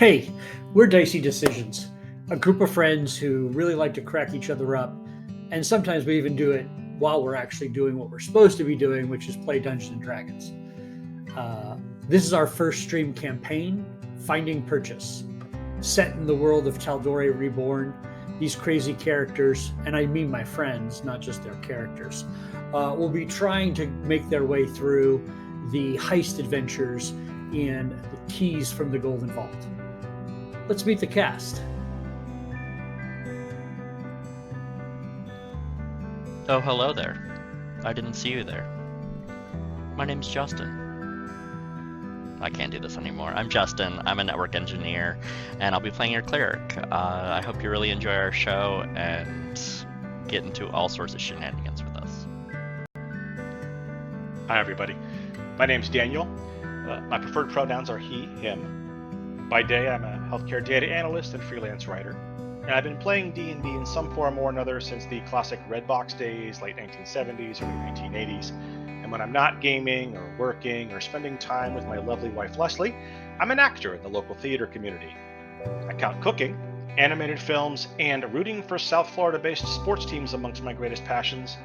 Hey, we're Dicey Decisions, a group of friends who really like to crack each other up, and sometimes we even do it while we're actually doing what we're supposed to be doing, which is play Dungeons and Dragons. Uh, this is our first stream campaign, Finding Purchase, set in the world of Tal'Dorei Reborn. These crazy characters, and I mean my friends, not just their characters, will be trying to make their way through the heist adventures and the keys from the Golden Vault. Let's meet the cast. Oh, hello there. I didn't see you there. My name's Justin. I can't do this anymore. I'm Justin. I'm a network engineer, and I'll be playing your cleric. I hope you really enjoy our show and get into all sorts of shenanigans with us. Hi, everybody. My name's Daniel. My preferred pronouns are he, him. By day, I'm a healthcare data analyst and freelance writer. And I've been playing D&D in some form or another since the classic Redbox days, late 1970s, early 1980s. And when I'm not gaming or working or spending time with my lovely wife Leslie, I'm an actor in the local theater community. I count cooking, animated films, and rooting for South Florida-based sports teams amongst my greatest passions.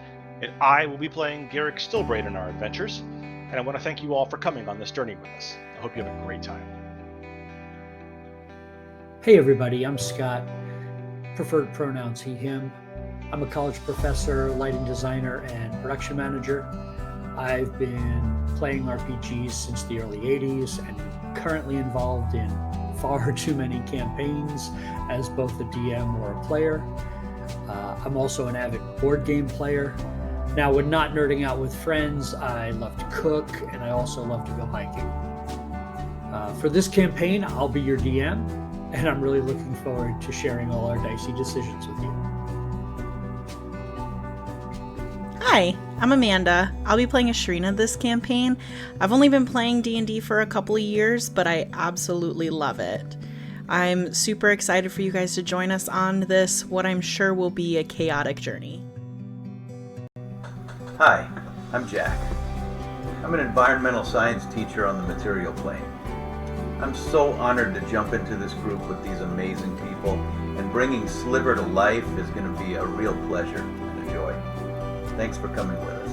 And I will be playing Garrick Stillbraid in our adventures. And I want to thank you all for coming on this journey with us. I hope you have a great time. Hey, everybody, I'm Scott. Preferred pronouns he, him. I'm a college professor, lighting designer, and production manager. I've been playing RPGs since the early 80s and currently involved in far too many campaigns as both a DM or a player. I'm also an avid board game player. Now, when not nerding out with friends, I love to cook, and I also love to go hiking. For this campaign, I'll be your DM, and I'm really looking forward to sharing all our dicey decisions with you. Hi, I'm Amanda. I'll be playing Ashrina this campaign. I've only been playing D&D for a couple of years, but I absolutely love it. I'm super excited for you guys to join us on this, what I'm sure will be a chaotic journey. Hi, I'm Jack. I'm an environmental science teacher on the material plane. I'm so honored to jump into this group with these amazing people, and bringing Sliver to life is going to be a real pleasure and a joy. Thanks for coming with us.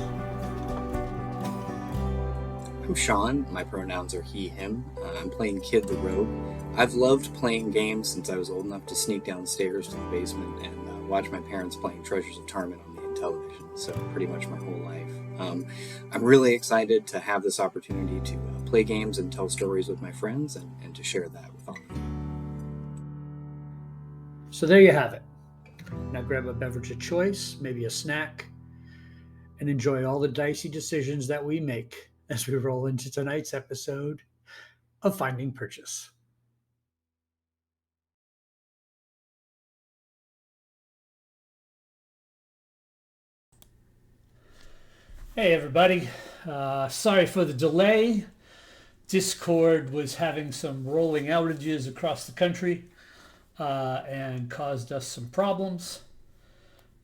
I'm Sean. My pronouns are he, him. I'm playing Kid the Rogue. I've loved playing games since I was old enough to sneak downstairs to the basement and watch my parents playing Treasures of Tarman on the television, so pretty much my whole life. I'm really excited to have this opportunity to play games and tell stories with my friends and to share that with all of you. So there you have it. Now grab a beverage of choice, maybe a snack, and enjoy all the dicey decisions that we make as we roll into tonight's episode of Finding Purchase. Hey, everybody. Sorry for the delay. Discord was having some rolling outages across the country and caused us some problems.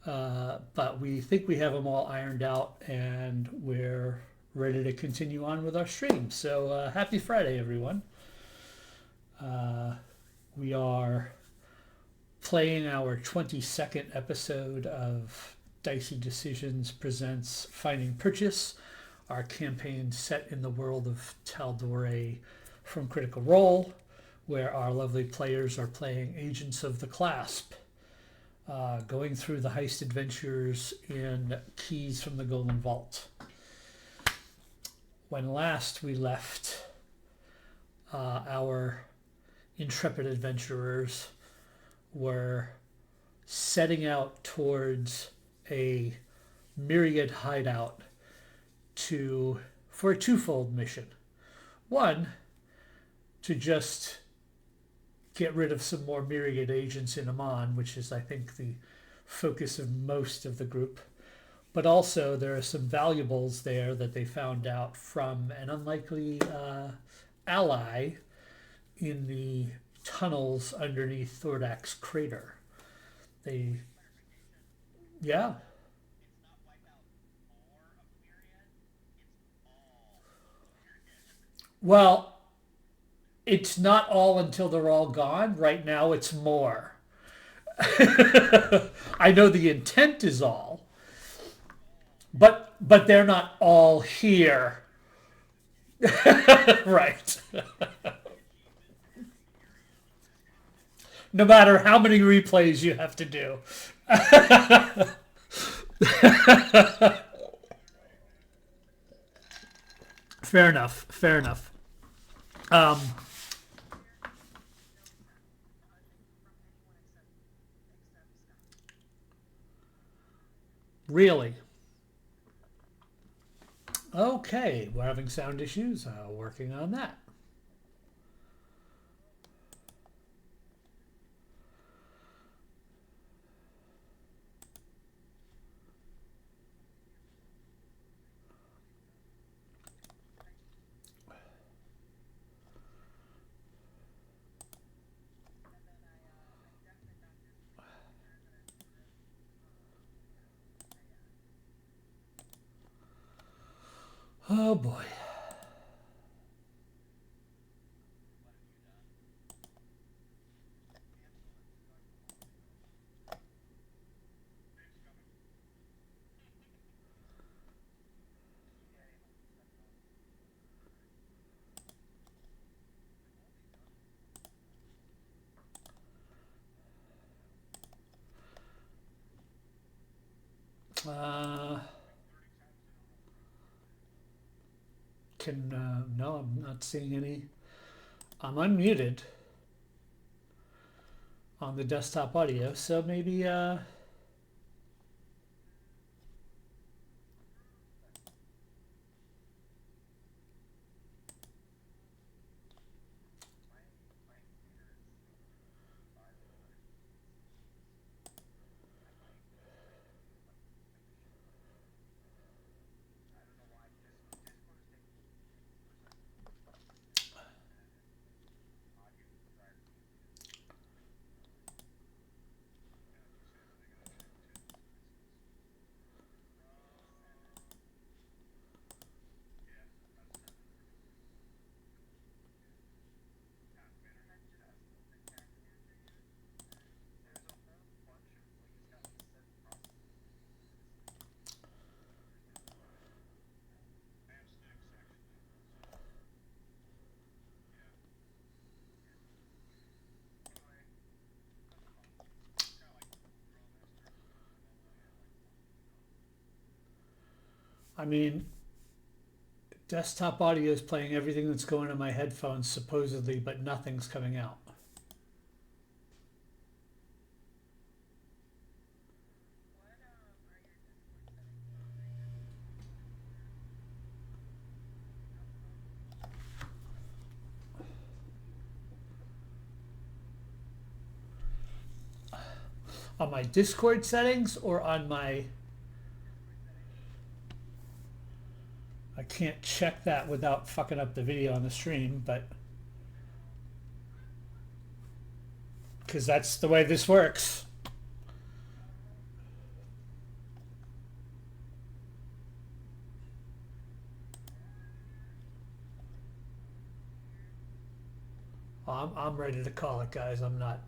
But we think we have them all ironed out, and we're ready to continue on with our stream. So happy Friday, everyone. We are playing our 22nd episode of Dicey Decisions presents Finding Purchase, our campaign set in the world of Tal'Dorei from Critical Role, where our lovely players are playing agents of the Clasp, going through the heist adventures in keys from the Golden Vault. When last we left, our intrepid adventurers were setting out towards a Myriad Hideout for a twofold mission. One, to just get rid of some more Myriad agents in Amman, which is, I think, the focus of most of the group. But also, there are some valuables there that they found out from an unlikely ally in the tunnels underneath Thordak's crater. Yeah. Well, It's not all until they're all gone. Right now, it's more. I know the intent is all, but they're not all here. Right. No matter how many replays you have to do. Fair enough. Fair enough. Really? Okay, we're having sound issues. Working on that. Oh boy. No, I'm not seeing any. I'm unmuted on the desktop audio, so maybe I mean, desktop audio is playing everything that's going in my headphones supposedly, but nothing's coming out. On my Discord settings or on my... I can't check that without fucking up the video on the stream, but... because that's the way this works. I'm ready to call it, guys. I'm not...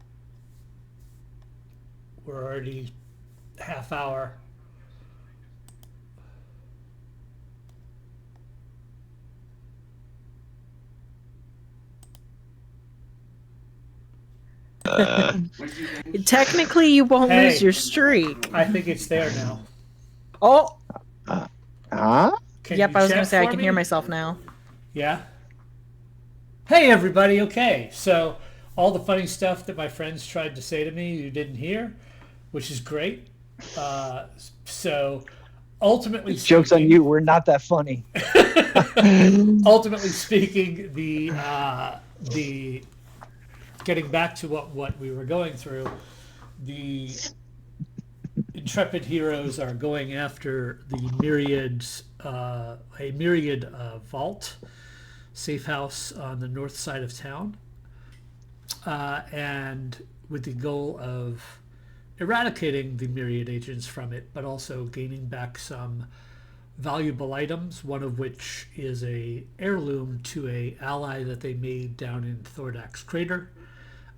We're already half hour. Technically, you won't Hey. lose your streak. I think it's there now. Oh, Can yep. you I was check gonna say I for can me? hear myself now. Yeah. Hey everybody, okay. So all the funny stuff that my friends tried to say to me you didn't hear, which is great. So ultimately Joke's on you, we're not that funny. ultimately speaking, the getting back to what we were going through, the intrepid heroes are going after the Myriad vault, safe house on the north side of town, and with the goal of eradicating the Myriad agents from it, but also gaining back some valuable items, one of which is a heirloom to a ally that they made down in Thordax Crater.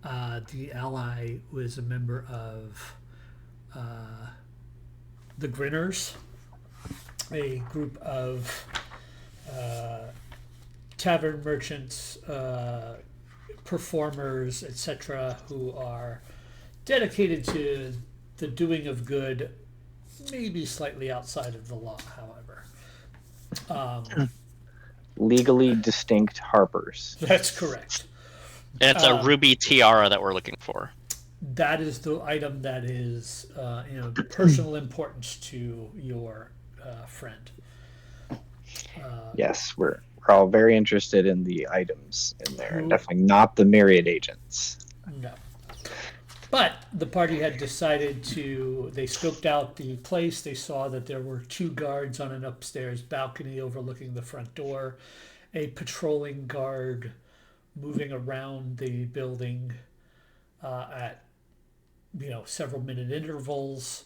The ally was a member of the Grinners, a group of tavern merchants, performers, etc., who are dedicated to the doing of good, maybe slightly outside of the law, however. Legally distinct harpers. That's correct. And it's a ruby tiara that we're looking for. That is the item that is, personal importance to your friend. Yes, we're all very interested in the items in there. Who- Definitely not the Myriad agents. No. But the party had decided they scoped out the place. They saw that there were 2 guards on an upstairs balcony overlooking the front door, a patrolling guard moving around the building at several minute intervals,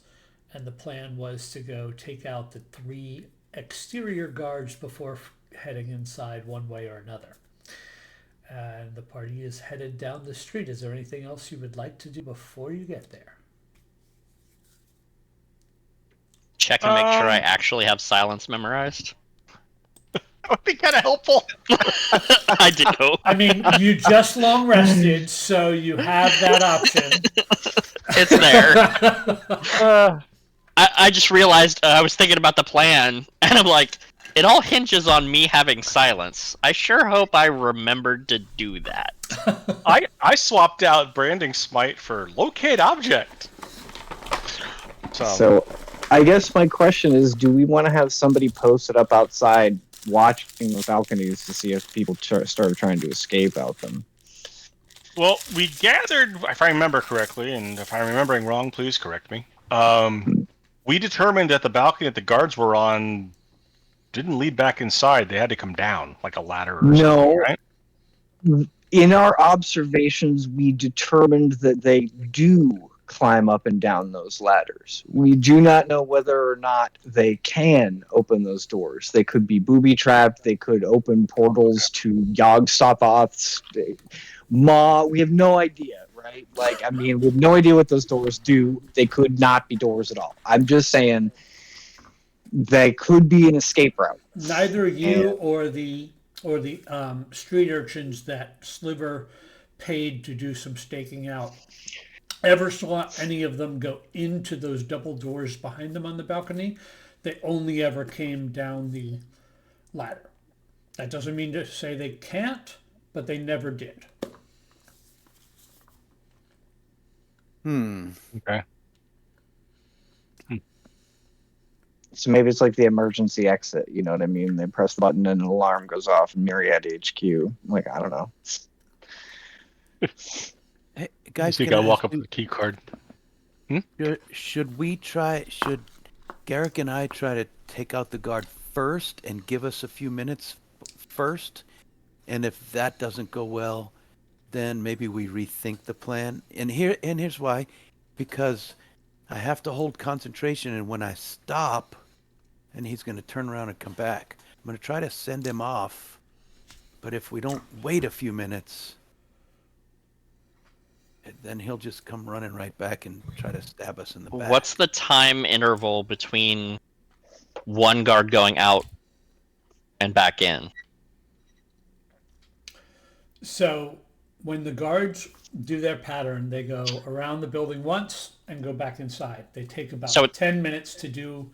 and the plan was to go take out the 3 exterior guards before heading inside one way or another. And the party is headed down the street. Is there anything else you would like to do before you get there? Check and make sure I actually have silence memorized. That would be kind of helpful. I do. I mean, you just long rested, so you have that option. It's there. I just realized I was thinking about the plan, and I'm like, it all hinges on me having silence. I sure hope I remembered to do that. I swapped out branding smite for locate object. So I guess my question is, do we want to have somebody posted up outside watching the balconies to see if people started trying to escape out them? Well, we gathered, if I remember correctly, and if I'm remembering wrong, please correct me. We determined that the balcony that the guards were on didn't lead back inside. They had to come down, like a ladder or something, right? In our observations, we determined that they do climb up and down those ladders. We do not know whether or not they can open those doors. They could be booby-trapped. They could open portals to Yog-Sothoth's maw. We have no idea, right? We have no idea what those doors do. They could not be doors at all. I'm just saying they could be an escape route. Neither you or the street urchins that Sliver paid to do some staking out ever saw any of them go into those double doors behind them on the balcony. They only ever came down the ladder. That doesn't mean to say they can't, but they never did. Okay. So maybe it's like the emergency exit, you know what I mean? They press the button and an alarm goes off in Myriad HQ. I don't know. Hey, guys, You gotta walk up with the key card. Should Garrick and I try to take out the guard first and give us a few minutes first? And if that doesn't go well, then maybe we rethink the plan. And here's why. Because I have to hold concentration, and when I stop, and he's going to turn around and come back, I'm going to try to send him off. But if we don't wait a few minutes, then he'll just come running right back and try to stab us in the back. What's the time interval between one guard going out and back in? So when the guards do their pattern, they go around the building once and go back inside. They take about 10 minutes to do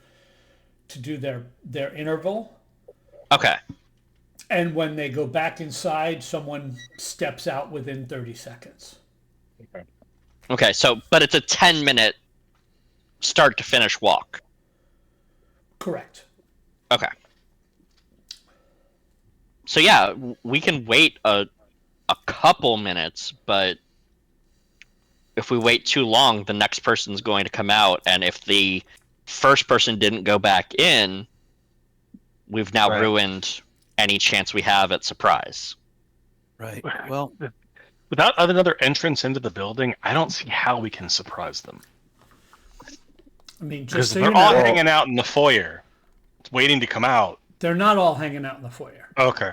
their interval. Okay. And when they go back inside, someone steps out within 30 seconds. Okay, but it's a 10-minute start to finish walk. Correct. Okay. So yeah, we can wait a couple minutes, but if we wait too long, the next person's going to come out, and if the first person didn't go back in, we've now ruined any chance we have at surprise. Right. Well, without another entrance into the building, I don't see how we can surprise them. I mean, Because just so they're you all know, hanging out in the foyer. waiting to come out. They're not all hanging out in the foyer. Okay.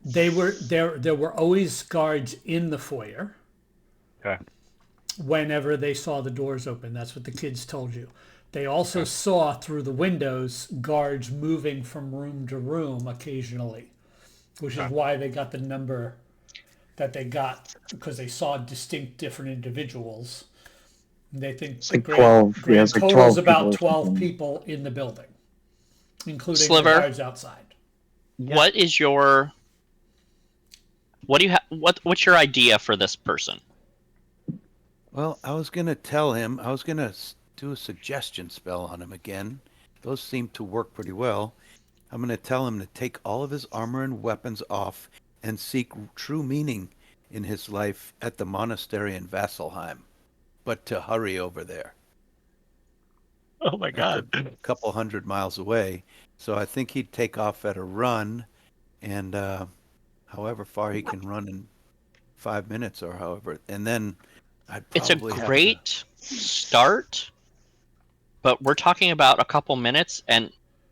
There were always guards in the foyer Okay. whenever they saw the doors open. That's what the kids told you. They also saw through the windows guards moving from room to room occasionally, which is why they got the number that they got, because they saw distinct different individuals. They think It's the like grand 12. grand Yeah, it's like total 12 is about people or 12 something. people in the building, including Sliver. the guards outside. Yeah. What is your what do you what's your idea for this person? Well, I was going to tell him, I was going to do a suggestion spell on him again. Those seem to work pretty well. I'm going to tell him to take all of his armor and weapons off and seek true meaning in his life at the monastery in Vasselheim, but to hurry over there. Oh my That's God. a couple 100 miles away. So I think he'd take off at a run, and however far he can run in 5 minutes or however, and then I'd It's a probably have great start, but we're talking about a couple minutes, and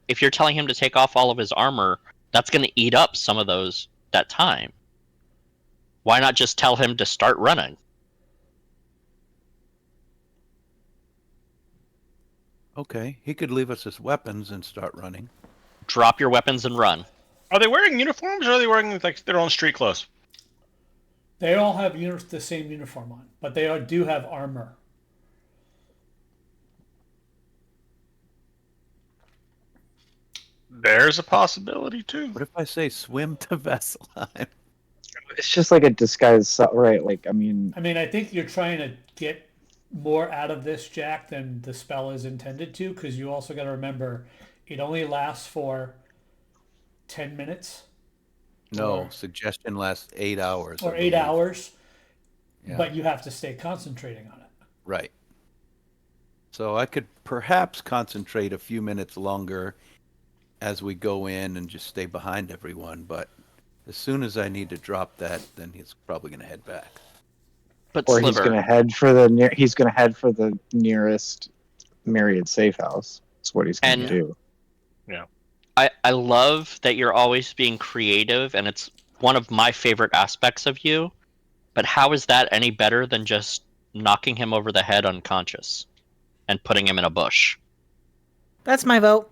if you're telling him to take off all of his armor, that's going to eat up some of that time. Why not just tell him to start running? Okay, he could leave us his weapons and start running. Drop your weapons and run. Are they wearing uniforms or are they wearing like their own street clothes? They all have the same uniform on, but they do have armor. There's a possibility too. What if I say swim to Vasselheim? It's just like a disguise, right? Like, I mean, I think you're trying to get more out of this, Jack, than the spell is intended to, because you also got to remember it only lasts for 10 minutes. No, suggestion lasts 8 hours. Or I 8 believe. hours, Yeah. but you have to stay concentrating on it. Right. So I could perhaps concentrate a few minutes longer as we go in and just stay behind everyone, but as soon as I need to drop that, then he's probably going to head back. But or Sliver, he's going to head for the nearest Myriad safe house. That's what he's going to And- do. I love that you're always being creative, and it's one of my favorite aspects of you, but how is that any better than just knocking him over the head unconscious and putting him in a bush? That's my vote.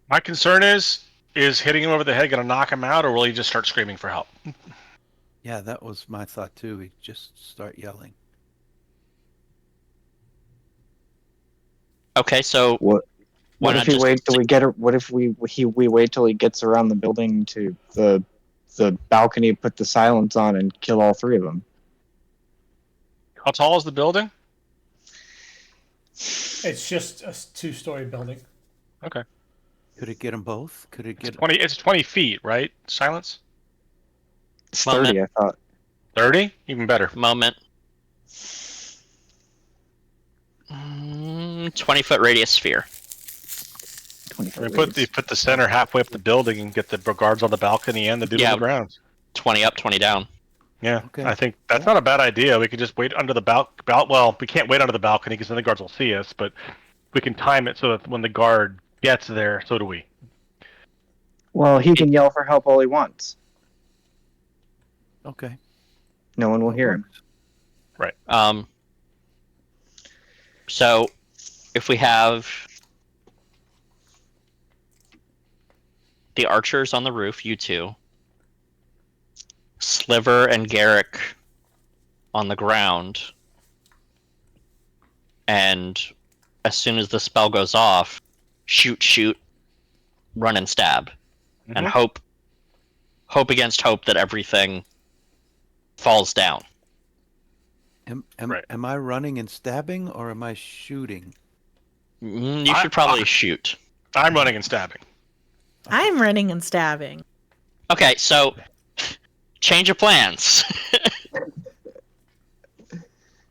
My concern is hitting him over the head going to knock him out, or will he just start screaming for help? Yeah, that was my thought too. He'd just start yelling. Okay, so What? why What not if he just wait till we get? What if we wait till he gets around the building to the balcony, put the silence on, and kill all three of them? How tall is the building? It's just a 2-story building. Okay. Could it get them both? Could it get? It's 20 feet, right? Silence? It's Moment. 30, I thought. 30? Even better. moment? 20-foot radius sphere. 25 We put the center halfway up the building and get the guards on the balcony and the dude Yeah. on the ground. 20 up, 20 down. Yeah, Okay. I think that's not a bad idea. We could just wait under the well, we can't wait under the balcony because then the guards will see us, but we can time it so that when the guard gets there, so do we. Well, he can yell for help all he wants. Okay. No one will hear him. So if we have the archers on the roof, you two, Sliver and Garrick on the ground, and as soon as the spell goes off, shoot, run and stab, and Mhm. hope against hope that everything falls down. Right. Am I running and stabbing, or am I shooting? You should probably shoot. I'm running and stabbing. I'm running and stabbing. Okay, so change of plans.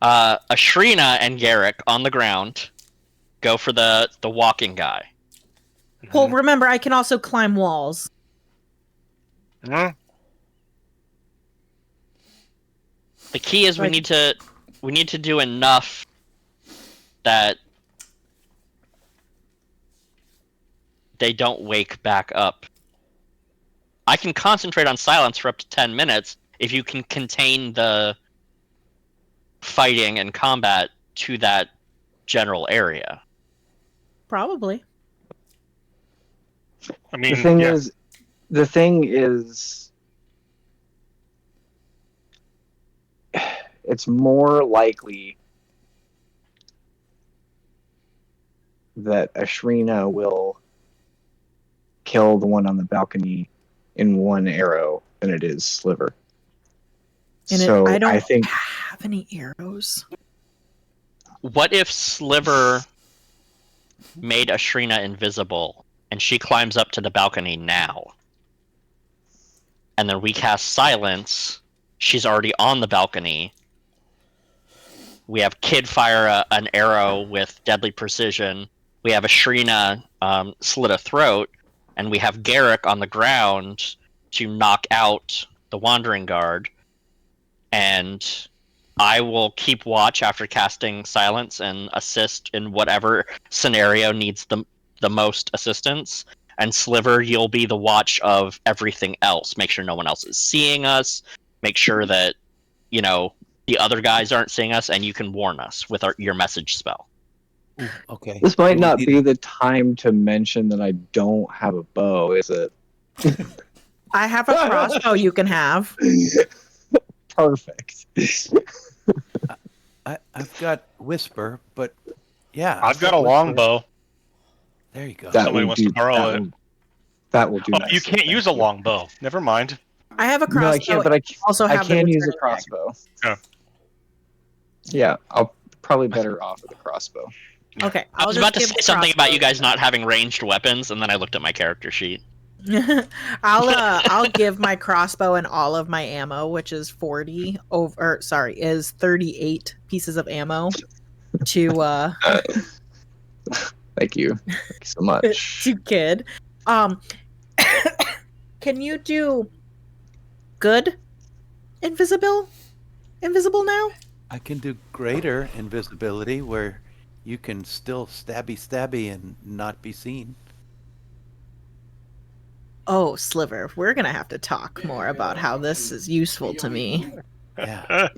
Ashrina and Garrick on the ground go for the walking guy. Well, remember, I can also climb walls. Mhm. The key is we Right. need to do enough that they don't wake back up. I can concentrate on silence for up to 10 minutes if you can contain the fighting and combat to that general area. Probably. I mean, the thing is, it's more likely that Ashrina will kill the one on the balcony in one arrow than it is Sliver. And So I don't I think have any arrows. What if Sliver made Ashrina invisible and she climbs up to the balcony now? And then we cast silence. She's already on the balcony. We have Kid fire an arrow with deadly precision. We have Ashrina slit a throat. And we have Garrick on the ground to knock out the Wandering Guard. And I will keep watch after casting silence and assist in whatever scenario needs the most assistance. And Sliver, you'll be the watch of everything else. Make sure no one else is seeing us. Make sure that, the other guys aren't seeing us, and you can warn us with your message spell. Ooh, okay. this might not be the time to mention that I don't have a bow, is it? I have a crossbow you can have. Perfect. I've got Whisper, but yeah. I've got a longbow. There you go. Somebody wants to borrow it. That will do. Oh, you can't use a longbow. Never mind. I have a crossbow. No, I can't, but I can use a returning crossbow. Yeah. Yeah, I'll probably better off with a crossbow. Okay, I was about to say something about you guys not having ranged weapons, and then I looked at my character sheet. I'll give my crossbow and all of my ammo, which is 38 pieces of ammo to Thank you. Thank you so much. to Kid. Can you do good invisible now? I can do greater invisibility where you can still stabby and not be seen. Oh, Sliver, we're gonna have to talk more about how this is useful to me. Yeah.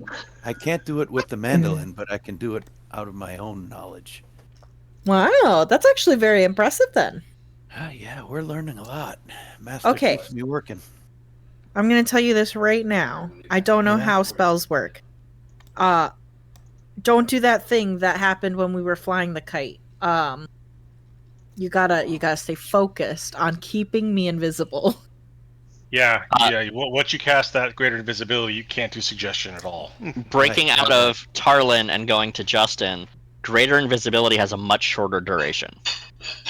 I can't do it with the mandolin, but I can do it out of my own knowledge. Wow, that's actually very impressive then. Yeah, we're learning a lot. Master Okay. keeps me working. I'm gonna tell you this right now. I don't know how spells work. Don't do that thing that happened when we were flying the kite. You gotta stay focused on keeping me invisible. Yeah. Once you cast that greater invisibility, you can't do suggestion at all. Breaking out of Tarlin and going to Justin, greater invisibility has a much shorter duration.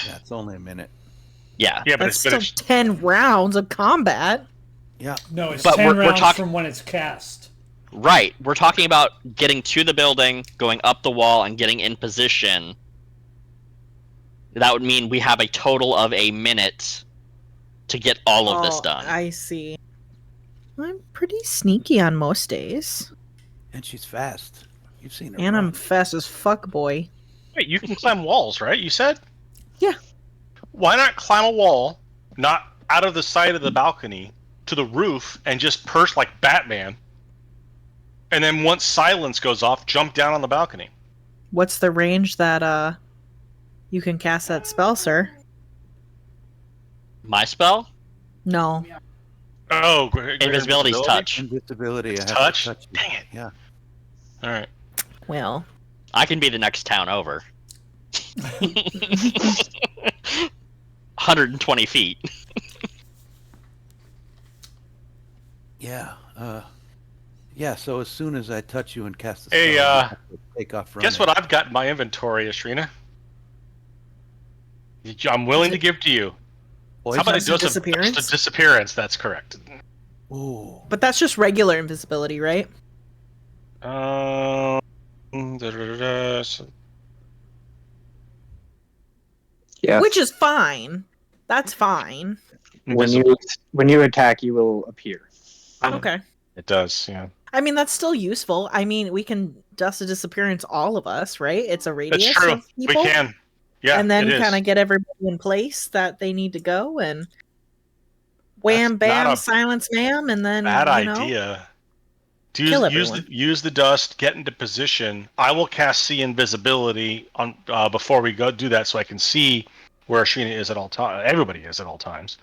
Yeah, it's only a minute. Yeah. Yeah, but That's still 10 rounds of combat. Yeah. No, it's But 10 we're rounds talking- from when it's cast. Right. We're talking about getting to the building, going up the wall, and getting in position. That would mean we have a total of a minute to get all of this done. I see. I'm pretty sneaky on most days. And she's fast. You've seen her. And run. I'm fast as fuck, boy. Wait, you can climb walls, right? You said? Yeah. Why not climb a wall, not out of the side of the balcony, to the roof, and just perch like Batman? And then once silence goes off, jump down on the balcony. What's the range that you can cast that spell, sir? My spell? No. Oh, Invisibility's touch. Invisibility. I have to Touch? touch you. Dang it. Yeah. All right. Well, I can be the next town over. 120 feet. Yeah. Yeah, so as soon as I touch you and cast the Hey, spell, I have to take off running. Guess what I've got in my inventory, Ashrina? I'm willing to give to you. Poison? How about a Just a dose of disappearance? just a disappearance? That's correct. Ooh. but that's just regular invisibility, right? Yes. Which is fine. That's fine. When you attack, you will appear. Okay. It does, yeah. I mean, that's still useful. I mean, we can dust a disappearance, all of us, right? It's a radius That's true. of people. We can. Yeah, and then it is. kind of get everybody in place that they need to go, and wham, That's not bam, a silence, ma'am, and then bad you know, idea. kill Use everyone. use the dust, get into position. I will cast see invisibility on before we go do that, so I can see where Sheena is at all times. Everybody is at all times.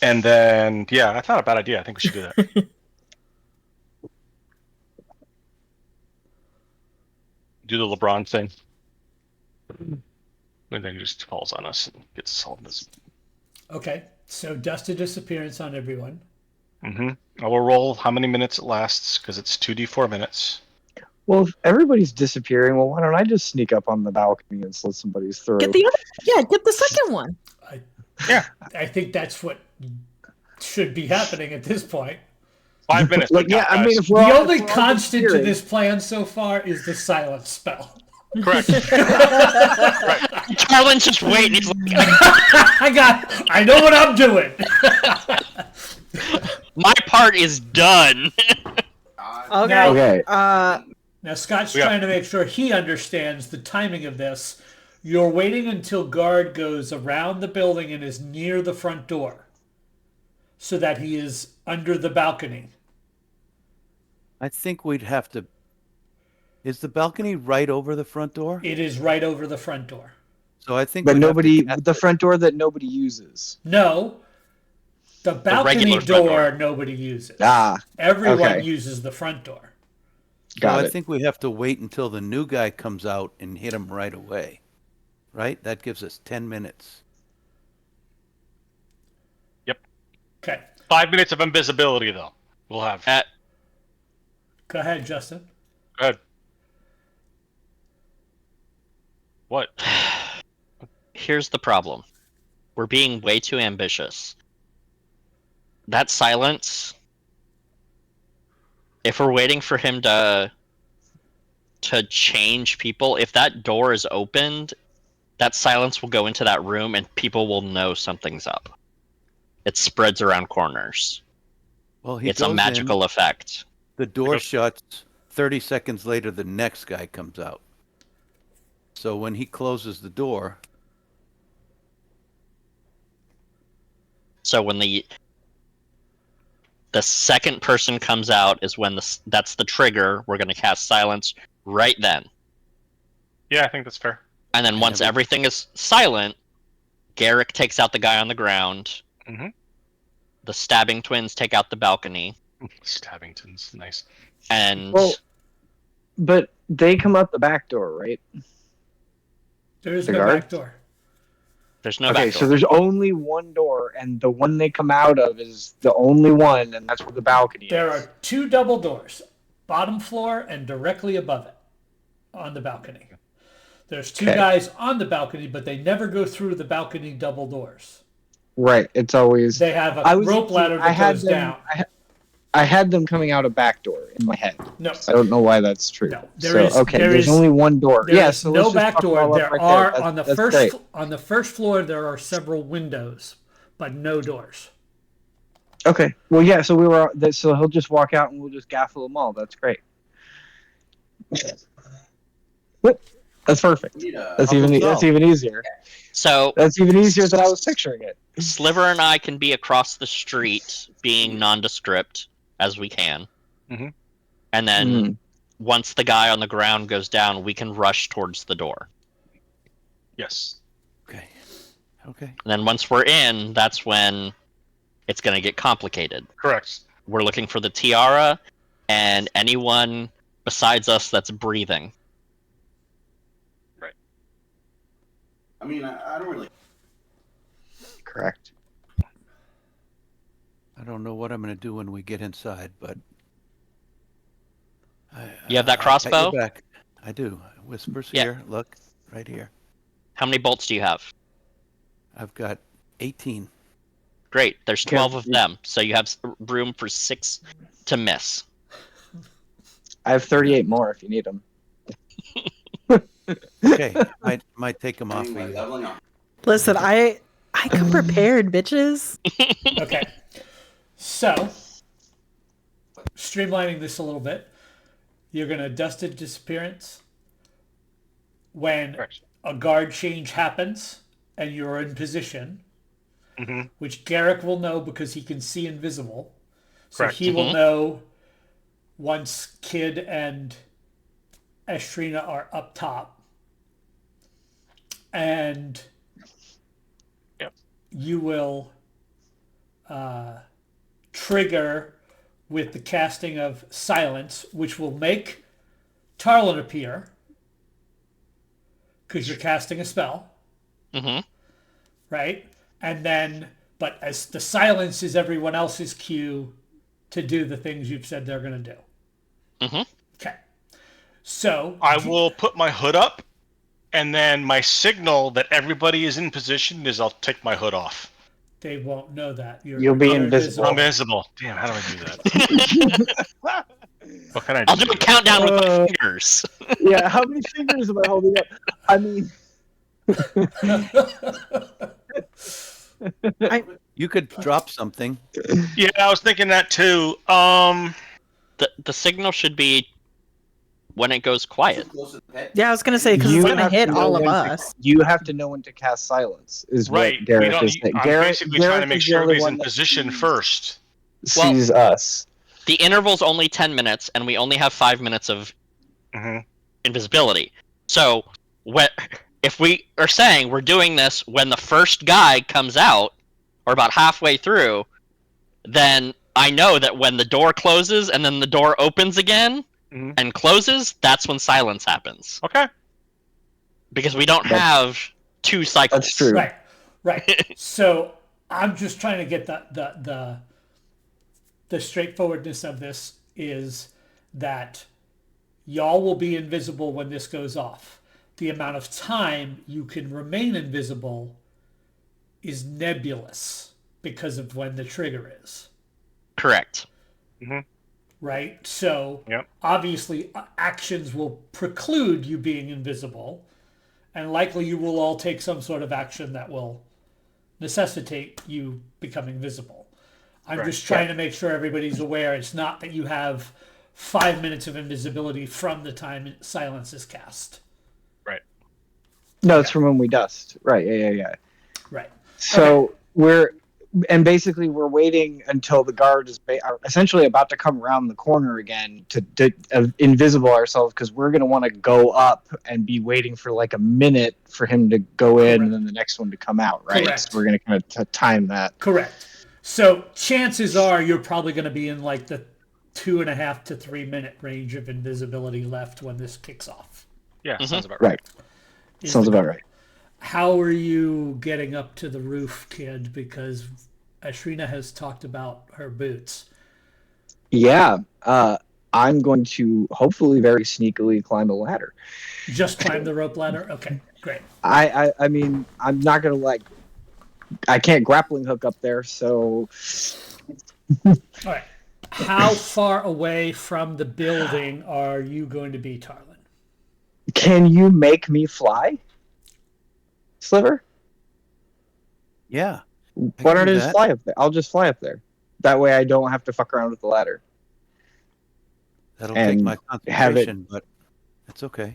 And then yeah, that's not a bad idea. I think we should do that. Do the LeBron thing, and then he just falls on us and gets us all invisible. Okay, so dust to disappearance on everyone. I will roll how many minutes it lasts because it's 2d4 minutes. Well, if everybody's disappearing, well, why don't I just sneak up on the balcony and slit somebody's throat? Get the second one. I think that's what should be happening at this point. 5 minutes. Like, yeah, I mean, if we're The all, only if we're all constant to disappearing- this plan so far is the silence spell. Correct. Carlin's just waiting. He's like, I know what I'm doing. my part is done. Okay. Okay. Now Scott's trying to make sure he understands the timing of this. You're waiting until guard goes around the building and is near the front door, so that he is under the balcony. I think we'd have to. Is the balcony right over the front door? It is right over the front door. So I think. But we'd have to nobody, cast the it. front door that nobody uses. No, the balcony regular front door door. nobody uses. Okay. Everyone uses the front door. So Got I it. think we have to wait until the new guy comes out and hit him right away. Right? That gives us 10 minutes. Okay, 5 minutes of invisibility, though. We'll have. go ahead, Justin. Go ahead. What? Here's the problem. We're being way too ambitious. That silence, if we're waiting for him to change people, if that door is opened, that silence will go into that room and people will know something's up. It spreads around corners. Well, he It's a goes magical in, effect. the door shuts. 30 seconds later, the next guy comes out. So when he closes the door, So when the second person comes out is when that's the trigger. We're going to cast silence right then. Yeah, I think that's fair. And then once everything is silent, Garrick takes out the guy on the ground. Mhm. The stabbing twins take out the balcony. Stabbington's nice. And Well, but they come out the back door, right? There is The no guard? back door. there's no Okay, back so door. there's only one door, and the one they come out of is the only one, and that's where the balcony is. There are two double doors, bottom floor and directly above it, on the balcony. There's two Okay. guys on the balcony, but they never go through the balcony double doors. Right, it's always... They have I a was rope thinking- ladder I that had goes them- down. I had them coming out a back door in my head. No, I don't know why that's true. No, There's only one door. there Yeah, is so no let's just back fuck door. all up There right are there. on the That's great. on the first floor. There are several windows, but no doors. Okay. Well, yeah. So so he'll just walk out and we'll just gaffle them all. That's great. Whoop. That's perfect. That's even easier. So That's even easier than I was picturing it. Sliver and I can be across the street being nondescript as we can. Mhm. And then once the guy on the ground goes down, we can rush towards the door. Yes. okay. And then once we're in, that's when it's going to get complicated. Correct. We're looking for the tiara and anyone besides us that's breathing. I mean, I don't really. Correct. I don't know what I'm going to do when we get inside, but You have that I got crossbow? your back. I do. Whispers Yeah. here. Look, right here. How many bolts do you have? I've got 18. Great. There's 12 of them, so you have room for 6 to miss. I have 38 more if you need them. Okay, might take them off of Like you. leveling up. Listen, I come prepared, bitches. Okay. So, streamlining this a little bit, you're going to dusted disappearance. When Correct. a guard change happens and you're in position, Mm-hmm. which Garrick will know because he can see invisible. So Correct. he will know once Kid and Estrina are up top. And Yep. you will trigger with the casting of silence, which will make Tarlin appear because you're casting a spell, Mm-hmm. right? And then, but as the silence is everyone else's cue to do the things you've said they're going to do. Mm-hmm. Okay. So I will put my hood up, and then my signal that everybody is in position is I'll take my hood off. they won't know that. You'll be invisible. I'm invisible. Damn, how do I do that? What can I do? I'll do a countdown with my fingers. Yeah, how many fingers am I holding up? I mean, You could drop something. Yeah, I was thinking that too. The signal should be when it goes quiet. Yeah, I was gonna say because you it's gonna have hit to know all of when us. You have to know when to cast silence. Is Right. what Garrett we don't, is saying. I'm Garrett, basically trying to make is the sure only everybody's one in that position first. sees us. The interval's only 10 minutes, and we only have 5 minutes of Mm-hmm. invisibility. So, if we are saying we're doing this when the first guy comes out, or about halfway through, then I know that when the door closes and then the door opens again Mhm. and closes, that's when silence happens. Okay. Because we don't have 2 cycles. That's true. Right. So I'm just trying to get the straightforwardness of this is that y'all will be invisible when this goes off. The amount of time you can remain invisible is nebulous because of when the trigger is. Correct. Right? So Yep. obviously actions will preclude you being invisible, and likely you will all take some sort of action that will necessitate you becoming visible. I'm just trying to make sure everybody's aware it's not that you have 5 minutes of invisibility from the time silence is cast. Right. No, it's from when we dust. Right. Yeah. Right. So we're waiting until the guard is are essentially about to come around the corner again to invisible ourselves because we're going to want to go up and be waiting for like a minute for him to go in and then the next one to come out, right? Correct. So we're going to kind of time that. Correct. So chances are you're probably going to be in like the 2.5 to 3 minute range of invisibility left when this kicks off. Yeah, sounds about right. Sounds about right. How are you getting up to the roof, Kid? Because Ashrina has talked about her boots. Yeah, I'm going to hopefully very sneakily climb a ladder. Just climb the rope ladder? Okay, great. I mean, I'm not going to I can't grappling hook up there, so... All right. How far away from the building are you going to be, Tarlin? Can you make me fly, Sliver? Yeah. Why don't I just fly up there? I'll just fly up there. That way I don't have to fuck around with the ladder. That'll And take my concentration, but it's okay.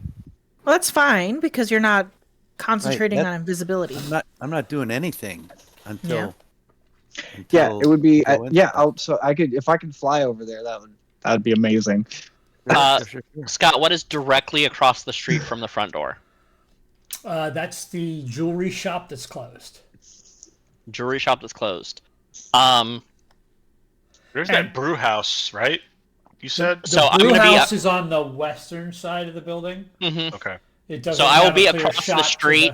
Well, that's fine because you're not concentrating Right, on invisibility. I'm not doing anything until. Yeah, it would be. we go in. If I could fly over there, that'd be amazing. Sure. Scott, what is directly across the street from the front door? That's the jewelry shop that's closed. Jewelry shop that's closed. There's that brew house, right? You said? The brew house is on the western side of the building. Mm-hmm. Okay. It doesn't So I will have a be clear across the shot to street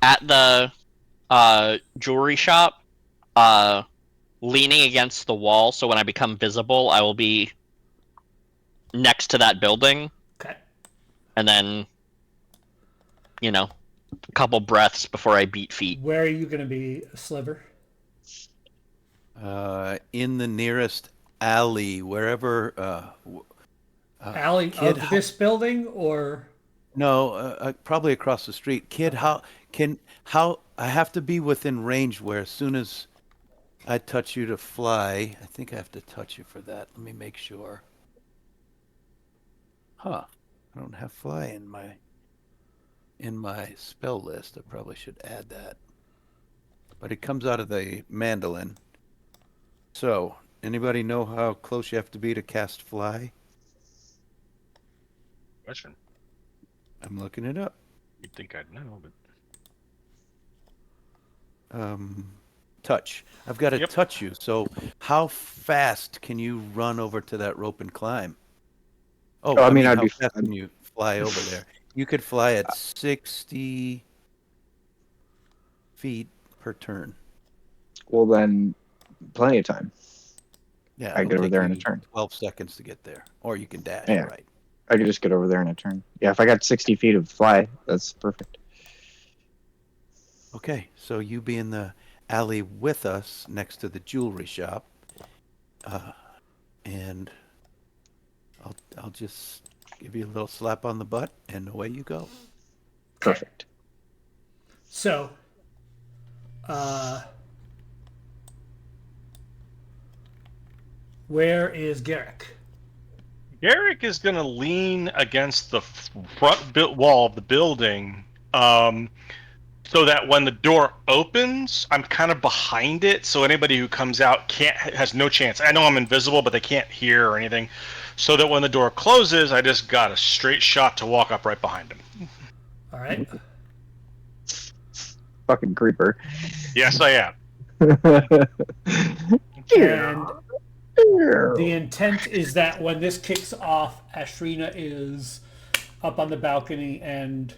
at the jewelry shop, leaning against the wall. So when I become visible, I will be next to that building. Okay. And then, a couple breaths before I beat feet. Where are you going to be, Sliver? In the nearest alley, wherever. Alley Kid, of this building, or no, probably across the street. Kid, how I have to be within range where as soon as I touch you to fly, I think I have to touch you for that. Let me make sure. Huh? I don't have fly in my spell list. I probably should add that. But it comes out of the mandolin. So, anybody know how close you have to be to cast fly? Question. I'm looking it up. You'd think I'd know, but Touch. I've got to Yep. touch you. So, how fast can you run over to that rope and climb? Oh, I mean, I'd how be- fast can you fly over there? You could fly at 60 feet per turn. Well, then, plenty of time. Yeah, I it'll get over take there in a you turn. 12 seconds to get there, or you can dash. Yeah. Right. I could just get over there in a turn. Yeah, if I got 60 feet of fly, that's perfect. Okay, so you be in the alley with us next to the jewelry shop, and I'll just give you a little slap on the butt, and away you go. Perfect. So, where is Garrick? Garrick is going to lean against the front wall of the building, so that when the door opens, I'm kind of behind it, so anybody who comes out has no chance. I know I'm invisible, but they can't hear or anything. So that when the door closes, I just got a straight shot to walk up right behind him. All right. Fucking creeper. Yes, I am. And the intent is that when this kicks off, Ashrina is up on the balcony and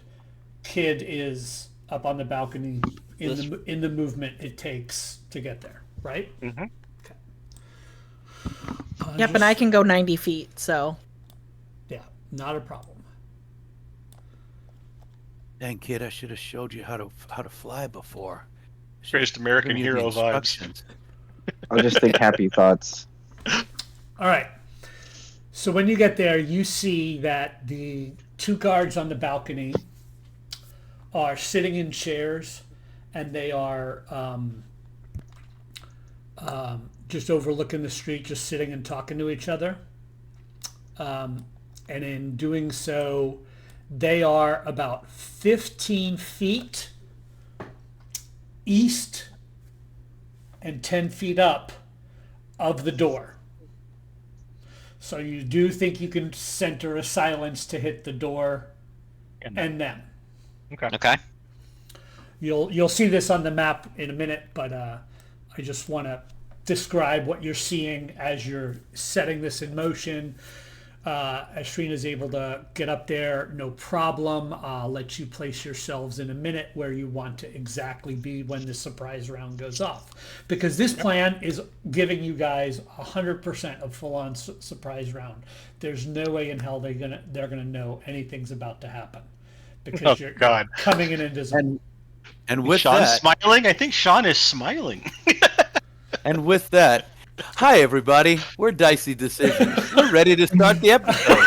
Kid is up on the balcony in the movement it takes to get there, right? Mm-hmm. Okay. Yep, and I can go 90 feet, so. Yeah, not a problem. Dang, kid, I should have showed you how to fly before. Greatest American Given you the hero vibes. instructions. I'll just think happy thoughts. All right. So when you get there, you see that the two guards on the balcony are sitting in chairs, and they are just overlooking the street, just sitting and talking to each other. And in doing so, they are about 15 feet east and 10 feet up of the door. So you do think you can center a silence to hit the door and them. Okay. You'll see this on the map in a minute, but I just want to describe what you're seeing as you're setting this in motion. Ashrina is able to get up there, no problem. I'll let you place yourselves in a minute where you want to exactly be when the surprise round goes off. Because this plan is giving you guys 100% of full-on surprise round. There's no way in hell they're gonna know anything's about to happen. Because you're coming in invisible. And with Sean's that, smiling? I think Sean is smiling. and with that, hi everybody. We're Dicey Decisions. We're ready to start the episode.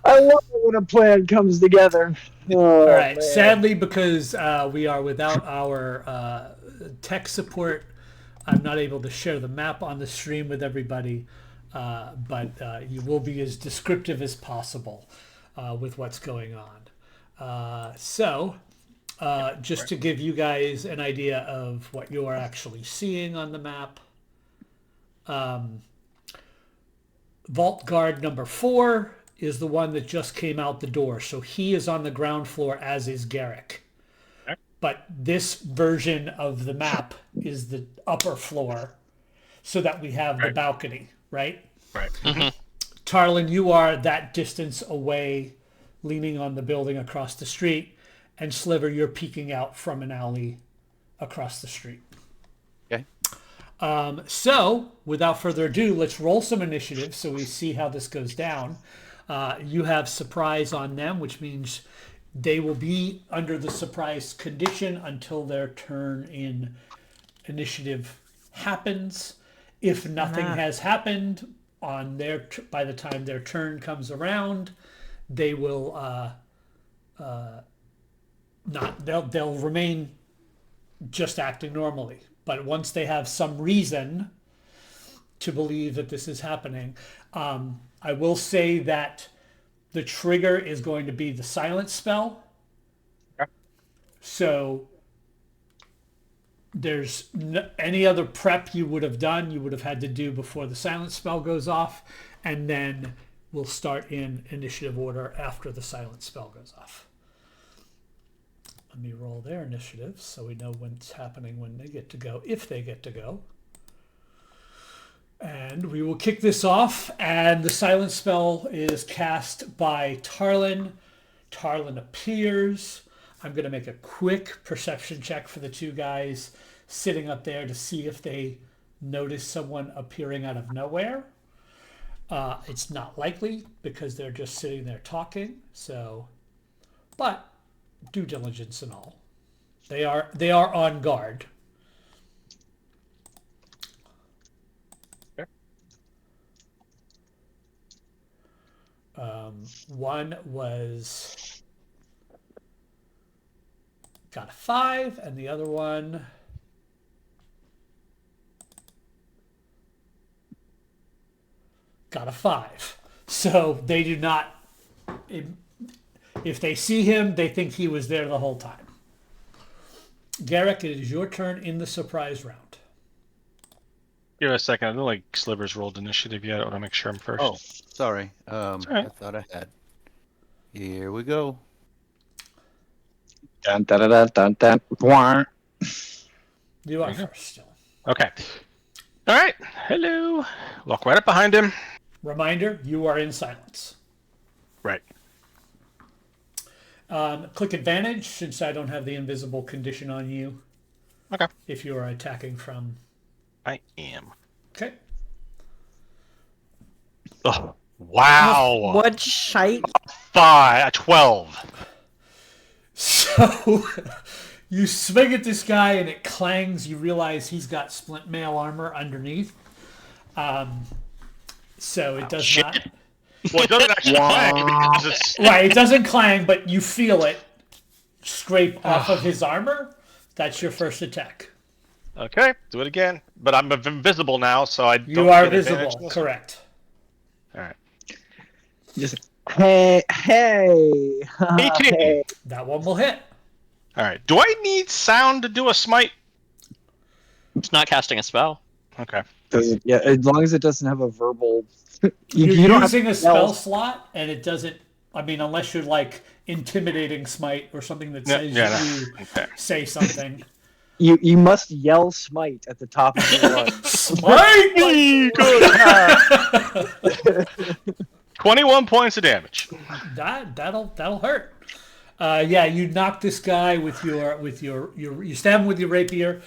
I love it when a plan comes together. Oh, All right. man. Sadly, because we are without our tech support, I'm not able to share the map on the stream with everybody. But you will be as descriptive as possible with what's going on. Just to give you guys an idea of what you are actually seeing on the map, Vault Guard number 4 is the one that just came out the door. So he is on the ground floor, as is Garrick. Okay. But this version of the map is the upper floor so that we have the balcony, right? Right. Mm-hmm. Tarlin, you are that distance away, leaning on the building across the street. And Sliver, you're peeking out from an alley across the street. Okay. So, without further ado, let's roll some initiative so we see how this goes down. You have surprise on them, which means they will be under the surprise condition until their turn in initiative happens. If nothing has happened on their by the time their turn comes around, they will they'll remain just acting normally. But once they have some reason to believe that this is happening, I will say that the trigger is going to be the silence spell. Okay. So there's any other prep you would have done, you would have had to do before the silence spell goes off, and then we'll start in initiative order after the silence spell goes off. Let me roll their initiatives so we know what's happening when they get to go, if they get to go. And we will kick this off, and the silence spell is cast by Tarlin. Tarlin appears. I'm going to make a quick perception check for the two guys sitting up there to see if they notice someone appearing out of nowhere. It's not likely because they're just sitting there talking. So, but due diligence and all, they are on guard. One was got a 5, and the other one got a 5. So they do not. If they see him, they think he was there the whole time. Garrick, it is your turn in the surprise round. Give it a second. I don't like Sliver's rolled initiative yet. I want to make sure I'm first. Oh, sorry. all right. I thought I had. Here we go. Dun, dun, dun, dun, dun, dun. Wah. You are first still. Okay. All right. Hello. Walk right up behind him. Reminder, you are in silence. Right. Click advantage since I don't have the invisible condition on you. Okay. If you are attacking from. I am. Okay. Oh, wow. What shite? 12. So you swing at this guy and it clangs. You realize he's got splint mail armor underneath. So it does shit. not. Well, it doesn't actually clang because it's... Right, it doesn't clang, but you feel it scrape off of his armor. That's your first attack. Okay, do it again. But I'm invisible now, so I don't You are get advantage visible, this? correct. All right. Just hey. 18. Hey. That one will hit. All right. Do I need sound to do a smite? It's not casting a spell. Okay. Yeah, as long as it doesn't have a verbal. You're you don't have using to a spell yell. slot, and it doesn't. I mean, unless you're like intimidating smite or something that says you Okay. say something. You must yell smite at the top of your lungs. Smite! 21 points of damage. That'll hurt. Yeah, you knock this guy with your you stab him with your rapier.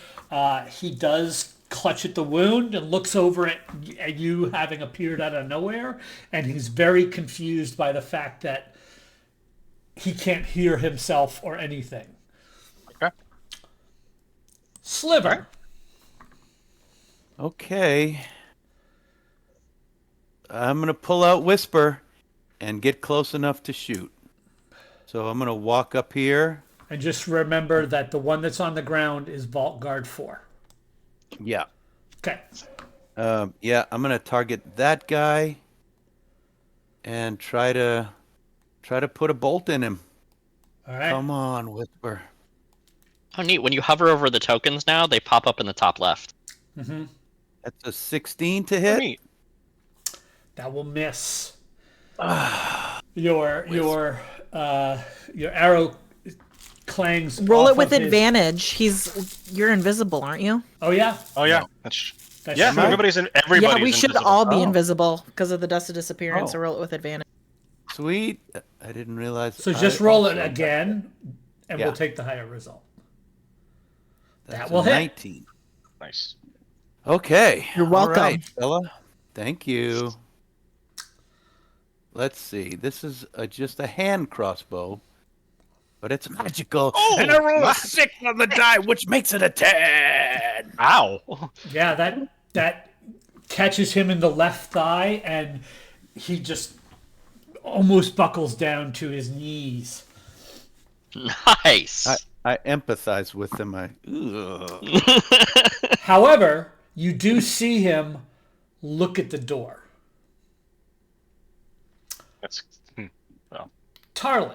He does clutch at the wound and looks over at you having appeared out of nowhere, and he's very confused by the fact that he can't hear himself or anything. Okay. Sliver. Okay. I'm going to pull out Whisper and get close enough to shoot. So I'm going to walk up here. And just remember that the one that's on the ground is Vault Guard 4. Yeah. Okay. Yeah, I'm going to target that guy and try to put a bolt in him. All right. Come on, Whisper. Oh, neat. When you hover over the tokens now, they pop up in the top left. Mm-hmm. That's a 16 to hit. Neat. That will miss. Your arrow clangs. Roll off it with of his- advantage. You're invisible, aren't you? Oh yeah. Oh yeah. No. That's That's true. everybody's Yeah, we should invisible. all be Oh. invisible because of the dust of disappearance. Oh. So roll it with advantage. Sweet. I didn't realize. So just roll it also- again, and Yeah. we'll take the higher result. That's That will a hit. 19. Nice. Okay. You're welcome. All right, fella. Thank you. Let's see. This is just a hand crossbow, but it's magical. Oh, and I roll a my- 6 on the die, which makes it a 10. Ow. Yeah, that catches him in the left thigh, and he just almost buckles down to his knees. Nice. I empathize with them. Ugh. However, you do see him look at the door. Tarlin,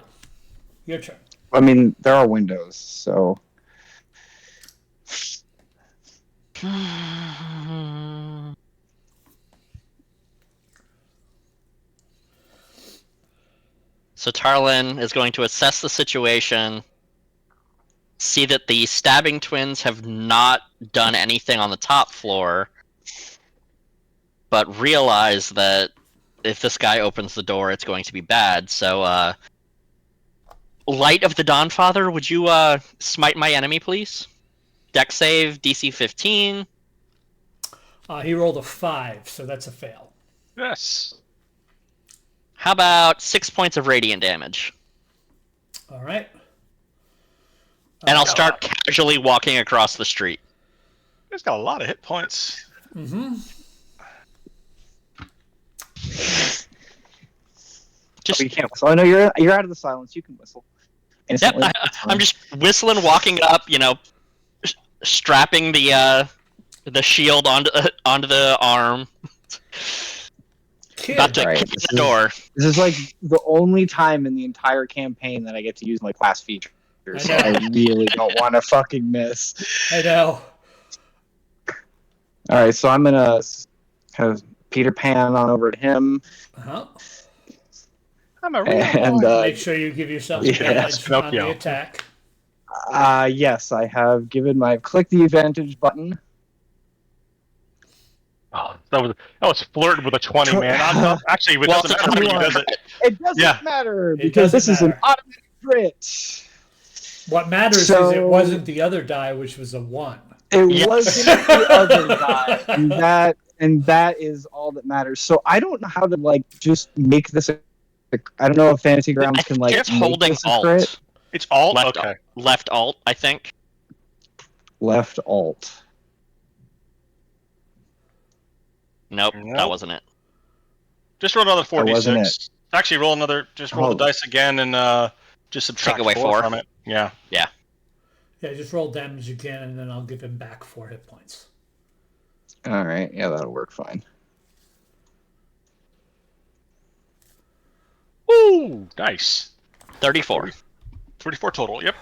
your turn. I mean, there are windows, so. So Tarlin is going to assess the situation, see that the stabbing twins have not done anything on the top floor, but realize that if this guy opens the door, it's going to be bad. So, Light of the Dawnfather, would you smite my enemy, please? Dex save, DC 15. He rolled a 5, so that's a fail. Yes. How about 6 points of radiant damage? All right. And I'll start casually walking across the street. He's got a lot of hit points. Mm-hmm. Just, You can't whistle. I know you're out of the silence. You can whistle. yep, Instantly. I'm just whistling, walking up, strapping the shield onto the arm. Kid. About to Right, kick this the door. This is like the only time in the entire campaign that I get to use my class features. So I really don't want to fucking miss. I know. All right, so I'm gonna kind of Peter Pan on over to him, Uh-huh. I'm a real and Make sure you give yourself advantage on the attack. yes, I have click the advantage button. Oh, that was flirting with a 20, man. Actually, it doesn't matter to me, does it? It doesn't matter It because doesn't this is an matter. automatic crit. What matters is it wasn't the other die, which was a 1. It wasn't the other guy, and that is all that matters. So I don't know how to just make this. I don't know if Fantasy Grounds can It's make holding this a Alt. crit. It's alt? Left, Okay. left Alt, I think. Left Alt. Nope, Nope. that wasn't it. Just roll another That wasn't 4d6. Actually, roll the dice again and just subtract Take away 4 from it. Yeah. Yeah, just roll damage again, and then I'll give him back 4 hit points. All right, yeah, that'll work fine. Ooh, nice. 34. 34 total, yep.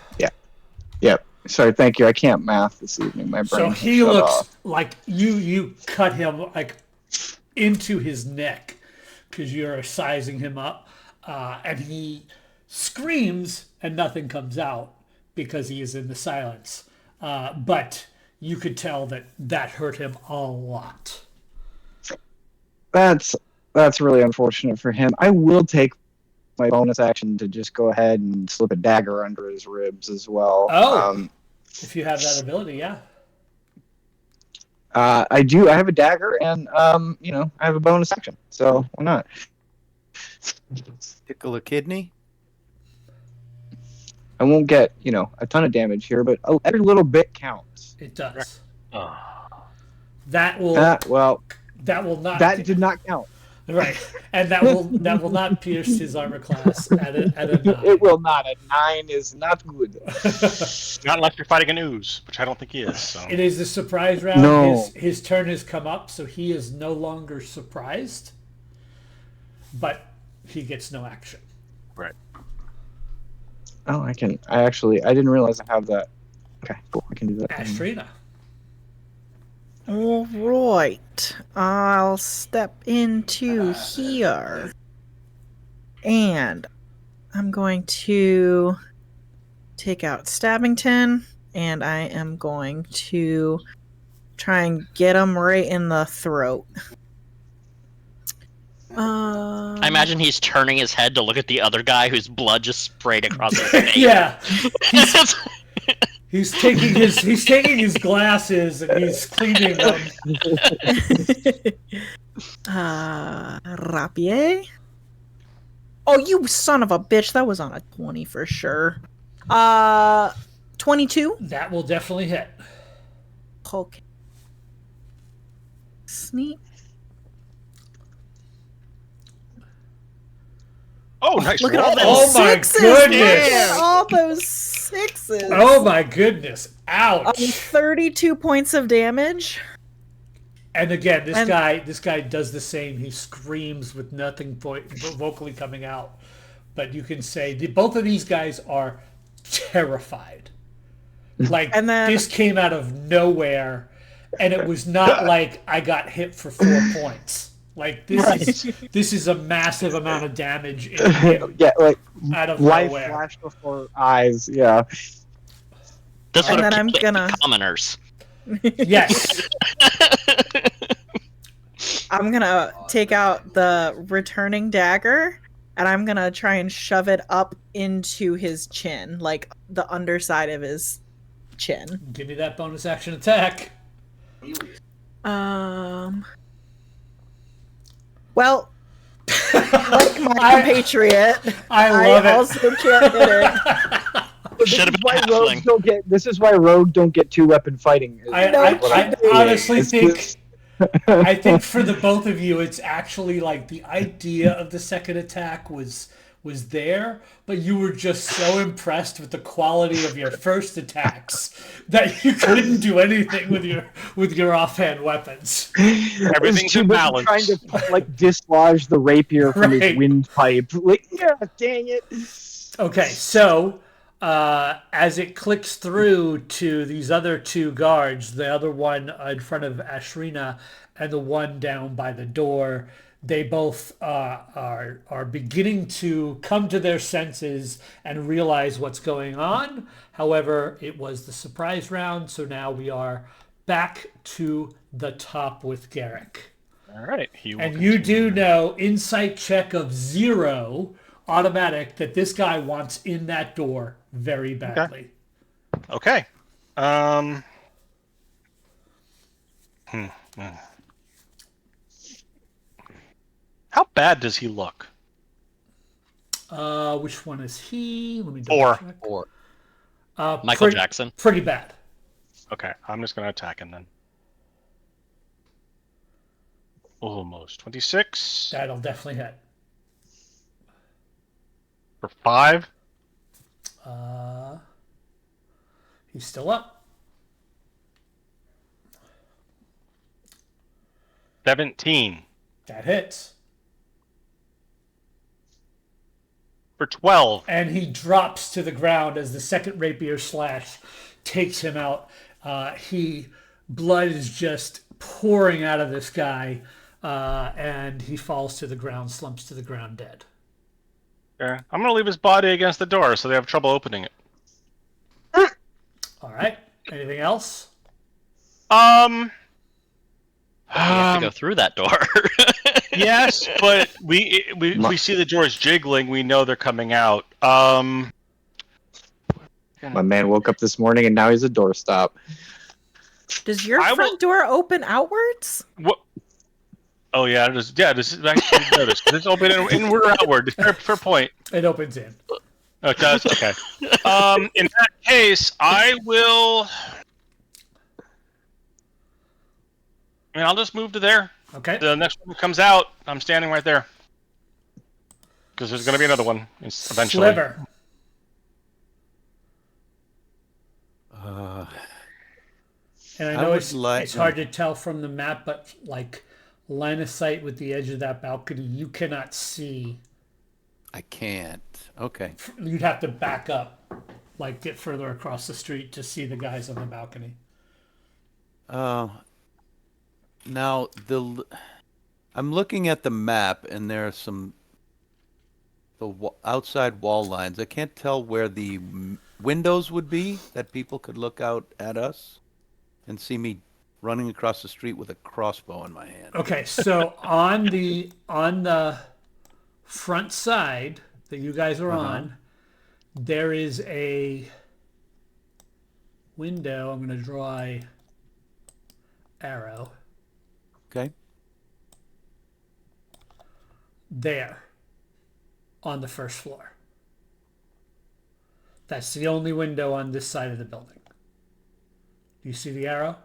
Yep. Sorry, thank you. I can't math this evening. My brain. So has he shut looks off. like you cut him into his neck because you're sizing him up, and he screams and nothing comes out because he is in the silence. But you could tell that hurt him a lot. That's really unfortunate for him. I will take my bonus action to just go ahead and slip a dagger under his ribs as well. Oh, if you have that ability, yeah. I do. I have a dagger, and I have a bonus action. So why not? Tickle a kidney? I won't get a ton of damage here, but every little bit counts. It does. Oh. That will not. That did not count. Right, and that will not pierce his armor class at a 9. It will not. A 9 is not good. Not unless you're fighting an ooze, which I don't think he is. So. It is a surprise round. No. His turn has come up, so he is no longer surprised. But he gets no action. Right. Oh, I didn't realize I have that. Okay, cool. I can do that. Astrina. All right. I'll step into here. And I'm going to take out Stabbington, and I am going to try and get him right in the throat. I imagine he's turning his head to look at the other guy whose blood just sprayed across his face. Yeah. He's taking his glasses and he's cleaning them. Rapier. Oh, you son of a bitch! That was on a 20 for sure. 22. That will definitely hit. Okay. Sneak. Oh, nice Look roll. at all those Oh my sixes! goodness. Man, all those sixes. Oh my goodness! Ouch! 32 points of damage. And again, this guy does the same. He screams with nothing vocally coming out. but you can say both of these guys are terrified. Like, And then- this came out of nowhere, and it was not like I got hit for 4 points. Like, this is a massive amount of damage Yeah, like out of life nowhere. flashed before eyes. Yeah. This would And then have I'm killed gonna- the commoners. Yes. I'm gonna take out the returning dagger, and I'm gonna try and shove it up into his chin, like the underside of his chin. Give me that bonus action attack. Well, like my compatriot, I love it. also can't hit it. Should have been why halfling. rogues don't get. This is why rogue don't get 2-weapon fighting. I honestly It's think just- I think for the both of you, it's actually like the idea of the second attack was there, but you were just so impressed with the quality of your first attacks that you couldn't do anything with your offhand weapons. Everything's too in busy balance. trying to like dislodge the rapier from Right. his windpipe. Like, yeah, dang it. Okay, so as it clicks through to these other two guards, the other one in front of Ashrina and the one down by the door, they both are beginning to come to their senses and realize what's going on. However, it was the surprise round, so now we are back to the top with Garrick. All right. He will And you continue. do know, insight check of 0, automatic, that this guy wants in that door very badly. Okay. How bad does he look? Which one is he? Let me 4. double check. Or Michael Jackson. Pretty bad. Okay, I'm just gonna attack him then. Almost 26 That'll definitely hit. for 5. He's still up. 17 That hits. for 12. And he drops to the ground as the second rapier slash takes him out. Blood is just pouring out of this guy, and he falls to the ground, slumps to the ground dead. Okay. I'm gonna leave his body against the door so they have trouble opening it. All right. Anything else? You have to go through that door. Yes, but we see the doors jiggling. We know they're coming out. My man woke up this morning and now he's a doorstop. Does your I will- front door open outwards? What? Oh yeah, this is actually notice. It's open inward or outward. Fair point. It opens in. It does. Okay. In that case, I will. I mean, I'll just move to there. Okay. The next one that comes out, I'm standing right there. Because there's going to be another one eventually. Sliver. And I I know would it's like- hard to tell from the map, but like line of sight with the edge of that balcony, you cannot see. I can't. Okay. You'd have to back up, like get further across the street to see the guys on the balcony. Now I'm looking at the map, and there are some outside wall lines. I can't tell where the windows would be that people could look out at us and see me running across the street with a crossbow in my hand. Okay, so on the front side that you guys are on, there is a window. I'm going to draw a arrow Okay. there on the first floor. That's the only window on this side of the building. Do you see the arrow?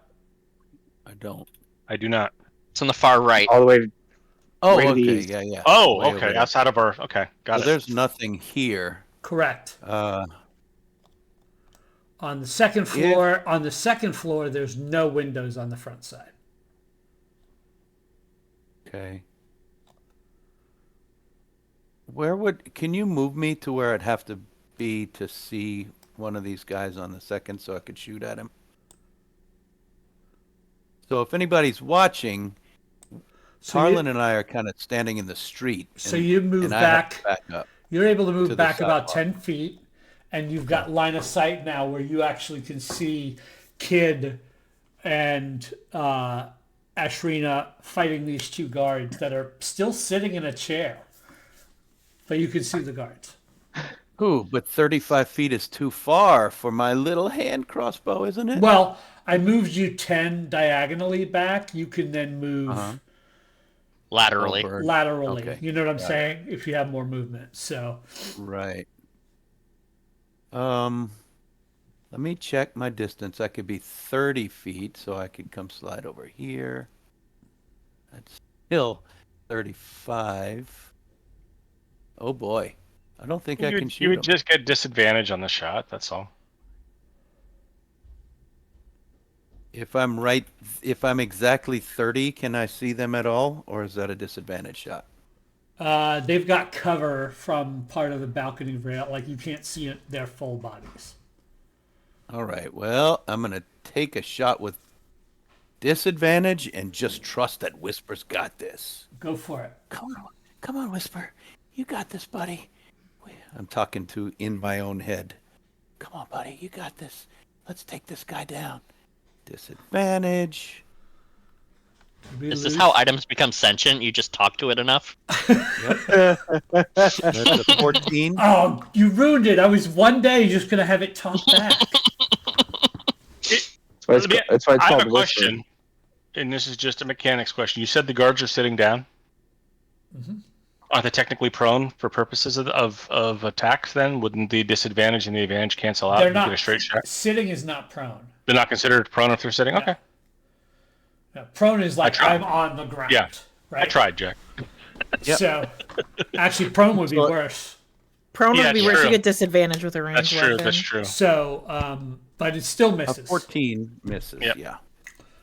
I don't. I do not. It's on the far right. All the way. Oh, Way to the okay. east. Yeah, yeah. Oh, Way over okay. there. Outside of our. Okay, got So it. there's nothing here. Correct. On the second floor, there's no windows on the front side. Okay. Can you move me to where I'd have to be to see one of these guys on the second so I could shoot at him? So if anybody's watching, Harlan and I are kind of standing in the street. So you move and I have to back. back up. You're able to move to the back about sidewalk. 10 feet, and you've got line of sight now where you actually can see Kid and Ashrina fighting these two guards that are still sitting in a chair. But you can see the guards. Ooh, but 35 feet is too far for my little hand crossbow, isn't it? Well, I moved you 10 diagonally back. You can then move Laterally. Over. laterally. Okay. You know what I'm saying? If you have more movement. So Right. Let me check my distance. I could be 30 feet, so I could come slide over here. That's still 35. Oh boy. I don't think I can shoot You would him. just get disadvantage on the shot. That's all. If I'm exactly 30, can I see them at all, or is that a disadvantage shot? they've got cover from part of the balcony rail. Like you can't see their full bodies. All right. Well, I'm gonna take a shot with disadvantage and just trust that Whisper's got this. Go for it. Come on, Whisper. You got this, buddy. I'm talking to in my own head. Come on, buddy. You got this. Let's take this guy down. Disadvantage. Is this how items become sentient? You just talk to it enough? Yep. That's a 14. Oh, you ruined it. I was one day just going to have it talk back. That's why it's I have called a Whisper. question, and this is just a mechanics question. You said the guards are sitting down. Mm-hmm. Aren't they technically prone for purposes of attacks? Then wouldn't the disadvantage and the advantage cancel out? They're and not. Get a straight shot. Sitting is not prone. They're not considered prone if they're sitting. Yeah. Okay, No, prone is like tried. I'm on the ground. Yeah. Right? I tried, Jack. Yep. So, actually, prone would be worse. Prone Yeah, would be it's worse. You true. get disadvantage with a ranged That's true. weapon. That's true. So, but it still A misses. 14 misses. Yep. Yeah.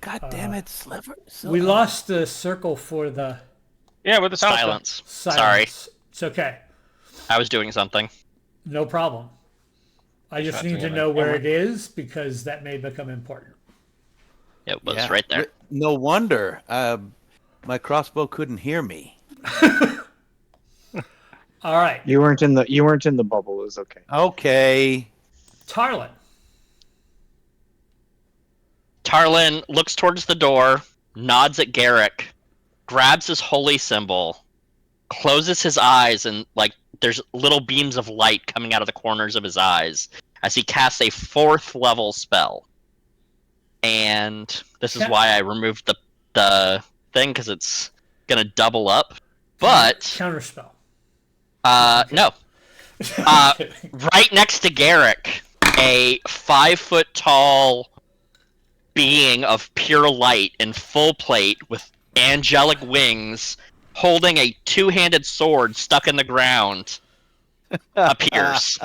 God damn it, Silver. We lost the circle for the Yeah, with the sound. Silence. silence. It's okay. I was doing something. No problem. I just Not need to doing know it. where it is because that may become important. It was Yeah. right there. No wonder. My crossbow couldn't hear me. All right, You weren't in the bubble. It was okay. Okay. Tarlin. Tarlin looks towards the door, nods at Garrick, grabs his holy symbol, closes his eyes, and there's little beams of light coming out of the corners of his eyes as he casts a 4th level spell. And this is why I removed the thing, because it's gonna double up. But Counterspell. no. Right next to Garrick, a 5-foot tall being of pure light in full plate with angelic wings, holding a 2-handed sword stuck in the ground, appears.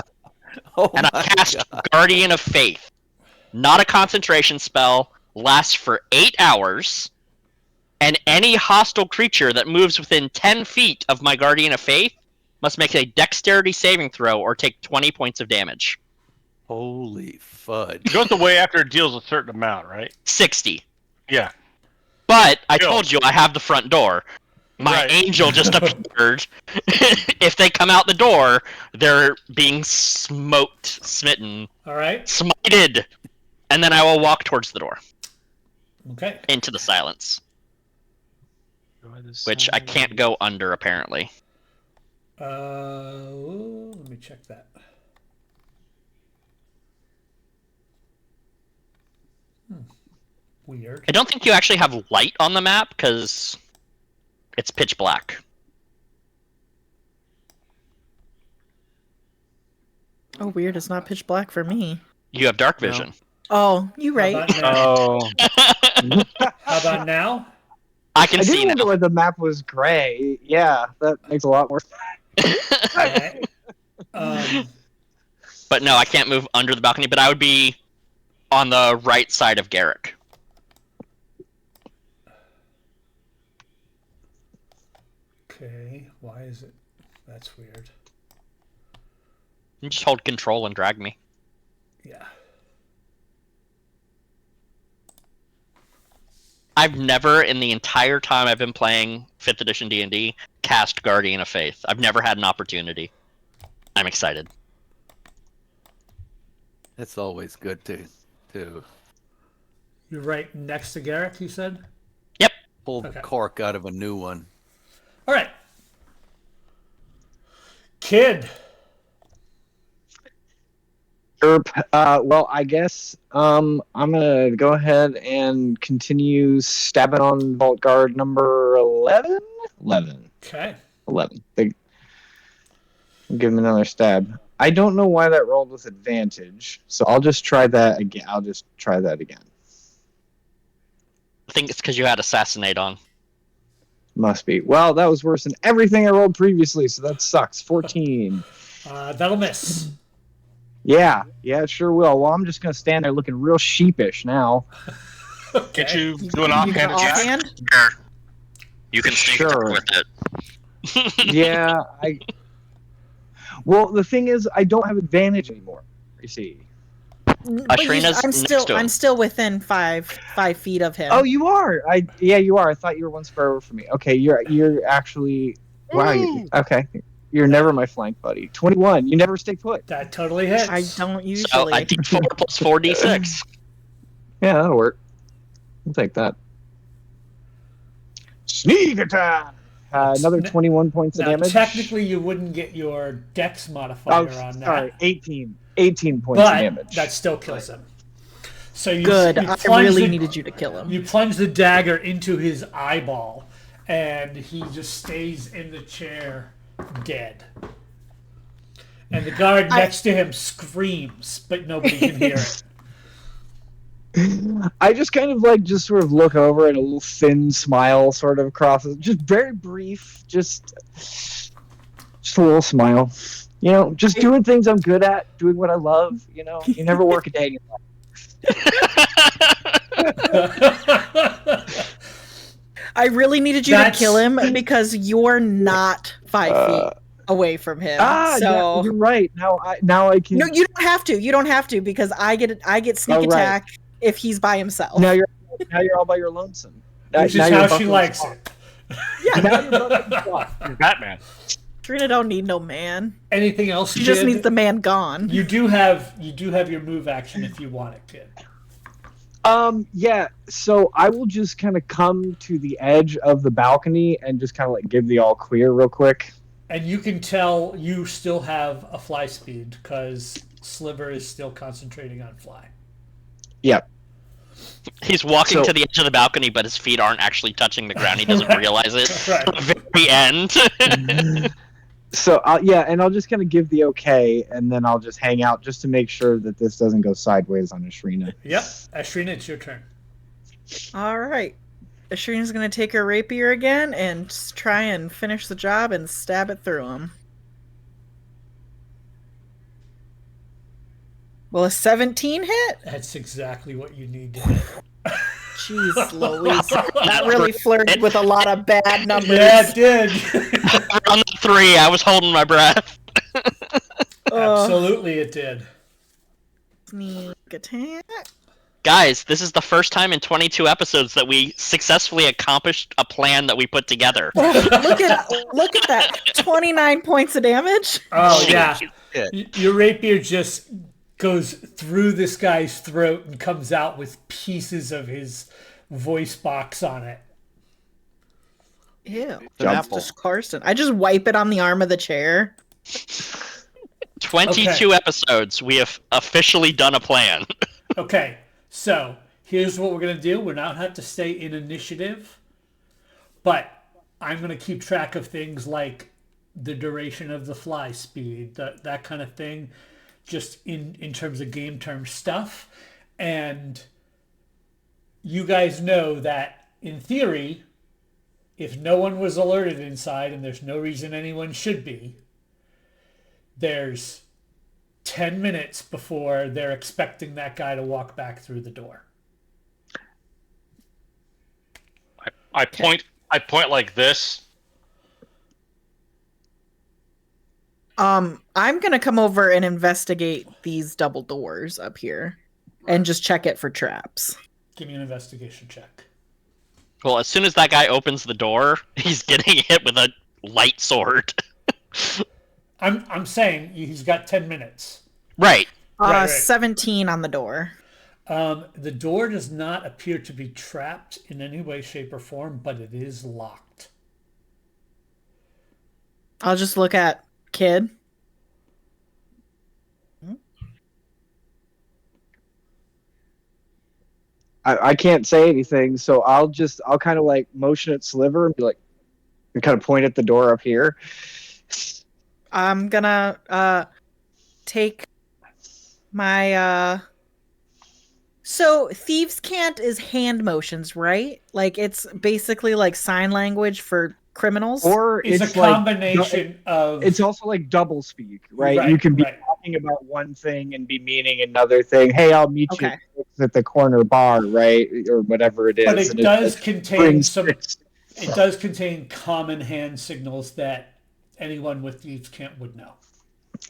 Oh And I my cast God. Guardian of Faith. Not a concentration spell, lasts for 8 hours, and any hostile creature that moves within 10 feet of my Guardian of Faith must make a dexterity saving throw or take 20 points of damage. Holy fudge. It goes away after it deals a certain amount, right? 60. Yeah. But I Still. told you I have the front door. My Right. angel just appeared. If they come out the door, they're being smitten, All right. smited. And then I will walk towards the door, Okay. into the silence, which I can't go under, apparently. Let me check that. Weird. I don't think you actually have light on the map, because it's pitch black. Oh, weird. It's not pitch black for me. You have dark vision. Oh, you right. How about now? Oh, How about now? I can I see did wonder now. where the map was gray. Yeah, that makes a lot more sense. All right. But no, I can't move under the balcony, but I would be on the right side of Garrick. Okay. Why is it? That's weird. You just hold control and drag me. Yeah. I've never, in the entire time I've been playing 5th edition D&D, cast Guardian of Faith. I've never had an opportunity. I'm excited. It's always good to You're right next to Garrick, you said? Yep. pull the cork out of a new one. All right. Kid. Well, I guess I'm gonna go ahead and continue stabbing on Vault Guard number 11. 11. Okay. 11. Give him another stab. I don't know why that rolled with advantage, so I'll just try that again. I think it's because you had Assassinate on. Must be. Well, that was worse than everything I rolled previously, so that sucks. 14. That'll miss. Yeah, it sure will. Well, I'm just gonna stand there looking real sheepish now. Okay. Can't you do an offhand attack? Offhand? Sure. You can stay Sure. with it. Yeah, Well, the thing is, I don't have advantage anymore. You see. But Shrina's I'm next to him. I'm still within 5 feet of him. Oh, you are. You are. I thought you were one square over from me. Okay, you're actually. Wow. Okay. You're never my flank buddy. 21. You never stay put. That totally hits. I don't usually. So a D4 plus 4d6. Yeah, that'll work. I'll take that. Sneak attack. Another 21 points of Now, damage. technically, you wouldn't get your dex modifier on that. Sorry, 18 points of But damage. that still kills him. So you Good. You I plunge really the- needed you to kill him. You plunge the dagger into his eyeball, and he just stays in the chair, dead. And the guard next to him screams, but nobody can hear it. I just kind of just sort of look over and a little thin smile sort of crosses, just very brief, just a little smile. You know, just doing things I'm good at, doing what I love. You know, you never work a day in your life. I really needed you to kill him because you're not 5 feet away from him. Yeah, you're right. Now I can. No, you don't have to. You don't have to because I get sneak attack if he's by himself. Now you're all by your lonesome. Which is how she likes it. Yeah. Now you're bucking squat. You're Batman. Trina don't need no man. Anything else? She just Kid? needs the man gone. You do have your move action if you want it, Kid. Yeah, so I will just kind of come to the edge of the balcony and just kind of give the all clear real quick. And you can tell you still have a fly speed because Sliver is still concentrating on fly. Yep. He's walking to the edge of the balcony, but his feet aren't actually touching the ground. He doesn't realize it Right. at the very end. So, and I'll just kind of give the okay, and then I'll just hang out just to make sure that this doesn't go sideways on Ashrina. Yep. Ashrina, it's your turn. All right. Ashrina's going to take her rapier again and try and finish the job and stab it through him. Will a 17 hit? That's exactly what you need to hit. Jeez Louise. That really flirted with a lot of bad numbers. Yeah, it did. On the 3, I was holding my breath. Absolutely, it did. Sneak attack. Guys, this is the first time in 22 episodes that we successfully accomplished a plan that we put together. Look at that. 29 points of damage. Oh, yeah. Your rapier just goes through this guy's throat and comes out with pieces of his voice box on it. Ew. That's just Carson. I just wipe it on the arm of the chair. 22 episodes, we have officially done a plan. Okay, so here's what we're going to do. We're not have to stay in initiative, but I'm going to keep track of things like the duration of the fly speed, that kind of thing, just in terms of game term stuff. And you guys know that in theory, if no one was alerted inside, and there's no reason anyone should be, there's 10 minutes before they're expecting that guy to walk back through the door. I point like this. I'm gonna come over and investigate these double doors up here, and just check it for traps. Give me an investigation check. Well, as soon as that guy opens the door, he's getting hit with a light sword. I'm saying he's got 10 minutes. Right. Right. 17 on the door. The door does not appear to be trapped in any way, shape, or form, but it is locked. I'll just look at Kid. I can't say anything, so I'll kind of like motion at Sliver and be like, and kind of point at the door up here. I'm gonna take my So thieves' cant is hand motions, right? Like it's basically like sign language for criminals. Or It's a like, combination of. It's also like double speak, right? Right, You can be right. talking about one thing and be meaning another thing. Hey, I'll meet Okay. you at the corner bar, right? Or whatever it is. But it And does like contain brings some. tricks. It does contain common hand signals that anyone with thieves' cant would know.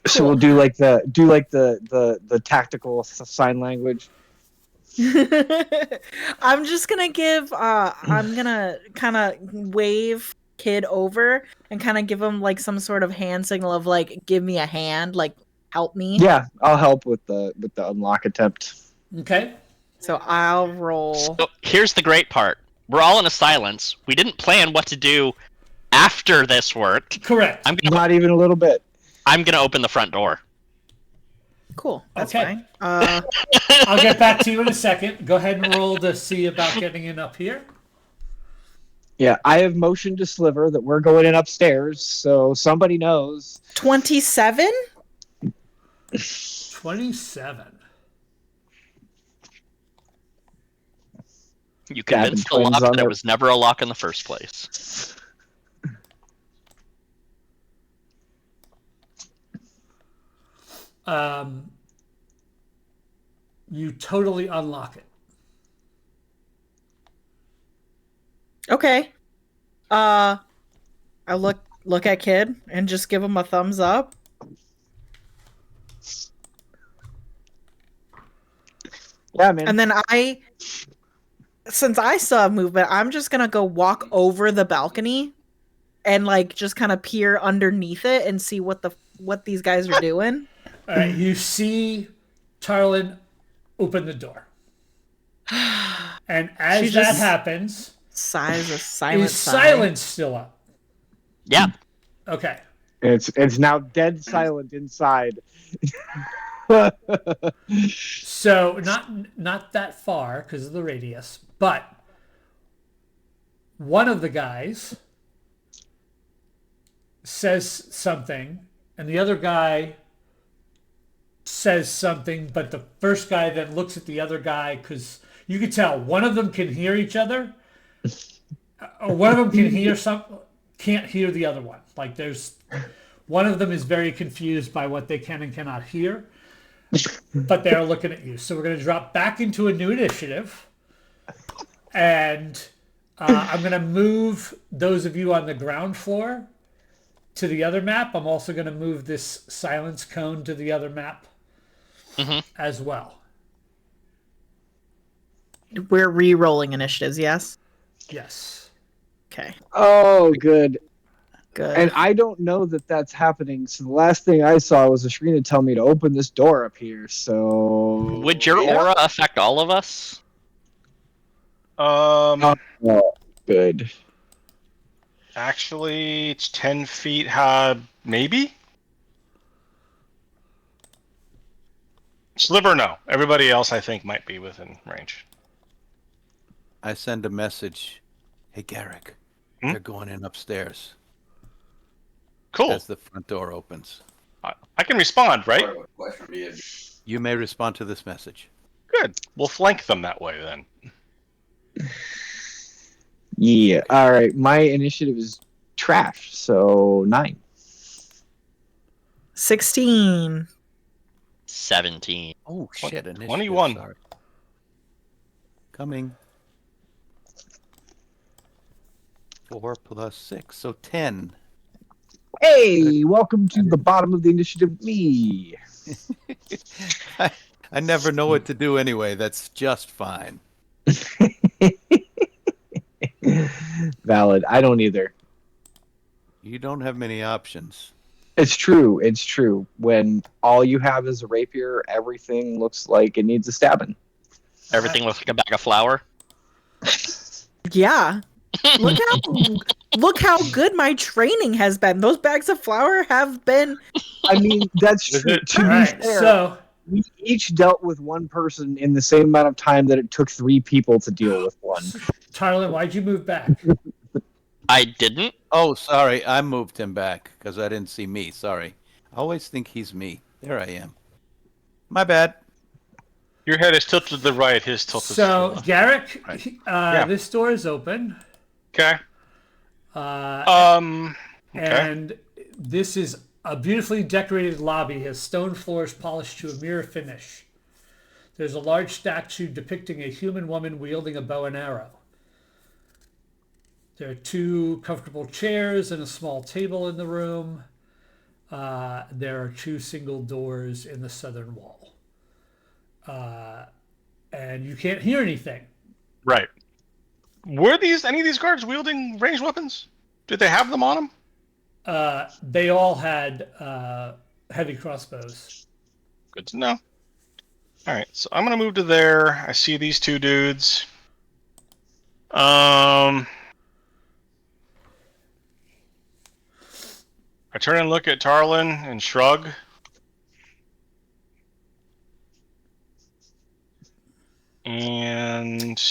So we'll do like the tactical sign language. I'm just gonna give I'm gonna kind of wave Kid over and kind of give him like some sort of hand signal of like give me a hand, like help me. Yeah, I'll help with the unlock attempt. Okay. So I'll roll. So here's the great part. We're all in a silence. We didn't plan what to do after this worked. Correct. Not even a little bit. I'm gonna open the front door. Cool. That's Okay. fine. I'll get back to you in a second. Go ahead and roll to see about getting in up here. Yeah, I have motioned to Sliver that we're going in upstairs, so somebody knows. 27? 27. You convinced the lock that there was never a lock in the first place. You totally unlock it. Okay. I look at Kid and just give him a thumbs up. Yeah, man. And then since I saw movement, I'm just gonna go walk over the balcony and like just kind of peer underneath it and see what these guys are doing. All right, you see Tarlin open the door. And as that happens, sighs a silent is sigh. silence still up? Yeah. Okay. It's now dead silent inside. So not that far because of the radius, but one of the guys says something and the other guy says something, but the first guy then looks at the other guy because you can tell one of them can hear each other or one of them can hear can't hear the other one. Like there's one of them is very confused by what they can and cannot hear. But they're looking at you. So we're going to drop back into a new initiative. And I'm going to move those of you on the ground floor to the other map. I'm also going to move this silence cone to the other map as well. We're re-rolling initiatives, yes? Yes. Okay. Oh, good. Good. And I don't know that that's happening. So the last thing I saw was Ashrina tell me to open this door up here. So Would your aura affect all of us? Oh, good. Actually, it's 10 feet. Maybe. Sliver, no. Everybody else, I think, might be within range. I send a message. Hey, Garrick, they're going in upstairs. Cool. As the front door opens. I can respond, right? You may respond to this message. Good. We'll flank them that way then. Yeah. All right. My initiative is trash. So 9. 16. 17. Oh, shit. 21. Sorry. Coming. 4 plus 6, so 10. Hey, welcome to the bottom of the initiative. Me. I never know what to do anyway. That's just fine. Valid. I don't either. You don't have many options. It's true. It's true. When all you have is a rapier, everything looks like it needs a stabbing. Everything looks like a bag of flour. Yeah. Look how good my training has been. Those bags of flour have been. I mean, that's true. To All be right, fair, so we each dealt with one person in the same amount of time that it took 3 people to deal with one. Tarlin, why'd you move back? I didn't. Oh, sorry. I moved him back because I didn't see me. Sorry. I always think he's me. There I am. My bad. Your head is tilted to the right. His tilted to the So, left. Garrick, Yeah. this door is open. Okay. And Okay. this is a beautifully decorated lobby. Has stone floors polished to a mirror finish. There's a large statue depicting a human woman wielding a bow and arrow. There are 2 comfortable chairs and a small table in the room. There are 2 single doors in the southern wall. And you can't hear anything. Right. Were any of these guards wielding ranged weapons? Did they have them on them? They all had heavy crossbows. Good to know. All right, so I'm gonna move to there. I see these 2 dudes. I turn and look at Tarlin and shrug. And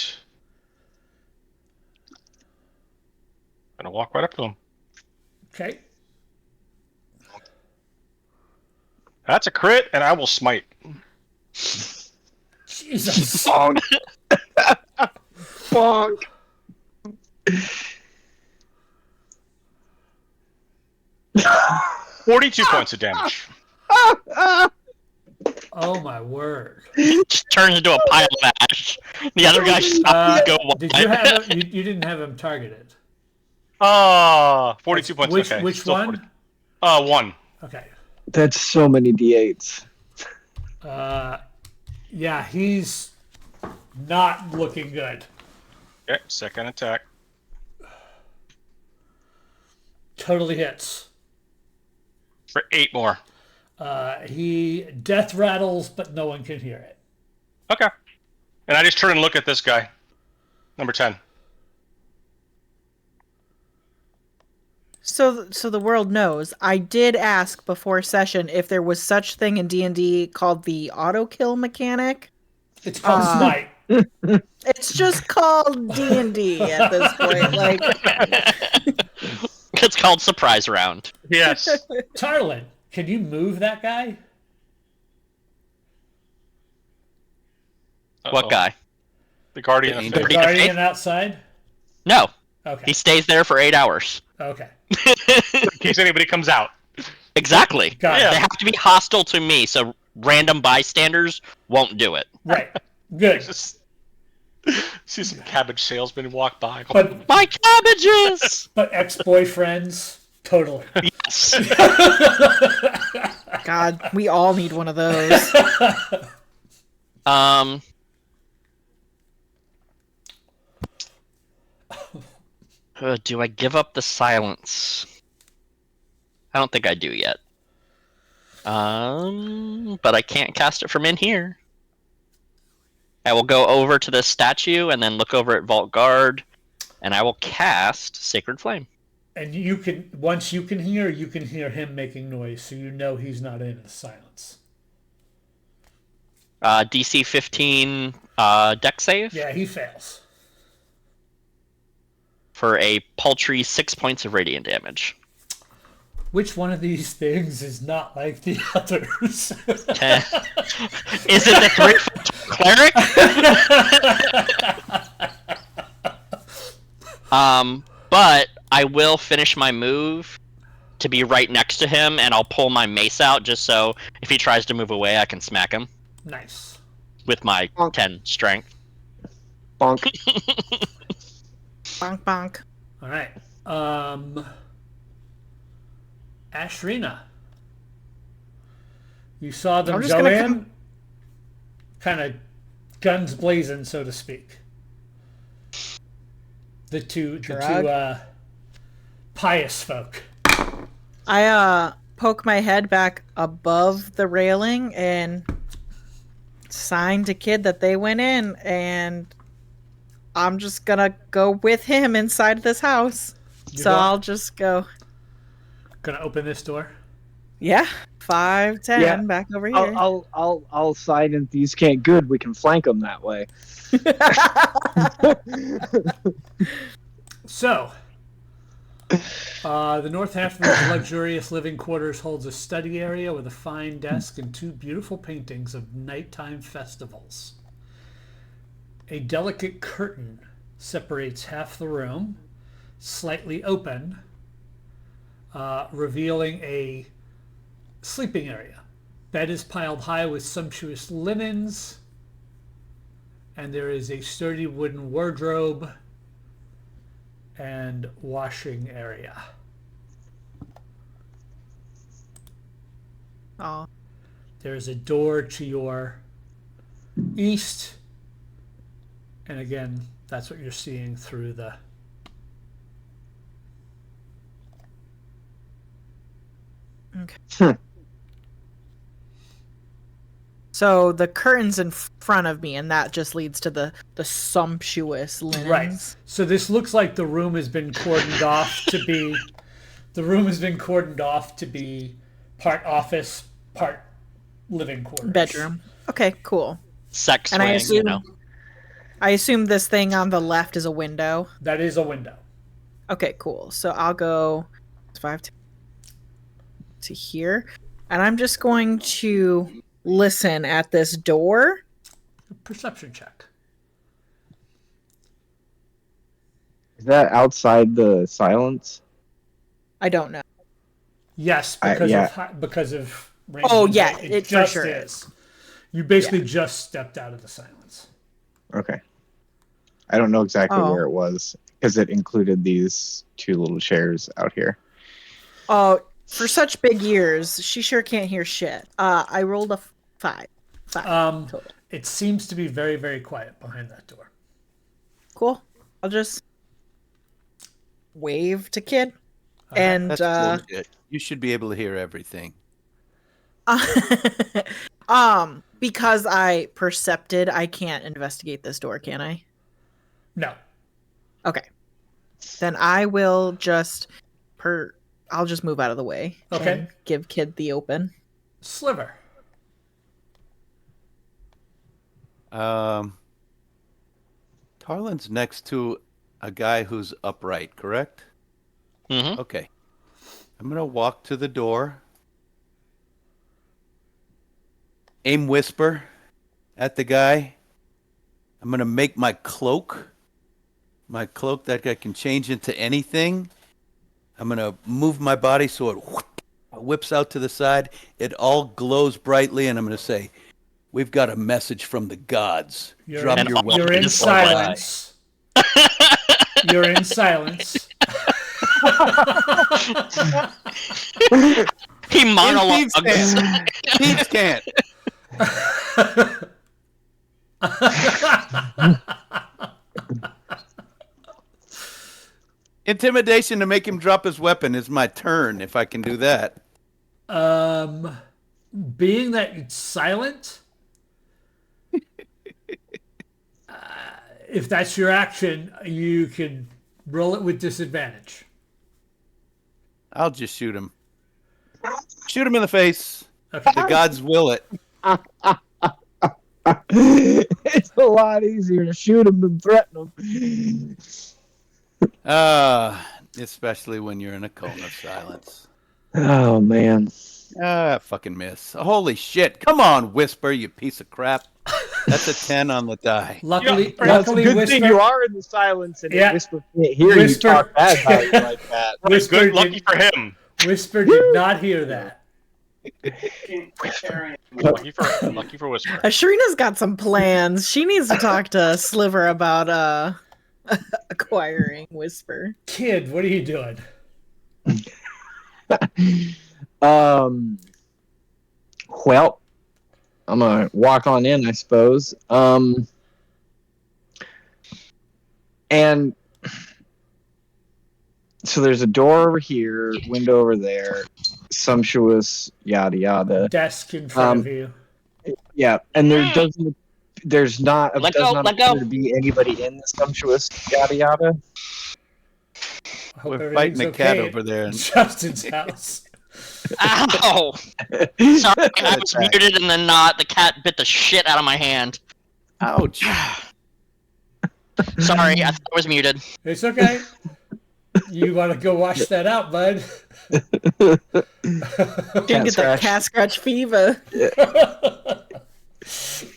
I'm gonna walk right up to him. Okay. That's a crit, and I will smite. Jesus. Bonk. Bonk. 42 points of damage. Oh my word. Just turns into a pile of ash. The other guy stops to go Did wide. you have him, you didn't have him targeted? 42 points. Which Okay. which Still one? 40. 1. Okay. That's so many D8s. Yeah, he's not looking good. Okay, second attack. Totally hits. For 8 more. He death rattles, but no one can hear it. Okay. And I just turn and look at this guy. Number 10. So the world knows. I did ask before session if there was such thing in D&D called the auto kill mechanic. It's called Smite. It's just called D&D at this point. Like, It's called surprise round. Yes. Tarlin, can you move that guy? What guy? The Guardian of The The Fate. Guardian of guardian Faith? outside? No, Okay. he stays there for 8 hours. Okay. In case anybody comes out. Exactly. Got Yeah. They have to be hostile to me, so random bystanders won't do it. Right. Good. Just see some cabbage salesman walk by. But My cabbages! ex-boyfriends, totally. Yes. God, we all need one of those. Do I give up the silence? I don't think I do yet. But I can't cast it from in here. I will go over to this statue and then look over at Vault Guard, and I will cast Sacred Flame. And you can, once you can hear him making noise, so you know he's not in the silence. DC 15 deck save Yeah, he fails. for a paltry 6 points of radiant damage. Which one of these things is not like the others? Is it the 3-foot cleric? But I will finish my move to be right next to him, and I'll pull my mace out just so if he tries to move away, I can smack him Nice. with my 10 strength. Bonk. Bonk bonk. All right. Ashrina. You saw them I'm just go gonna in, kind of guns blazing, so to speak. The two pious folk. I poke my head back above the railing and sign to Kid that they went in, and I'm just gonna go with him inside this house. I'll just go. Gonna open this door. Yeah, 5, 10, Yeah. back over here. I'll side and these can't good. We can flank them that way. So, the north half of the luxurious living quarters holds a study area with a fine desk and 2 beautiful paintings of nighttime festivals. A delicate curtain separates half the room, slightly open, revealing a sleeping area. Bed is piled high with sumptuous linens, and there is a sturdy wooden wardrobe and washing area. Oh. There's a door to your east, and again, that's what you're seeing through the... Okay. So the curtain's in front of me, and that just leads to the sumptuous linens. Right. So this looks like the room has been cordoned off to be... The room has been cordoned off to be part office, part living quarters. Bedroom. Okay, cool. Sex And swing, I assume, you know. I assume this thing on the left is a window. That is a window. Okay, cool. So I'll go 5 to here, and I'm just going to listen at this door. Perception check. Is that outside the silence? I don't know. Yes, because of range. Oh yeah, it for just sure is. You basically just stepped out of the silence. Okay. I don't know exactly Oh. where it was because it included these 2 little chairs out here. Oh, for such big ears, she sure can't hear shit. I rolled a 5. 5 total. It seems to be very, very quiet behind that door. Cool. I'll just wave to Kid. And That's bullshit. You should be able to hear everything. because I percepted, I can't investigate this door, can I? No. Okay. Then I will just I'll just move out of the way. Okay. And give Kid the open. Sliver. Tarlin's next to a guy who's upright, correct? Mm-hmm. Okay. I'm going to walk to the door. Aim whisper at the guy. I'm going to make my cloak that I can change into anything. I'm going to move my body so it whips out to the side. It all glows brightly, and I'm going to say, "We've got a message from the gods. Drop your weapons." You're in or silence. You're in silence. He monologues. Thieves can't. Intimidation to make him drop his weapon is my turn, if I can do that. Being that it's silent, if that's your action, you can roll it with disadvantage. I'll just shoot him. Shoot him in the face. Okay. The gods will it. It's a lot easier to shoot them than threaten them. Especially when you're in a cone of silence. Oh, man. Fucking miss. Holy shit. Come on, Whisper, you piece of crap. That's a 10 on the die. Luckily, That's a luckily, good Whisper, thing you are in the silence and Yeah. Whisper can't hear Whisper- you talk bad about you like that. Whisper Good, did, lucky for him. Whisper did not hear that. Lucky for Whisper. Ashrina's got some plans. She needs to talk to Sliver about acquiring Whisper. Kid, what are you doing? Well, I'm gonna walk on in, I suppose. And so there's a door over here, window over there, sumptuous, yada yada. Desk in front of you. Yeah, and there's not Let does go, not let go. appear to be anybody in the sumptuous yada yada. I hope We're fighting everything's a cat okay over there. at Justin's house. Ow! Sorry, I was muted and then not. The cat bit the shit out of my hand. Ouch. Sorry, I thought I was muted. It's okay. You want to go wash that out, bud? Didn't get that cat scratch fever.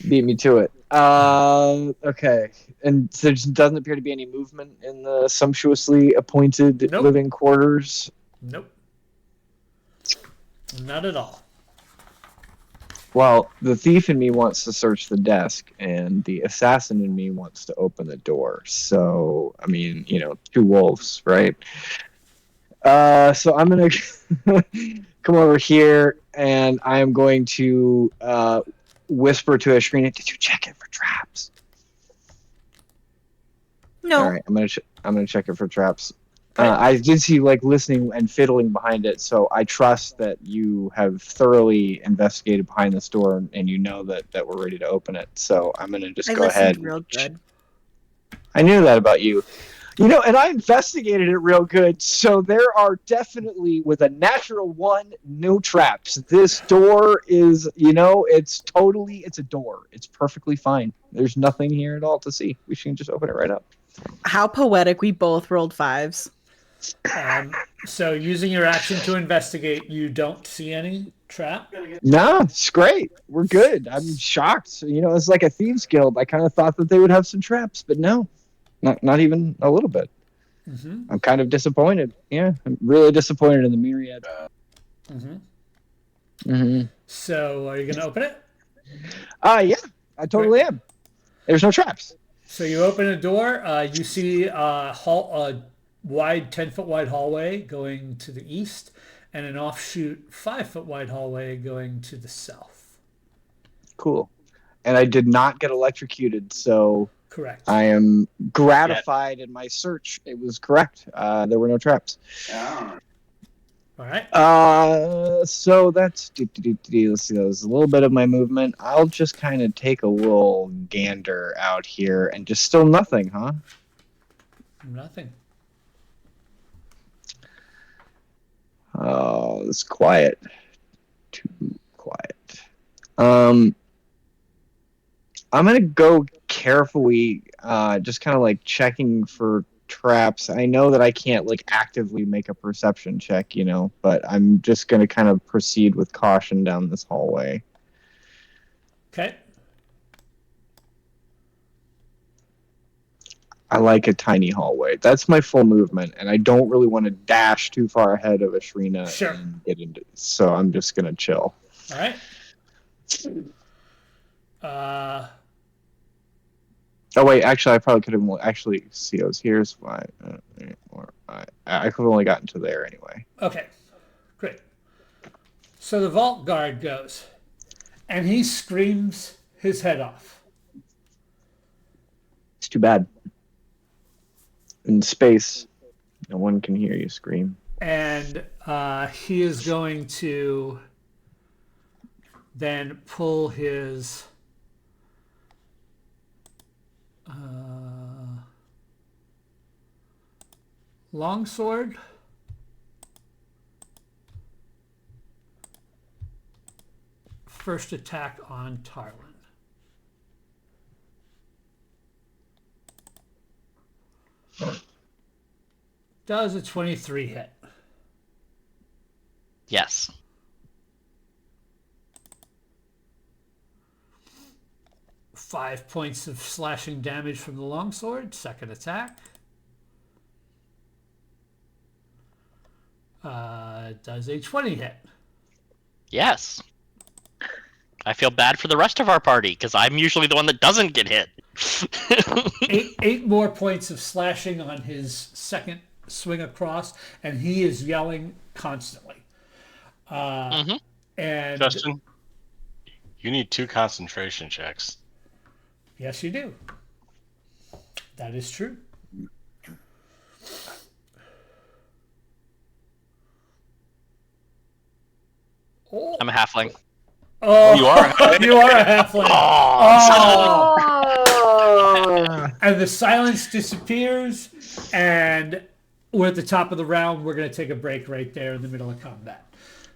Beat me to it. Okay. And there doesn't appear to be any movement in the sumptuously appointed Nope. living quarters. Nope. Not at all. Well, the thief in me wants to search the desk, and the assassin in me wants to open the door. So, I mean, two wolves, right? So I'm going to come over here, and I am going to whisper to Ashrina, "Did you check it for traps?" No. All right, I'm gonna check it for traps. I did see listening and fiddling behind it, so I trust that you have thoroughly investigated behind this door and you know that we're ready to open it. So I'm gonna just go ahead. Real good. I knew that about you. And I investigated it real good. So there are definitely, with a natural 1, no traps. This door is, it's a door. It's perfectly fine. There's nothing here at all to see. We can just open it right up. How poetic. We both rolled 5s. So using your action to investigate, you don't see any trap? No, it's great. We're good. I'm shocked. It's like a thieves guild. I kind of thought that they would have some traps, but no. Not even a little bit. Mm-hmm. I'm kind of disappointed. Yeah, I'm really disappointed in the Myriad. Mm-hmm. Mm-hmm. So are you going to open it? Yeah, I totally am. There's no traps. So you open a door. You see a wide, 10-foot wide hallway going to the east, and an offshoot 5-foot wide hallway going to the south. Cool. And I did not get electrocuted, so Correct. I am gratified in my search. It was correct. There were no traps. All right. So that's let's see. That was a little bit of my movement. I'll just kind of take a little gander out here, and just still nothing, huh? Nothing. Oh, it's quiet. Too quiet. I'm gonna go carefully, just kind of checking for traps. I know that I can't actively make a perception check, but I'm just gonna kind of proceed with caution down this hallway. Okay. I like a tiny hallway. That's my full movement, and I don't really want to dash too far ahead of Ashrina and get into. So I'm just gonna chill. All right. Oh wait, actually, I probably could have actually see. Here's why. I could have only gotten to there anyway. Okay, great. So the vault guard goes, and he screams his head off. It's too bad. In space, no one can hear you scream. And he is going to then pull his longsword. First attack on Tarlin. Does a 23 hit? Yes. Five points of slashing damage from the longsword. Second attack. Does a 20 hit? Yes. I feel bad for the rest of our party because I'm usually the one that doesn't get hit. eight more points of slashing on his second swing across, and he is yelling constantly. And Justin, you need 2 concentration checks. yes, you do. That is true. Oh, I'm a halfling. oh You are. you are a halfling. Oh. And the silence disappears, and we're at the top of the round. We're going to take a break right there in the middle of combat.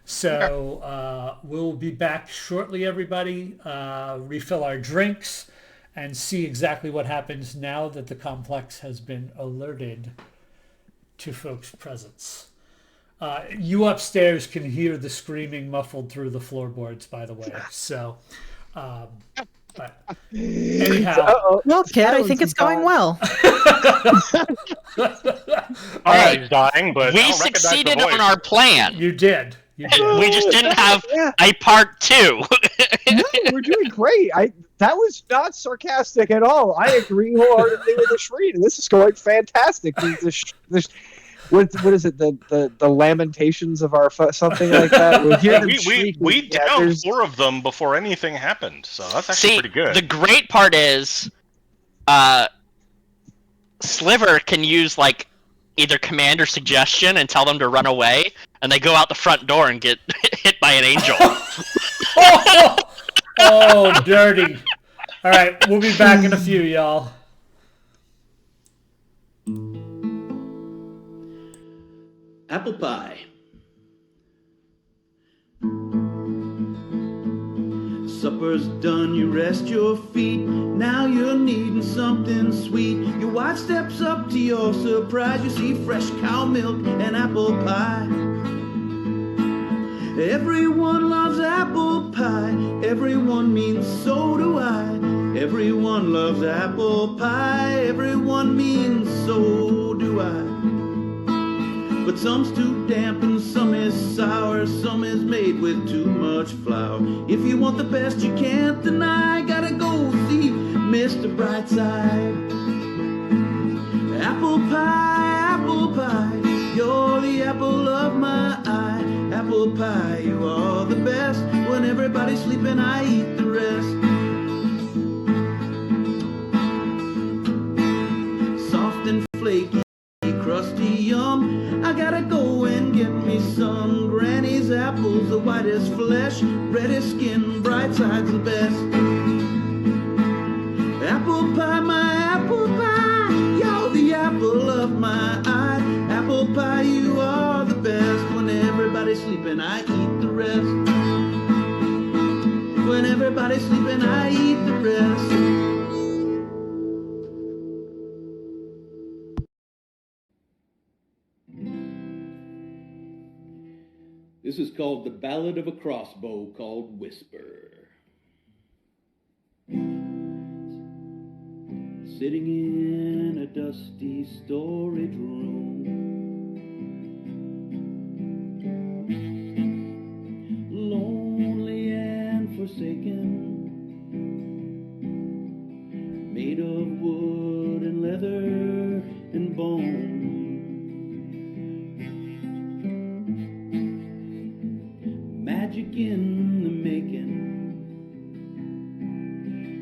So we'll be back shortly, everybody. Refill our drinks and see exactly what happens now that the complex has been alerted to folks' presence. You upstairs can hear the screaming muffled through the floorboards, by the way. So, but anyhow. Well, kid, I think it's going well. He's dying, but I We don't recognize the succeeded voice. on our plan. You did. You did. We just didn't have Yeah. a part 2. No, we're doing great. That was not sarcastic at all. I agree wholeheartedly with the Shreen. This is going fantastic. What is it? The lamentations of our something like that. We'll hear them We shrieking. downed 4 of them before anything happened, so that's actually See, pretty good. the great part is, Sliver can use like either command or suggestion and tell them to run away, and they go out the front door and get hit by an angel. Oh, dirty. All right, we'll be back in a few, y'all. Apple pie. Supper's done, you rest your feet. Now you're needing something sweet. Your wife steps up to your surprise. You see fresh cow milk and apple pie. Everyone loves apple pie. Everyone means so do I. Everyone loves apple pie. Everyone means so do I. But some's too damp and some is sour. Some is made with too much flour. If you want the best you can't deny, gotta go see Mr. Brightside. Apple pie, you're the apple of my eye. Apple pie, you are the best. When everybody's sleeping, I eat the rest. Soft and flaky, crusty yum. I gotta go and get me some. Granny's apples, the whitest flesh, reddest skin, bright side's the best. Apple pie, my apple pie, you're the apple of my eye. Apple pie, you are the best. When everybody's sleeping, I eat the rest. When everybody's sleeping, I eat the rest. This is called the Ballad of a Crossbow called Whisper. Sitting in a dusty storage room, lonely and forsaken, made of wood and leather and bone. Magic in the making,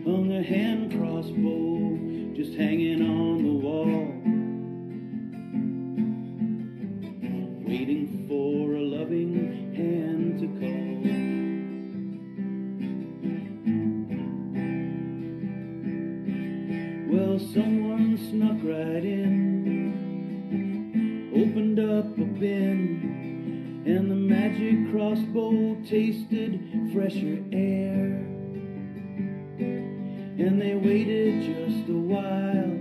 hung a hand crossbow just hanging on the wall, waiting for a loving hand to call. Well, someone snuck right in, opened up a bin, and the magic crossbow tasted fresher air. And they waited just a while,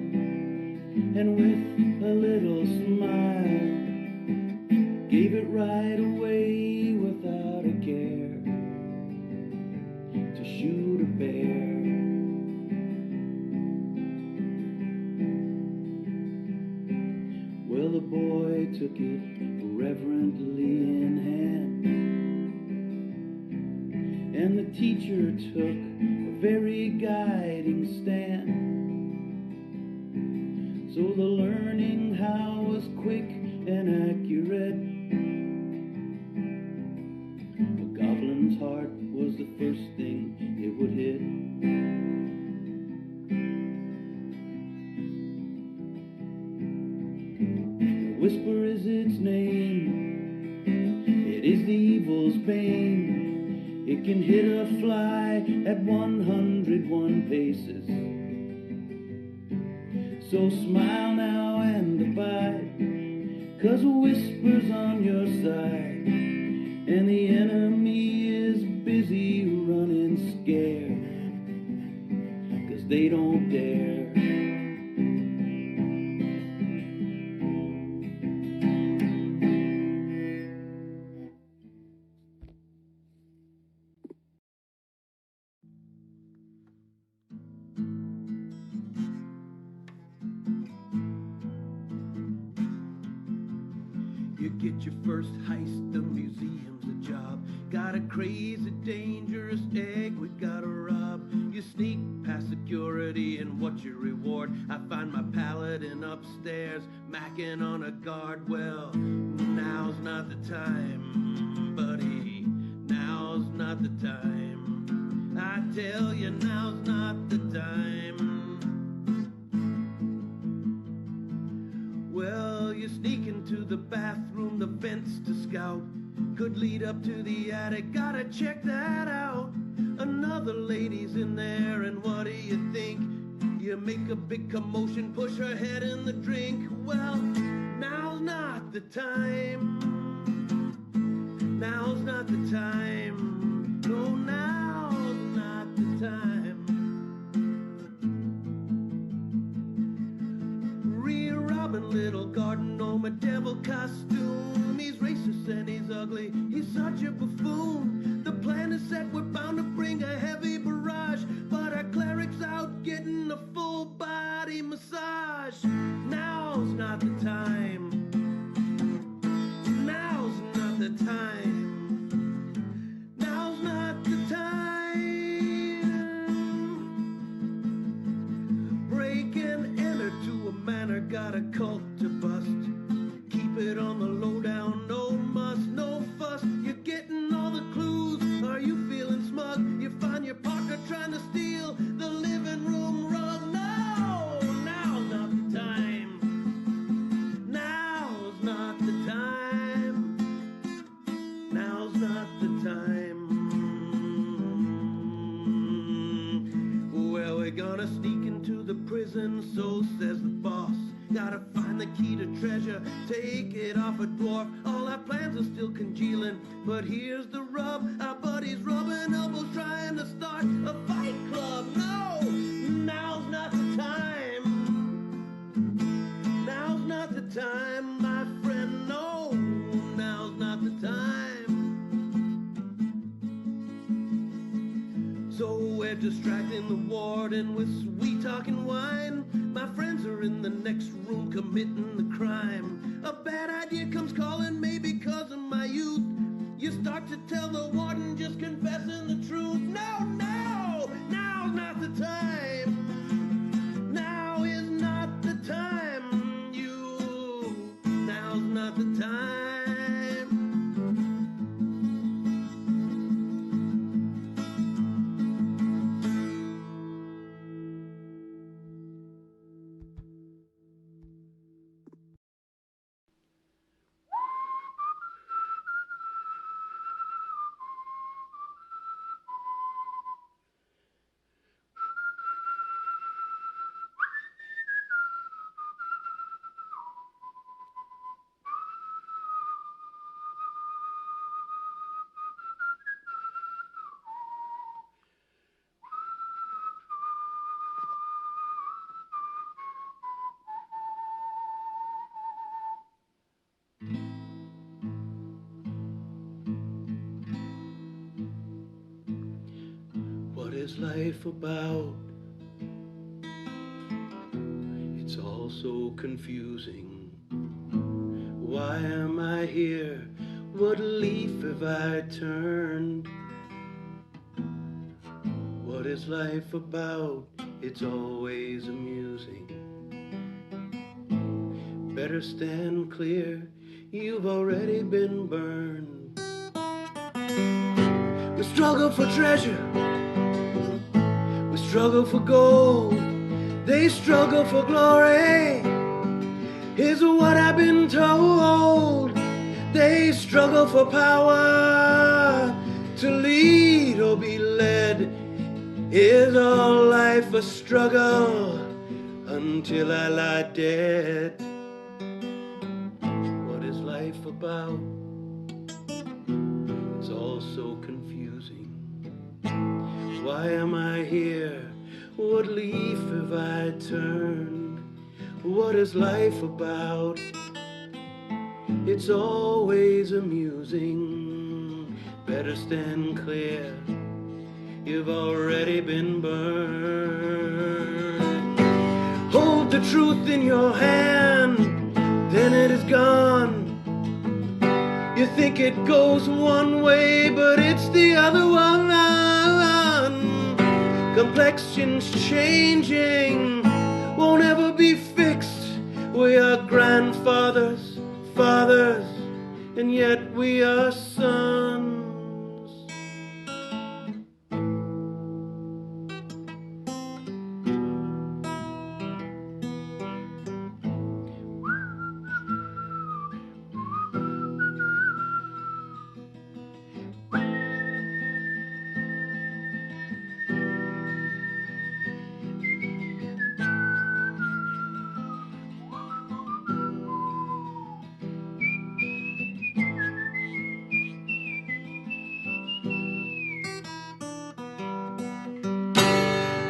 and with a little smile, gave it right away without a care, to shoot a bear. Well, the boy took it reverently in hand, and the teacher took a very guiding stand. So the learning how was quick and accurate. woman's heart was the first thing it would hit. The whisper is its name. It is the evil's bane. It can hit a fly at 101 paces. So smile now and abide, 'cause a whisper's on your side, and the enemy is busy running scared, 'cause they don't dare. You get your first heist, the museum's a job. Got a crazy, dangerous egg we gotta rob. You sneak past security, and what's your reward? I find my paladin upstairs, macking on a guard. Well, now's not the time, buddy. Now's not the time. I tell you, now's not the time. Well, you sneak into the bathroom, the vents to scout. Could lead up to the attic, gotta check that out. Another lady's in there, and what do you think? You make a big commotion, push her head in the drink. Well, now's not the time. Now's not the time. No, now's not the time. Robin, little garden gnome, a devil costume. He's racist and he's ugly, he's such a buffoon. The plan is set, we're bound to bring a heavy barrage, but our cleric's out getting a full body massage. Now's not the time. Now's not the time. Now's not the time. Break and enter to a manor, got a cult to bust. Keep it on the lowdown, no muss, no fuss. You're getting all the clues, are you feeling smug? You find your partner trying to steal the living room rug. No, now's not the time. Now's not the time. Now's not the time. Well, we're gonna sneak into the prison, so says the boss. Gotta find the key to treasure, take it off a dwarf. All our plans are still congealing, but here's the rub. Our buddies rubbing elbows trying to start a fight club. No, now's not the time. Now's not the time, my friend. No, now's not the time. So we're distracting the warden with sweet talking wine. My friends are in the next room committing the crime. A bad idea comes calling, maybe because of my youth. You start to tell the warden, just confessing the truth. No, no, now's not the time. Now is not the time. Now's not the time. What is life about? It's all so confusing. Why am I here? What leaf have I turned? What is life about? It's always amusing. Better stand clear, you've already been burned. We struggle for treasure. We struggle for gold. They struggle for glory. Here's what I've been told. They struggle for power, to lead or be led. Is all life a struggle until I lie dead? What is life about? It's all so confusing. Why am I here? What leaf have I turned? What is life about? It's always amusing. Better stand clear. You've already been burned. Hold the truth in your hand, then it is gone. You think it goes one way, but it's the other one. Complexion's changing, won't ever be fixed. We are grandfathers, fathers, and yet we are sons.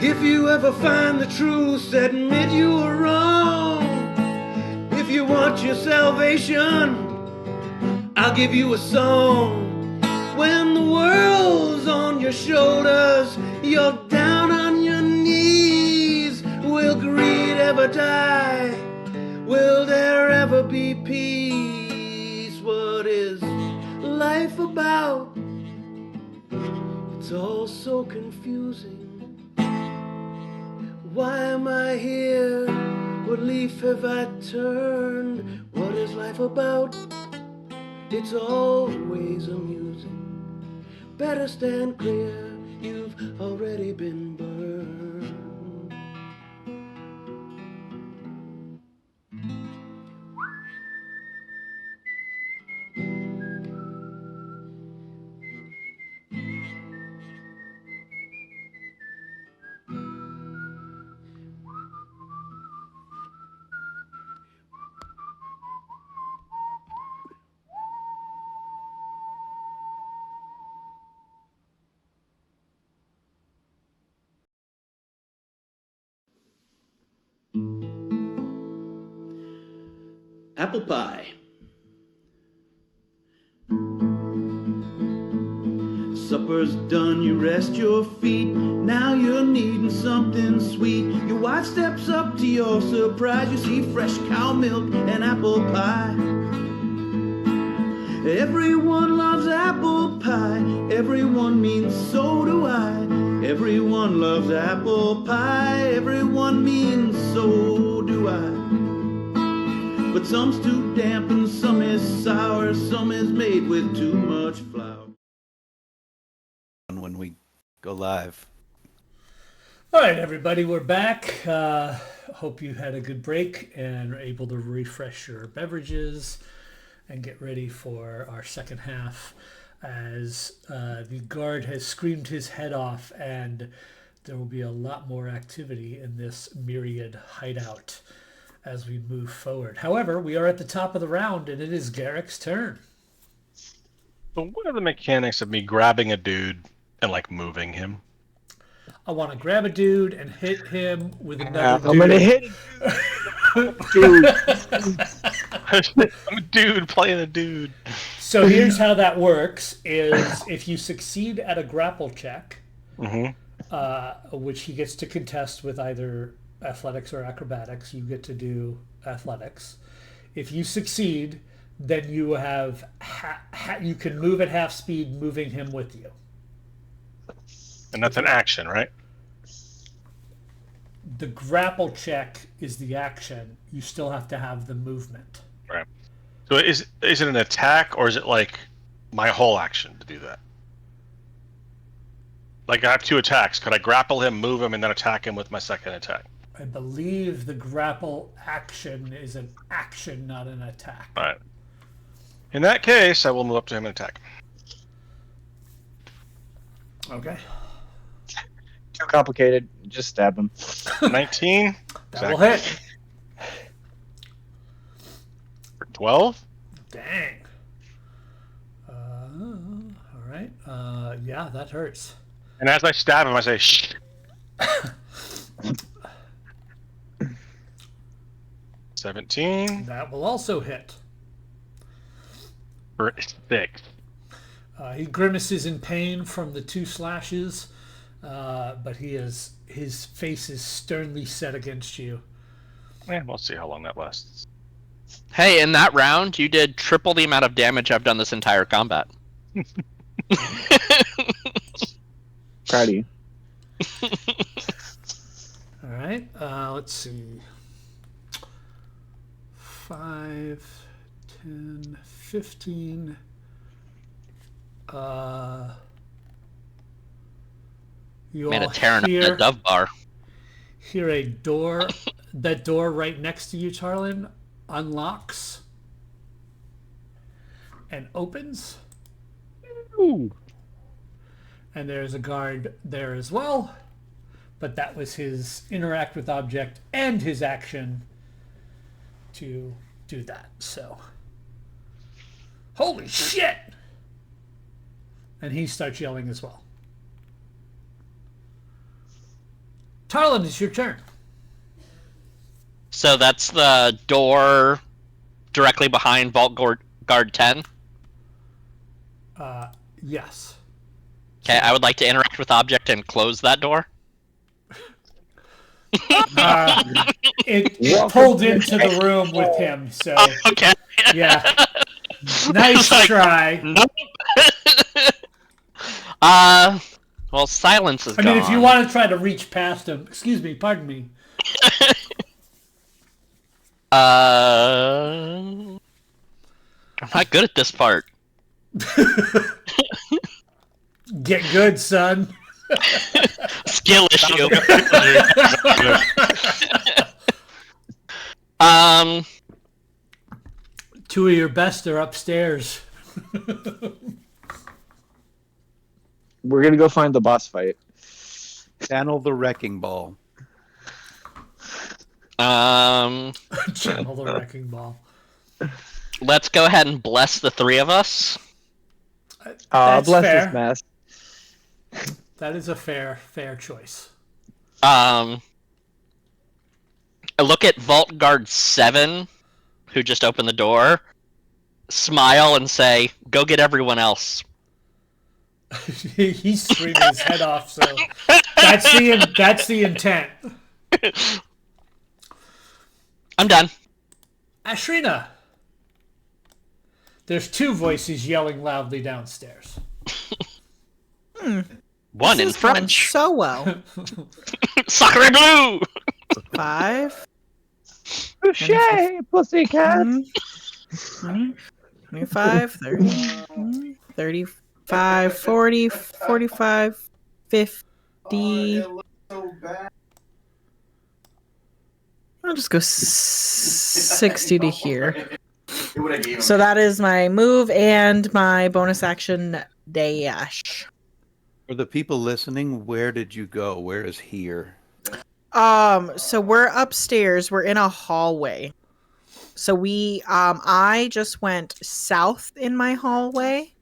If you ever find the truth, admit you were wrong. If you want your salvation, I'll give you a song. When the world's on your shoulders, you're down on your knees. Will greed ever die? Will there ever be peace? What is life about? It's all so confusing. Why am I here? What leaf have I turned? What is life about? It's always amusing. Better stand clear, you've already been burned. Apple pie. Supper's done, you rest your feet. Now you're needing something sweet. Your wife steps up to your surprise. You see fresh cow milk and apple pie. Everyone loves apple pie. Everyone means so do I. Everyone loves apple pie. Everyone means so do I. But some's too damp and some is sour. Some is made with too much flour. When we go live. All right, everybody, we're back. Hope you had a good break and are able to refresh your beverages and get ready for our second half as the guard has screamed his head off and there will be a lot more activity in this Myriad Hideout as we move forward. However, we are at the top of the round and it is Garrick's turn. So what are the mechanics of me grabbing a dude and like moving him? I want to grab a dude and hit him with another dude. I'm gonna hit a dude. I'm a dude playing a dude. So here's how that works: is if you succeed at a grapple check, which he gets to contest with either athletics or acrobatics, you get to do athletics. If you succeed, then you have you can move at half speed, moving him with you. And that's an action, right? The grapple check is the action. You still have to have the movement. Right. So is it an attack or is it like my whole action to do that? Like I have 2 attacks. Could I grapple him, move him, and then attack him with my second attack? I believe the grapple action is an action, not an attack. All right. In that case, I will move up to him and attack. Okay. Too complicated. Just stab him. 19. That will hit. For 12. Dang. All right. Yeah, that hurts. And as I stab him, I say, "Shh." 17 That will also hit. for 6. He grimaces in pain from the 2 slashes, but his face is sternly set against you. We'll see how long that lasts. Hey, in that round, you did triple the amount of damage I've done this entire combat. Proud of you. All right. Let's see. 5, 10, 15. You Made all a tearing up hear, the dove bar. hear a door. That door right next to you, Tarlin, unlocks and opens. Ooh. And there's a guard there as well. But that was his interact with object and his action to do that. So, holy shit! And he starts yelling as well. Tarlin, it's your turn. So that's the door directly behind Vault Guard 10. Yes. Okay, I would like to interact with object and close that door. It pulled into the room with him, so Okay. yeah. Nice try. Nope. Well, silence is I gone. mean, if you want to try to reach past him, excuse me, pardon me. I'm not good at this part. Get good, son. Skill issue. Two of your best are upstairs. We're gonna go find the boss fight. Channel the wrecking ball. Channel the wrecking ball. Let's go ahead and bless the 3 of us. That's Bless fair. this mess. That is a fair choice. I look at Vault Guard 7, who just opened the door, smile and say, "Go get everyone else." He's screaming his head off, so that's the intent. I'm done. Ashrina. There's 2 voices yelling loudly downstairs. One in This is going French. so well. Sacre bleu! 5, Touché, pussycat. 20, 25, 30, 35, 40, 45, 50. I'll just go 60 to here. So that is my move and my bonus action dash. For the people listening, where did you go? Where is here? So we're upstairs. We're in a hallway. So I just went south in my hallway.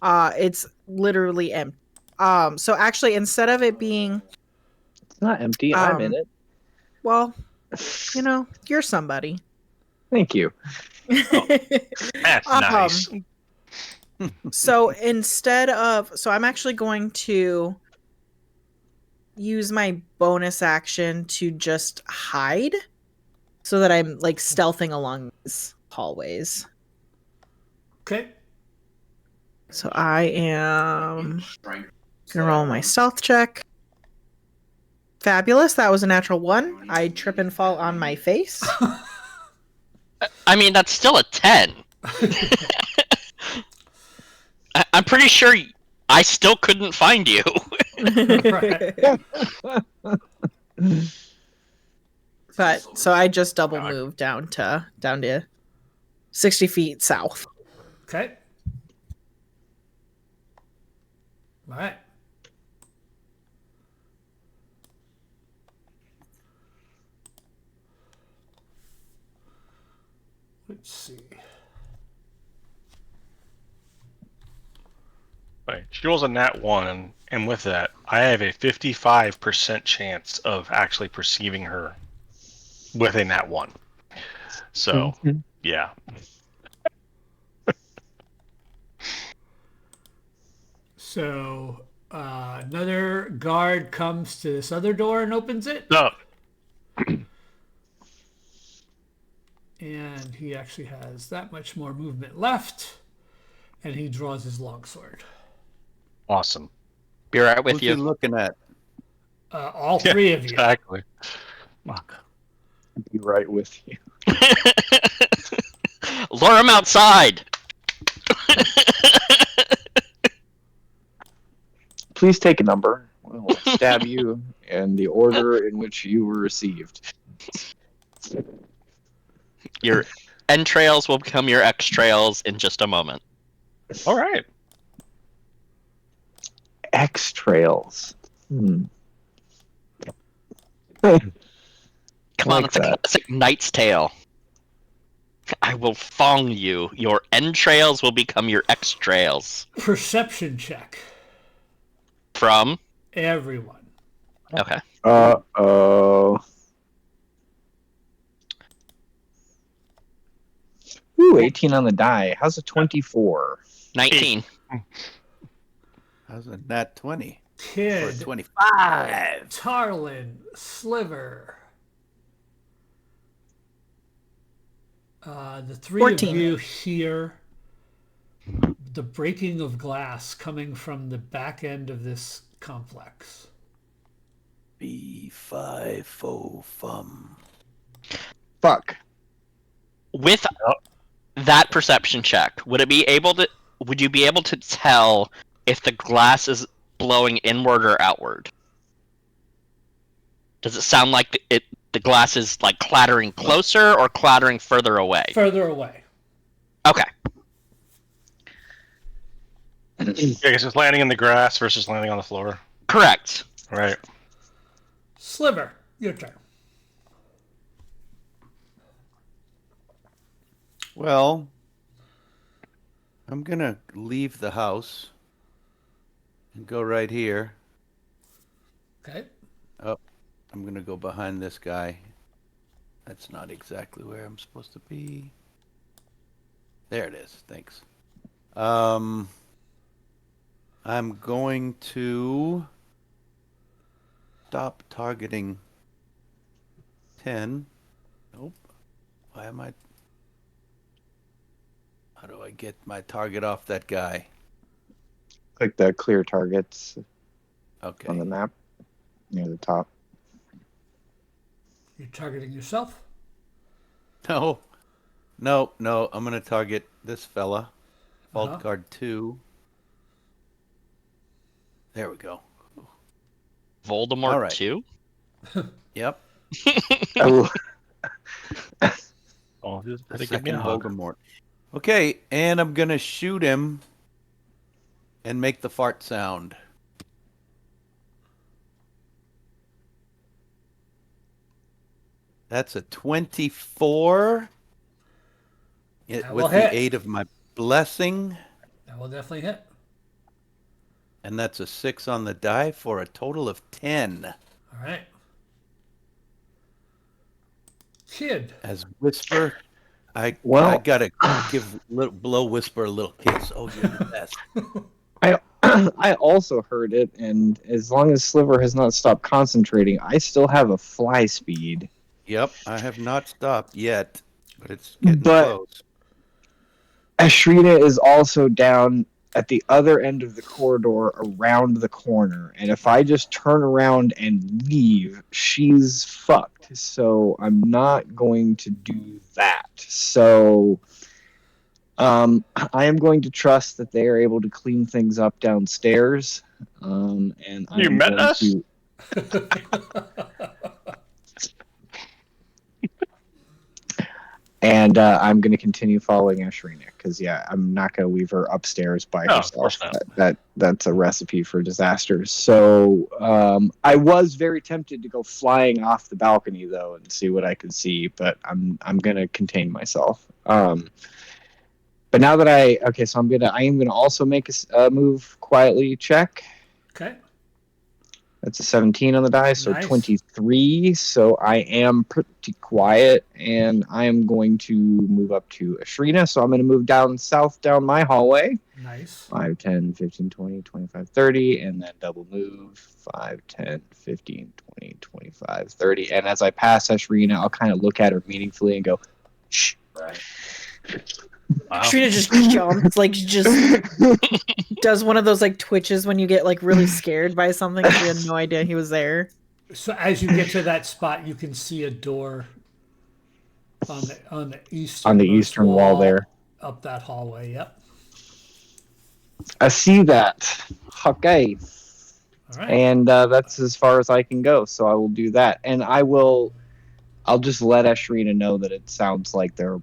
It's literally empty. So actually, instead of it being, It's not empty. I'm in it. well, you're somebody. Thank you. That's nice. So I'm actually going to use my bonus action to just hide so that I'm like stealthing along these hallways. Okay. So I am gonna roll my stealth check. Fabulous. That was a natural 1. I trip and fall on my face. I mean, that's still a 10. I'm pretty sure I still couldn't find you. But so I just double moved down to 60 feet south. Okay. All right. Let's see. Right. She rolls a nat 1, and with that, I have a 55% chance of actually perceiving her with a nat 1. So, yeah. So another guard comes to this other door and opens it. No. And he actually has that much more movement left. And he draws his longsword. Awesome. Be right with Who's you. he looking at? All three of you. Exactly. Fuck. Be right with you. Lure him outside. Please take a number. We'll stab you in the order in which you were received. Your entrails will become your extrails in just a moment. All right. X trails. Come on, Like it's a that. classic Knight's Tale. I will thong you. Your entrails will become your extrails. Perception check. From? Everyone. Okay. Uh-oh. Ooh, 18 on the die. How's a 24? 19. How's a nat 20? Kid. Or 25. Tarlin. Sliver. The three 14. of you hear the breaking of glass coming from the back end of this complex. B5 fo fum. Fuck. With that perception check, would you be able to tell if the glass is blowing inward or outward? Does it sound like the glass is like clattering closer or clattering further away? Further away. Okay. Yeah, I guess it's landing in the grass versus landing on the floor. Correct. Right. Sliver, your turn. Well, I'm gonna leave the house and go right here. Okay. Oh, I'm gonna go behind this guy. That's not exactly where I'm supposed to be. There it is. Thanks. I'm going to stop targeting 10. Nope. Why am I... How do I get my target off that guy? Click the clear targets Okay. on the map near the top. You're targeting yourself? No. I'm going to target this fella. Vault card 2. There we go. Voldemort All right. 2? Yep. Oh, Oh, just The had to give me a second hug. Voldemort. Okay, and I'm going to shoot him and make the fart sound. That's a 24. That With will the hit. aid of my blessing. That will definitely hit. And that's a 6 on the die for a total of 10. All right. Kid. As Whisper, I gotta give blow Whisper a little kiss. Oh, you're the best. I also heard it, and as long as Sliver has not stopped concentrating, I still have a fly speed. Yep, I have not stopped yet, but it's getting But- close. Ashrina is also down at the other end of the corridor around the corner, and if I just turn around and leave, she's fucked. So I'm not going to do that. So I am going to trust that they are able to clean things up downstairs. And You met us? And I'm going to continue following Ashrina because, yeah, I'm not going to leave her upstairs by No, of course herself. not. That's a recipe for disaster. So I was very tempted to go flying off the balcony though and see what I could see, but I'm going to contain myself. But now that I am gonna also make a move quietly check. Okay. That's a 17 on the die, so Nice. 23. So I am pretty quiet, and I am going to move up to Ashrina. So I'm going to move down south down my hallway. Nice. 5, 10, 15, 20, 25, 30, and then double move. 5, 10, 15, 20, 25, 30. And as I pass Ashrina, I'll kind of look at her meaningfully and go, shh. Right. Wow. Trina just jumps, like just does one of those like twitches when you get like really scared by something. She had no idea he was there. So as you get to that spot, you can see a door on the eastern wall there. up that hallway. Yep. I see that. Okay. All right. And that's as far as I can go. So I will do that, and I'll just let Ashrina know that it sounds like they're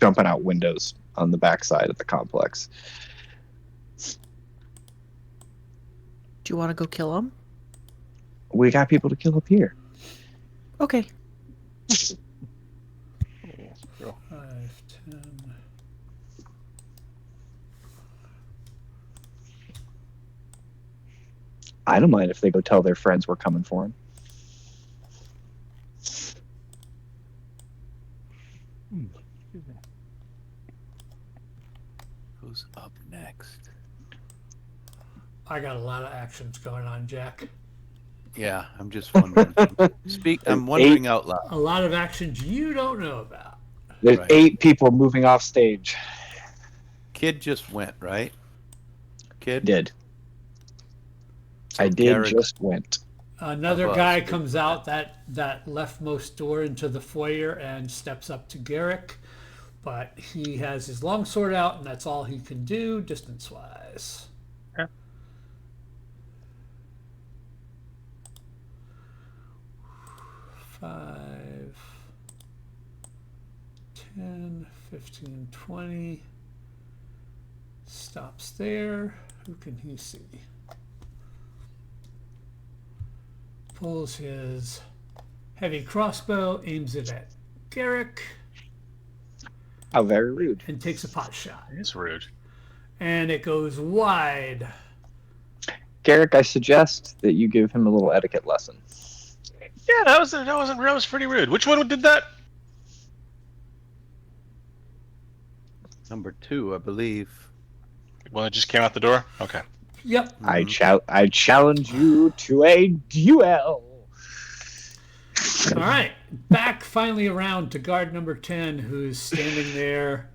jumping out windows on the backside of the complex. Do you want to go kill him? We got people to kill up here. Okay. 5, 10. I don't mind if they go tell their friends we're coming for them. Who's up next? I got a lot of actions going on, Jack. Yeah, I'm just wondering. I'm wondering out loud. A lot of actions you don't know about. There's Right. 8 people moving off stage. Kid just went, right? Kid? Did. So I did Garrett- just went. Another Above. guy comes out that leftmost door into the foyer and steps up to Garrick, but he has his longsword out, and that's all he can do distance-wise. Yeah. Five, 10, 15, 20. Stops there. Who can he see? Pulls his heavy crossbow, aims it at Garrick, How very rude. and takes a pot shot. It's rude. And it goes wide. Garrick, I suggest that you give him a little etiquette lesson. Yeah, that was pretty rude. Which one did that? Number 2, I believe. One that just came out the door? Okay. Yep. I challenge you to a duel. All right. Back finally around to guard number 10, who's standing there.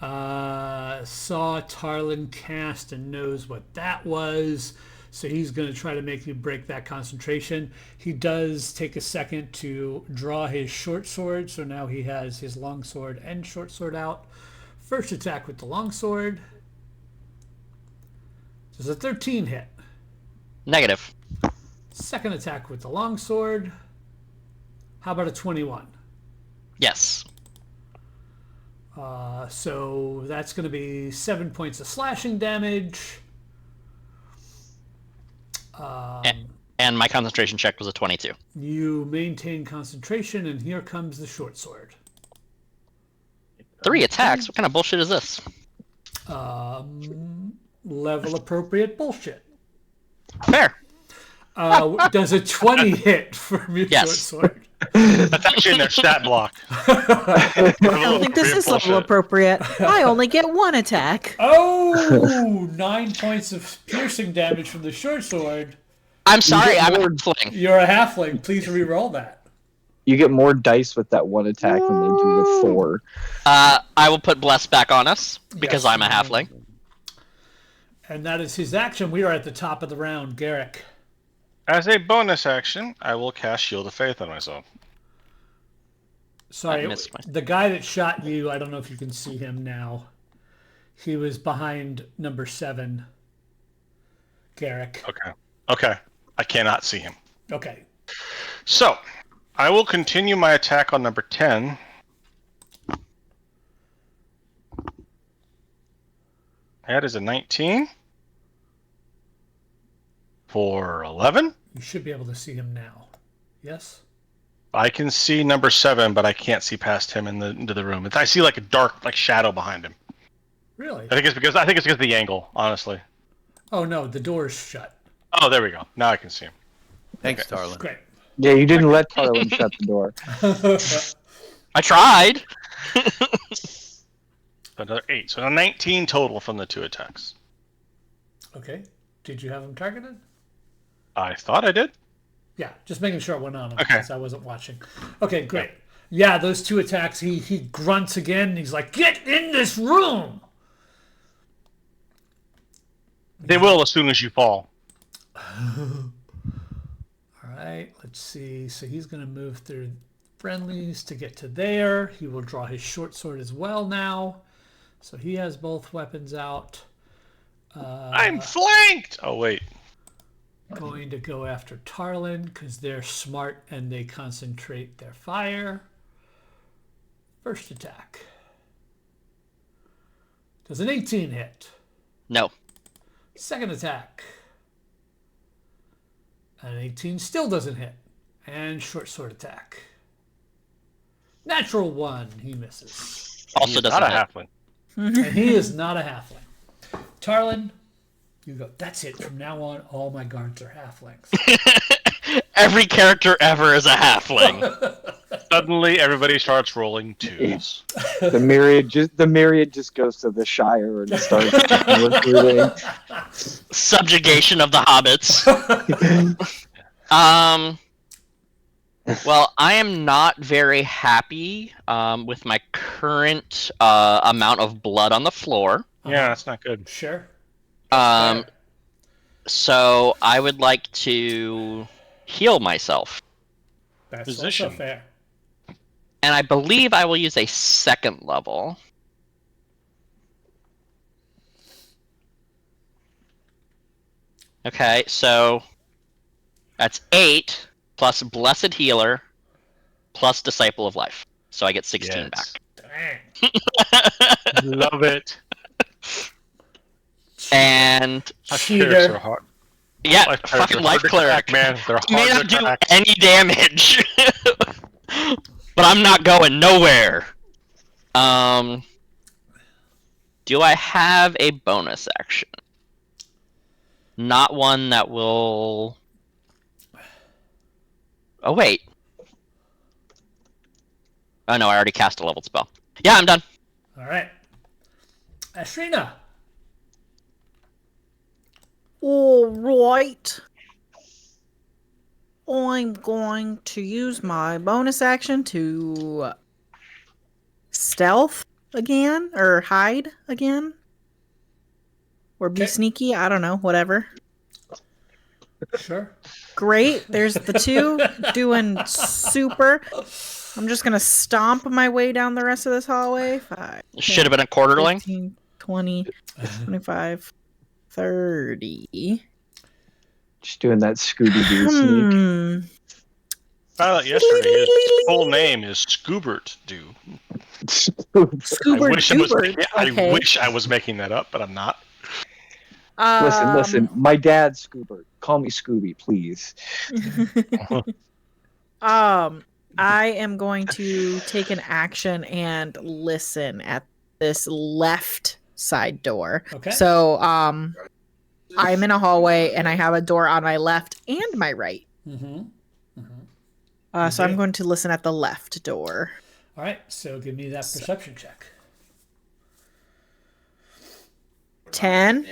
Saw Tarlin cast and knows what that was. So he's going to try to make you break that concentration. He does take a second to draw his short sword. So now he has his long sword and short sword out. First attack with the long sword. Does a 13 hit? Negative. Second attack with the longsword. How about a 21? Yes. So that's going to be 7 points of slashing damage. And my concentration check was a 22. You maintain concentration, and here comes the short sword. 3 attacks? What kind of bullshit is this? Level appropriate bullshit. Fair. Does a 20 hit from your Yes. short sword? That's actually in their stat block. I don't think this is level appropriate. I only get 1 attack. Oh, 9 points of piercing damage from the short sword. I'm sorry, get I'm a more- halfling. You're a halfling. Please re-roll that. You get more dice with that 1 attack than they do with 4. I will put Bless back on us because Yes. I'm a halfling. And that is his action. We are at the top of the round. Garrick. As a bonus action, I will cast Shield of Faith on myself. Sorry, I missed my- the guy that shot you, I don't know if you can see him now. He was behind number 7. Garrick. Okay. I cannot see him. Okay. So, I will continue my attack on number 10. That is a 19. For 11. You should be able to see him now. Yes? I can see number 7, but I can't see past him into the room. I see like a dark shadow behind him. Really? I think it's because of the angle, honestly. Oh no, the door's shut. Oh, there we go. Now I can see him. Thanks, Tarlin. Great. Yeah, you didn't let Tarlin shut the door. I tried. Another 8. So 19 total from the 2 attacks. Okay. Did you have him targeted? I thought I did. Yeah, just making sure it went on him Okay. because I wasn't watching. Okay, great. Yeah, those 2 attacks, he grunts again and he's like, "Get in this room!" They will as soon as you fall. All right, let's see. So he's going to move through friendlies to get to there. He will draw his short sword as well now. So he has both weapons out. I'm flanked! Oh, wait. Going to go after Tarlin because they're smart and they concentrate their fire. First attack. Does an 18 hit? No. Second attack. An 18 still doesn't hit. And short sword attack. Natural 1, he misses. Also He's doesn't not a hit. halfling. And he is not a halfling. Tarlin, you go. That's it. From now on, all my guards are halflings. Every character ever is a halfling. Suddenly, everybody starts rolling 2s. The myriad just goes to the Shire and starts recruiting. Subjugation of the hobbits. Well, I am not very happy with my current amount of blood on the floor. Yeah, that's not good. Sure. So I would like to heal myself. That's Position. also fair. And I believe I will use a second level. Okay, so that's 8 plus Blessed Healer plus Disciple of Life. So I get 16 Yes. Dang. Love it. And Clerics are hard. yeah, Life clerics fucking are life hard to cleric. crack, man. They're May hard not to do crack. any damage, but I'm not going nowhere. Do I have a bonus action? Not one that will. Oh wait. Oh no, I already cast a leveled spell. Yeah, I'm done. All right. Ashrina. All right. I'm going to use my bonus action to stealth again, or hide again, or be Okay. sneaky. I don't know, whatever. Sure. Great. There's the 2 doing super. I'm just going to stomp my way down the rest of this hallway. 5, Should have been a quarterling. 15, 20, 25, 30. Just doing that Scooby-Doo sneak. Found out yesterday his full name is Scoobert Doo. Scoobert I wish I was making that up, but I'm not. Listen. My dad's Scoobert. Call me Scooby, please. I am going to take an action and listen at this left side door. Okay. So, I'm in a hallway and I have a door on my left and my right. Mm-hmm. So I'm going to listen at the left door. All right. So give me that perception check. 10.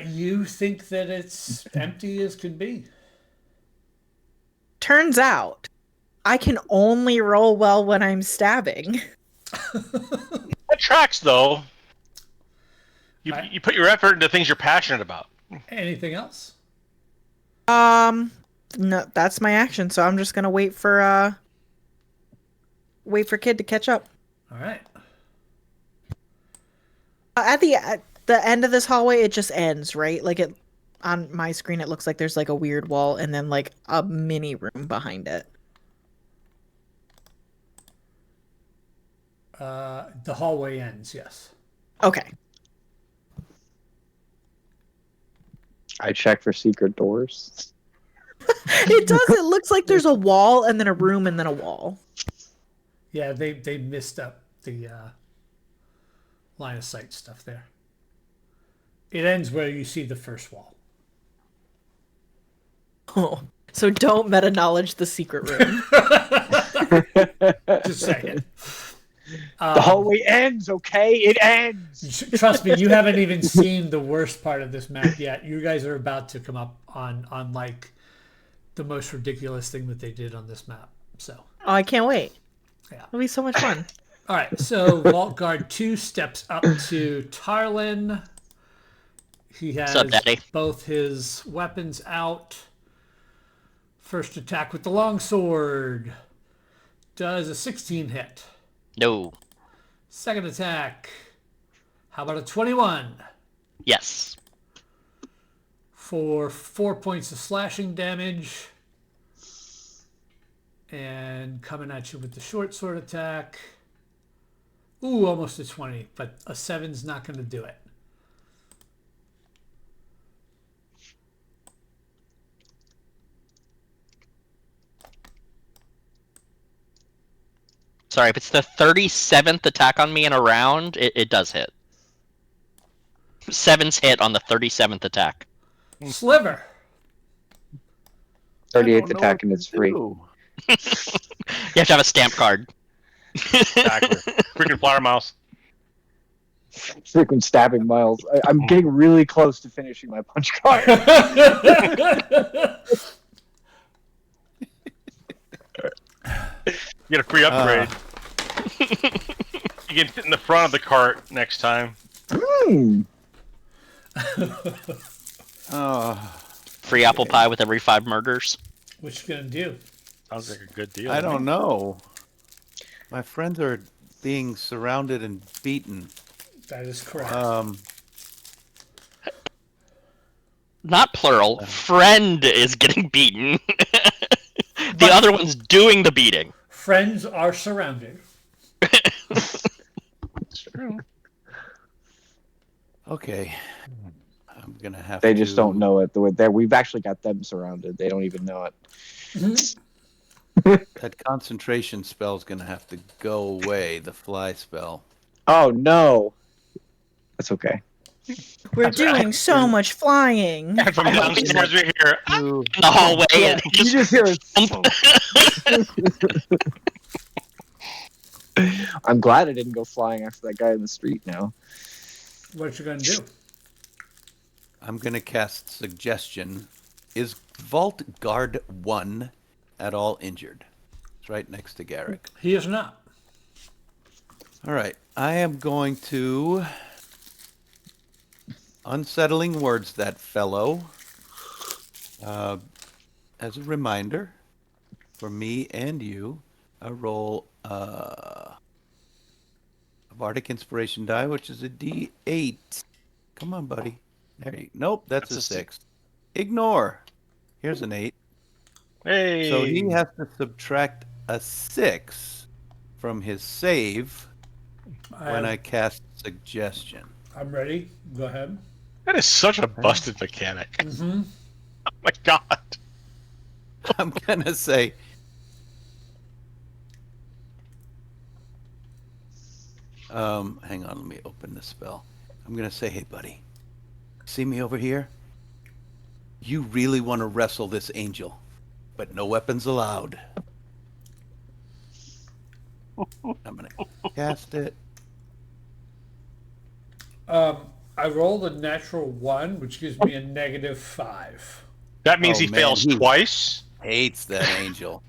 You think that it's empty as could be. Turns out, I can only roll well when I'm stabbing. That tracks, though. You put your effort into things you're passionate about. Anything else? No, that's my action. So I'm just gonna wait for Kid to catch up. All right. At the end of this hallway, it just ends, right? Like on my screen, it looks like there's like a weird wall and then like a mini room behind it. The hallway ends, yes. Okay. I check for secret doors. It does. It looks like there's a wall and then a room and then a wall. Yeah, they missed up the line of sight stuff there. It ends where you see the first wall. Oh, so don't meta knowledge the secret room. Just saying. The hallway ends, okay? It ends. Trust me, you haven't even seen the worst part of this map yet. You guys are about to come up on like the most ridiculous thing that they did on this map. So. Oh, I can't wait. Yeah. It'll be so much fun. All right, so Vault Guard 2 steps up to Tarlin. He has both his weapons out. First attack with the longsword. Does a 16 hit? No. Second attack. How about a 21? Yes. For 4 points of slashing damage. And coming at you with the short sword attack. Ooh, almost a 20, but a 7's not going to do it. Sorry, if it's the 37th attack on me in a round, it does hit. 7's hit on the 37th attack. Sliver. 38th attack and it's free. You have to have a stamp card. Exactly. Freaking flower mouse. Freaking stabbing Miles. I'm getting really close to finishing my punch card. You get a free upgrade. You can sit in the front of the cart next time. Free apple pie with every 5 murders. What you gonna do? Sounds like a good deal. I don't know. My friends are being surrounded and beaten. That is correct. Not plural. Friend is getting beaten. The other one's doing the beating. Friends are surrounded. It's true. Okay. I'm gonna have They to... just don't know it. We've actually got them surrounded. They don't even know it. That concentration spell's gonna have to go away, the fly spell. Oh no. That's okay. We're doing so much flying. And from downstairs we hear In the hallway. Yeah, you just hear it. I'm glad I didn't go flying after that guy in the street now. What you gonna do? I'm gonna cast Suggestion. Is Vault Guard 1 at all injured? It's right next to Garrick. He is not. Alright, I am going to... Unsettling words, that fellow. As a reminder, for me and you, I roll a Bardic Inspiration die, which is a D8. Come on, buddy. There you Nope, that's a 6. Ignore. Here's an 8. Hey. So he has to subtract a 6 from his save when I cast Suggestion. I'm ready. Go ahead. That is such a busted mechanic. Mm-hmm. Oh my god. I'm gonna say... hang on, let me open the spell. I'm gonna say, hey buddy, see me over here? You really want to wrestle this angel, but no weapons allowed. I'm gonna cast it. I rolled a natural 1, which gives me a -5. That means he fails twice? Hates that angel.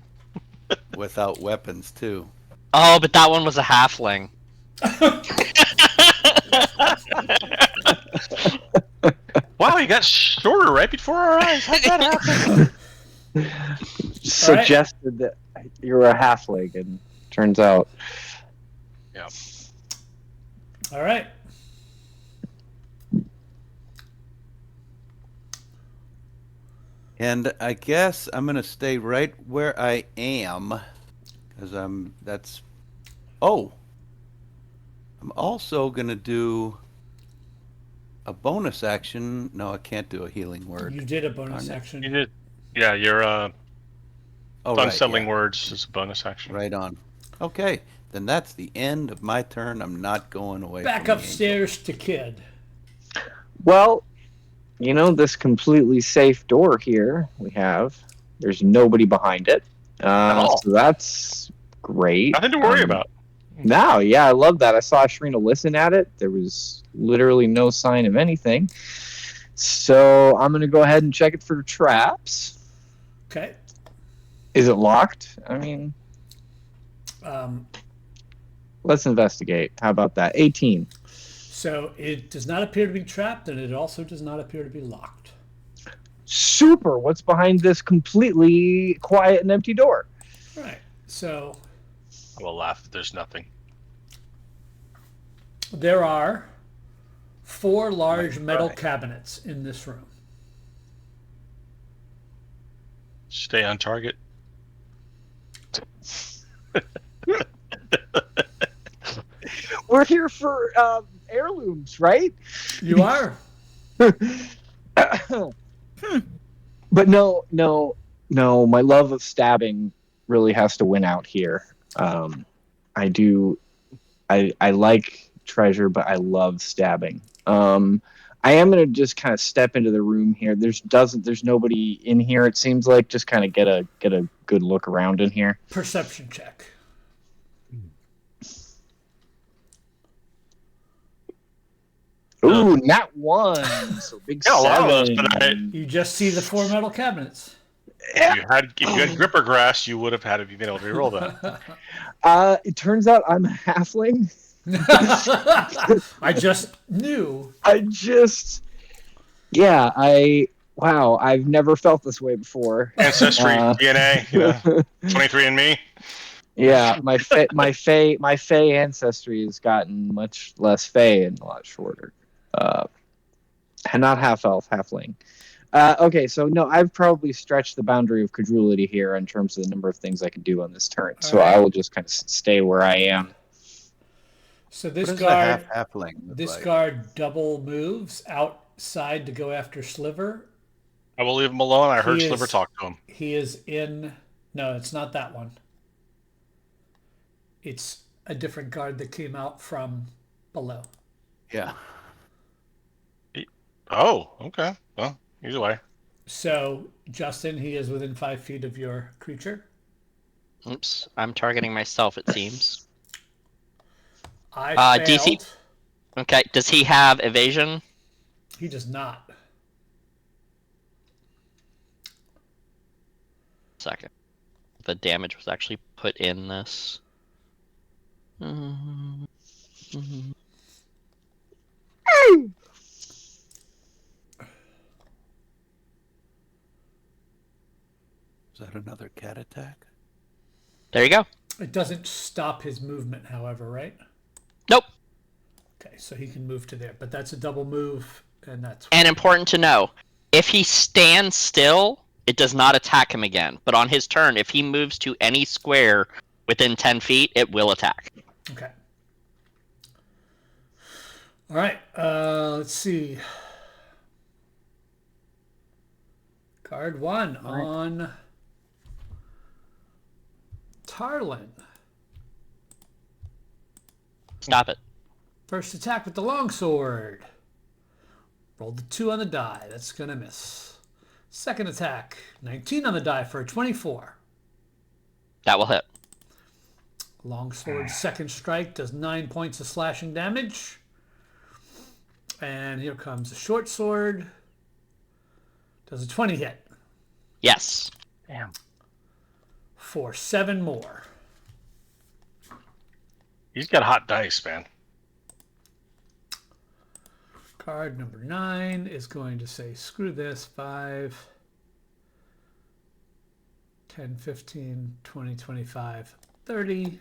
Without weapons, too. Oh, but that one was a halfling. Wow, he got shorter right before our eyes. How'd that happen? Suggested that you're a halfling, and turns out. Yeah. All right. And I guess I'm gonna stay right where I am, because Oh, I'm also gonna do a bonus action. No, I can't do a healing word. You did a bonus Darn it. action. You did. Yeah, your Oh, right, unsettling yeah. words is a bonus action. Right on. Okay, then that's the end of my turn. I'm not going away. Back from the upstairs to Kid. Well, this completely safe door here we have. There's nobody behind it. all. So that's great. Nothing to worry about. No, yeah, I love that. I saw Shrina listen at it. There was literally no sign of anything. So I'm going to go ahead and check it for traps. Okay. Is it locked? I mean, let's investigate. How about that? 18. So it does not appear to be trapped, and it also does not appear to be locked. Super. What's behind this completely quiet and empty door? All right. So I will laugh if there's nothing. there are 4 large metal cabinets in this room. Stay on target. We're here for heirlooms, right? You are. But no. My love of stabbing really has to win out here. I like treasure, but I love stabbing. I am gonna just kind of step into the room here. There's nobody in here. It seems like just kind of get a good look around in here. Perception check. Ooh, not one. So big Yeah, a lot of those, 7. but You just see the 4 metal cabinets. if you had gripper grass, you would have had to be able to reroll that. It turns out I'm a halfling. I just knew. Wow, I've never felt this way before. Ancestry, DNA, 23andMe. Yeah, my Fey ancestry has gotten much less Fey and a lot shorter. And not half elf, halfling. Okay, so no, I've probably stretched the boundary of credulity here in terms of the number of things I can do on this turn. So right. I will just kind of stay where I am. So this What does guard, a halfling look this like? guard double moves outside to go after Sliver. I will leave him alone. I heard He Sliver is- talk to him. He is in. No, it's not that one. It's a different guard that came out from below. Yeah. Oh, okay. Well, either way. So, Justin, he is within 5 feet of your creature. Oops, I'm targeting myself, it seems. I failed. DC. Okay, does he have evasion? He does not. Second. The damage was actually put in this. Is that another cat attack? There you go. It doesn't stop his movement, however, right? Nope. Okay, so he can move to there, but that's a double move, and that's. And important to know, if he stands still, it does not attack him again. But on his turn, if he moves to any square within 10 feet, it will attack. Okay. All right. Let's see. Card 1 on Tarlin. Stop it. First attack with the longsword. Rolled the 2 on the die. That's going to miss. Second attack. 19 on the die for a 24. That will hit. Longsword second strike does 9 points of slashing damage. And here comes the short sword. Does a 20 hit. Yes. Damn. For 7 more. He's got hot dice, man. Card number 9 is going to say, screw this. 5, 10, 15, 20, 25, 30.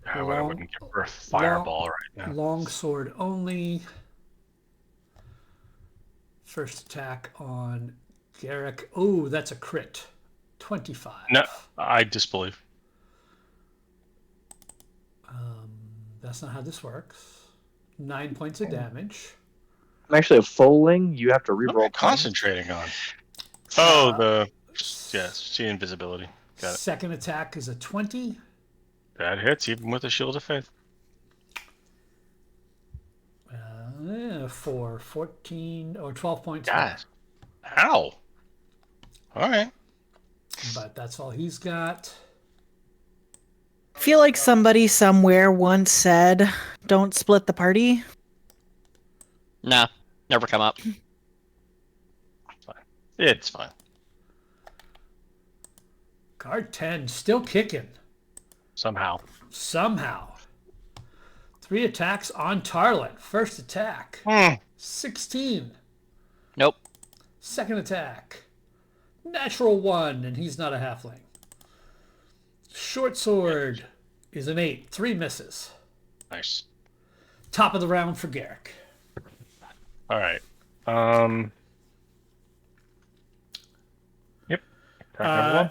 I wouldn't give her a fireball right now. Long sword only. First attack on Garrick. Oh, that's a crit. 25. No, I disbelieve. That's not how this works. 9 points of damage. I'm actually a foaling. You have to What am I reroll. concentrating on? Oh, see invisibility. Got it. Second attack is a 20. That hits even with a shield of faith. For 14 or 12 points. Guys, how? All right. But that's all he's got. I feel like somebody somewhere once said, "Don't split the party." Nah, never come up. It's fine. Guard 10, still kicking. Somehow. 3 attacks on Tarlet. First attack. 16. Nope. Second attack. Natural 1, and he's not a halfling. Short sword is an 8. 3 misses. Nice. Top of the round for Garrick. All right. Yep.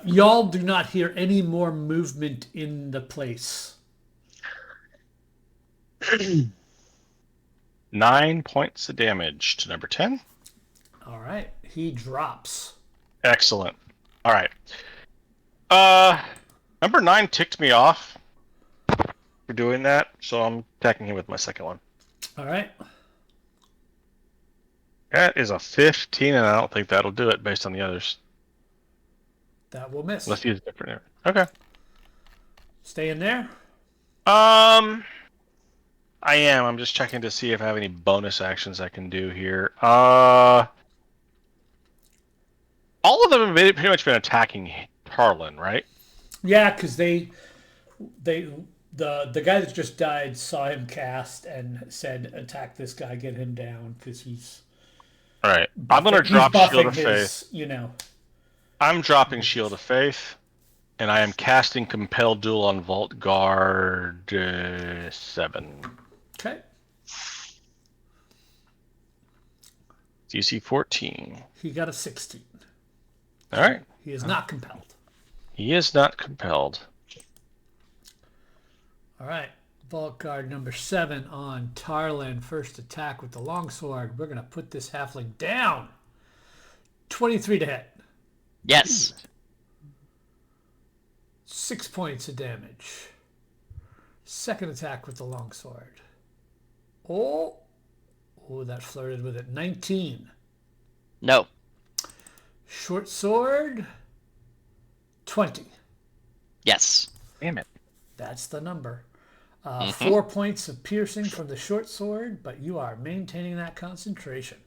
Y'all do not hear any more movement in the place. 9 points of damage to number 10. All right. He drops. Excellent. All right. Number 9 ticked me off for doing that, so I'm attacking him with my second one. All right. That is a 15, and I don't think that'll do it based on the others. That will miss. Unless he's different. Okay. Stay in there. I am. I'm just checking to see if I have any bonus actions I can do here. All of them have pretty much been attacking Tarlin, right? Yeah, because the guy that just died saw him cast and said, "Attack this guy, get him down," because he's. All right. I'm gonna drop Shield of Faith. You know. I'm dropping Shield of Faith, and I am casting Compel Duel on Vault Guard 7. Okay. DC 14. He got a 16. All right. He is not compelled. He is not compelled. All right. Vault guard number 7 on Tarlin. First attack with the longsword. We're going to put this halfling down. 23 to hit. Yes. 6 points of damage. Second attack with the longsword. Oh, that flirted with it. 19. No. Short sword. 20. Yes. Damn it. That's the number. 4 points of piercing from the short sword, but you are maintaining that concentration.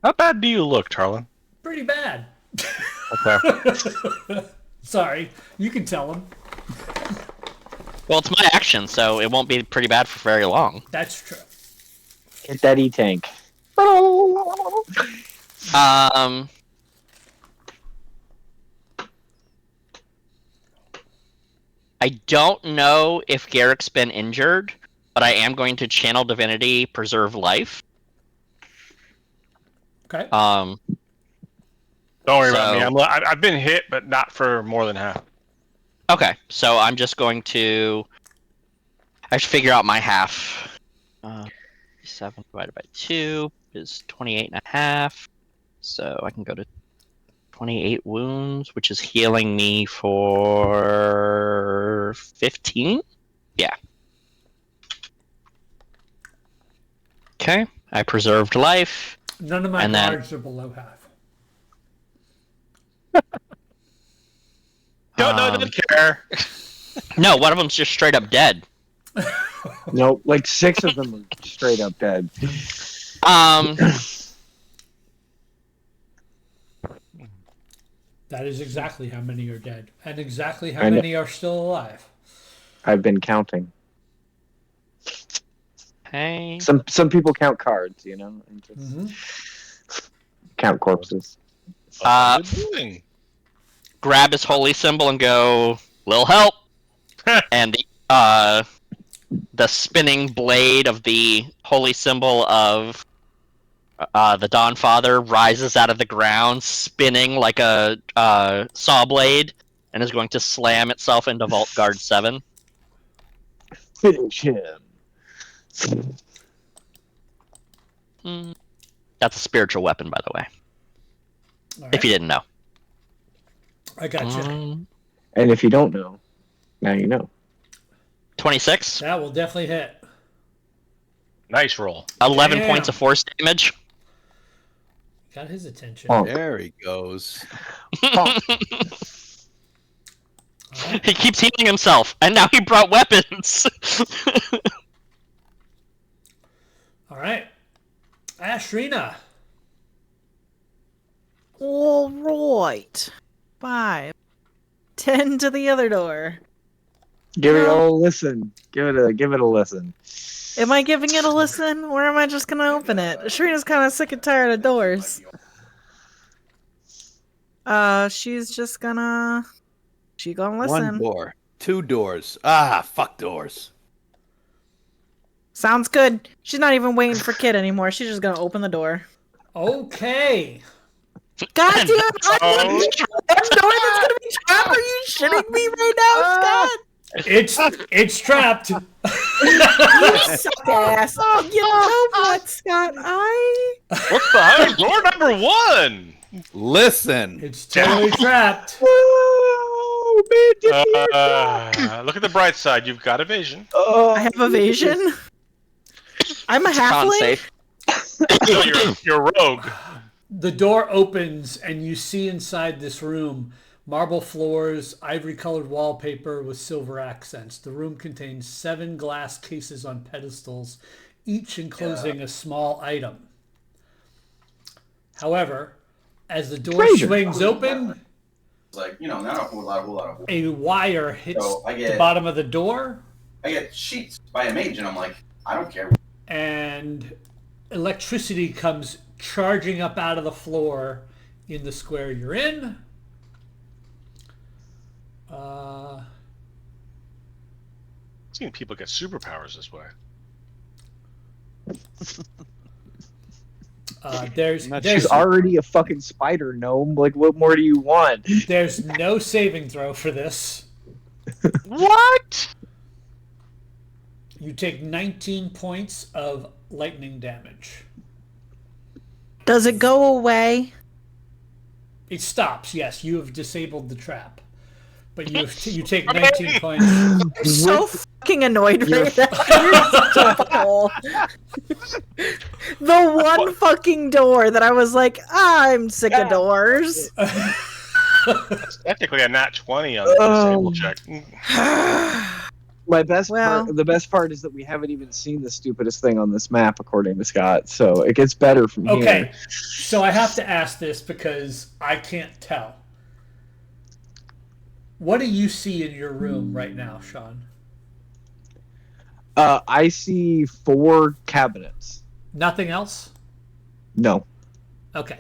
How bad do you look, Tarlin? Pretty bad. Okay. Sorry, you can tell him. Well, it's my action, so it won't be pretty bad for very long. That's true. Get that E-tank. I don't know if Garrick's been injured, but I am going to channel Divinity Preserve Life. Okay. Don't worry about me. I've been hit, but not for more than half. Okay, so I'm just going to... I should figure out my half. 7 divided by 2 is 28.5. So I can go to 28 wounds, which is healing me for 15? Yeah. Okay, I preserved life. None of my guards are below half. Don't care. No, one of them's just straight up dead. No, like 6 of them are straight up dead. That is exactly how many are dead, and exactly how many are still alive. I've been counting. Hey. Some people count cards, you know, and just count corpses. Grab his holy symbol and go, "Lil help!" And the spinning blade of the holy symbol of The Dawn Father rises out of the ground, spinning like a saw blade, and is going to slam itself into Vault Guard 7. Finish him. That's a spiritual weapon, by the way. All If you right. didn't know. I got you. And if you don't know, now you know. 26. That will definitely hit. Nice roll. 11 Damn. points of force damage. Got his attention. Oh. There he goes. He keeps healing himself, and now he brought weapons. All right. Ashrina. All right. 5. 10 to the other door. Give it No. a listen. Give it a listen. Am I giving it a listen, or am I just gonna open it? Shrina's kind of sick and tired of doors. She's just gonna... She gonna listen. One door. 2 doors. Ah, fuck doors. Sounds good. She's not even waiting for Kid anymore. She's just gonna open the door. Okay. God damn! I'm door that's gonna be trapped. Are you shitting me right now, Scott? It's trapped. You suck ass. You know what, Scott? What's behind door number 1? Listen. It's totally trapped. Look at the bright side. You've got evasion. I have evasion. I'm a Con halfling. safe. No, you're rogue. The door opens and you see inside this room marble floors, ivory-colored wallpaper with silver accents. The room contains 7 glass cases on pedestals, each enclosing a small item. However, as the door swings open, Like, not a whole lot of a wire hits So I get- the bottom of the door, I get sheets by a mage, and I'm like, I don't care. and electricity comes charging up out of the floor in the square you're in. I've seen people get superpowers this way. There's She's already a fucking spider gnome. Like, what more do you want? there's no saving throw for this. What? You take 19 points of lightning damage. Does it go away? It stops. Yes, you have disabled the trap, but you take 19 points. I'm so fucking annoyed right now. You're such a butthole. The one fucking door that I was like, I'm sick of doors. That's technically a nat 20 on the disable check. My best Well- part, the best part is that we haven't even seen the stupidest thing on this map, according to Scott. So it gets better from here. Okay, so I have to ask this because I can't tell. What do you see in your room right now, Sean? I see 4 cabinets. Nothing else? No. Okay.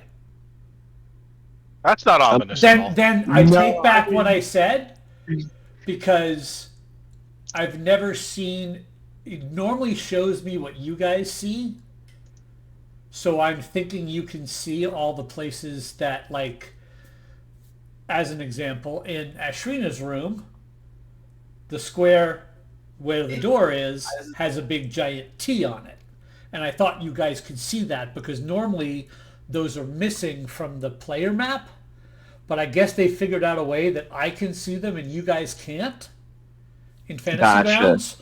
That's not ominous at all. Then I No, take back I mean- what I said, because I've never seen... It normally shows me what you guys see. So I'm thinking you can see all the places that, like... As an example, in Ashrina's room, the square where the door is has a big giant T on it. And I thought you guys could see that because normally those are missing from the player map. But I guess they figured out a way that I can see them and you guys can't in Fantasy Gotcha. Grounds,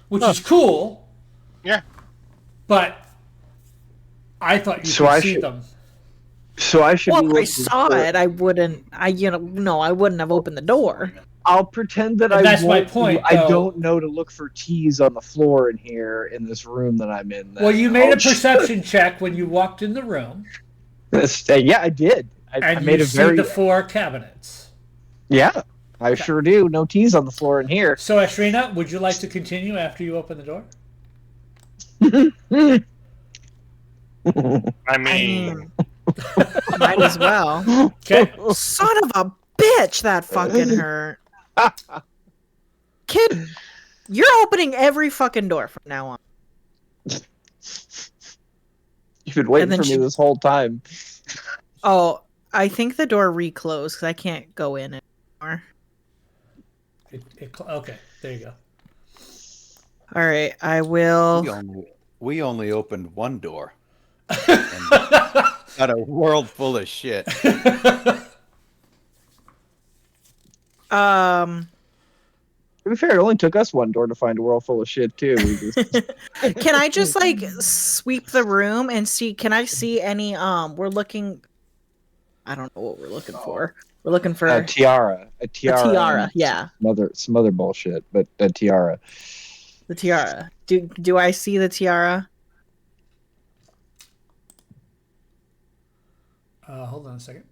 which is cool. Yeah. But I thought you So could I see should- them. So I should. be Well, I looking saw for- it. I wouldn't. I wouldn't have opened the door. I'll pretend that And I. that's my won't- point, I though. don't know to look for T's on the floor in here in this room that I'm in. Well, you made a I'll just- perception check when you walked in the room, Yeah, I did. I and made you a see very. the 4 cabinets. Yeah, I sure do. No T's on the floor in here. So, Ashrina, would you like to continue after you open the door? I mean, Might as well. Okay. Son of a bitch, that fucking hurt. Kid, you're opening every fucking door from now on. You've been waiting then for me this whole time. Oh, I think the door reclosed because I can't go in anymore. Okay, there you go. All right, I will. We only opened one door. Got a world full of shit. To be fair, it only took us one door to find a world full of shit too. Can I just like sweep the room and see? Can I see any? We're looking. I don't know what we're looking for. We're looking for a tiara. A tiara, yeah. Some other bullshit, but a tiara. The tiara. Do I see the tiara? Hold on a second.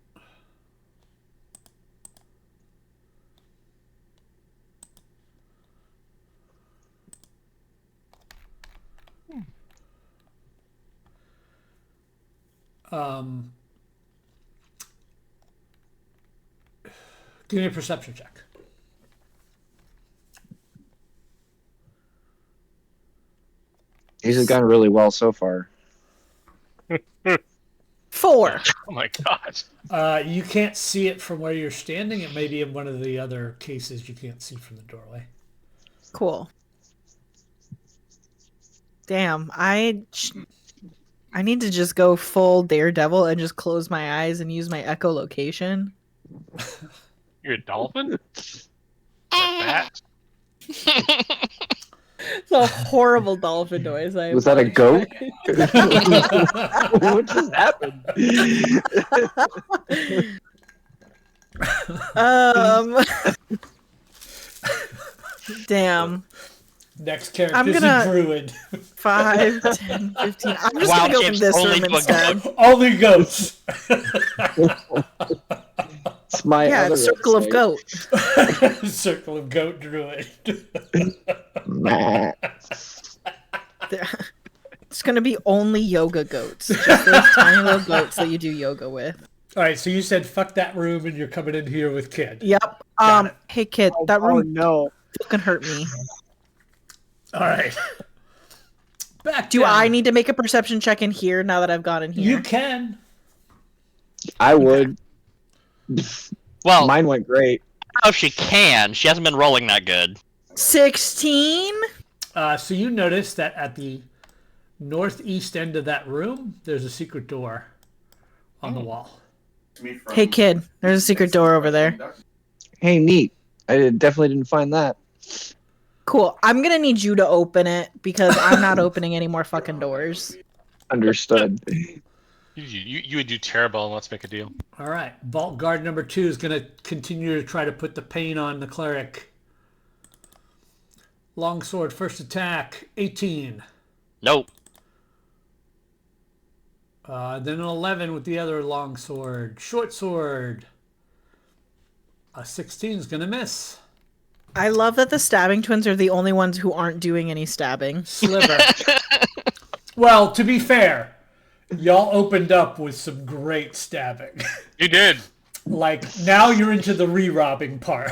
Give me a perception check. These have gone really well so far. 4. Oh my god. You can't see it from where you're standing. It may be in one of the other cases you can't see from the doorway. Cool. Damn, I need to just go full Daredevil and just close my eyes and use my echolocation. You're a dolphin? A bat? It's a horrible dolphin noise. Was that a goat? What just happened? Next Damn. character is a druid. 5, 10, 15. I'm just Wow, gonna go from James, this only room to a instead. Only goats. It's my other it's circle of website. goat. Circle of goat druid. Nah. It's gonna be only yoga goats. Just those tiny little goats that you do yoga with. All right, so you said fuck that room, and you're coming in here with Kid. Yep. Got it. Hey kid, that room no. fucking hurt me. All right. Back. Do down. I need to make a perception check in here now that I've got in here? You can. I would. Well, Mine went great. I don't know if she can. She hasn't been rolling that good. 16. So you notice that at the northeast end of that room, there's a secret door on the wall. Hey kid, there's a secret door over there. Hey, neat. I definitely didn't find that. Cool. I'm gonna need you to open it because I'm not opening any more fucking doors. Understood. You would do terrible, and let's make a deal. All right. Vault guard number 2 is going to continue to try to put the pain on the cleric. Longsword, first attack, 18. Nope. Then an 11 with the other longsword. Short sword. A 16 is going to miss. I love that the stabbing twins are the only ones who aren't doing any stabbing. Sliver. Well, to be fair, y'all opened up with some great stabbing. You did. Like, now you're into the re-robbing part.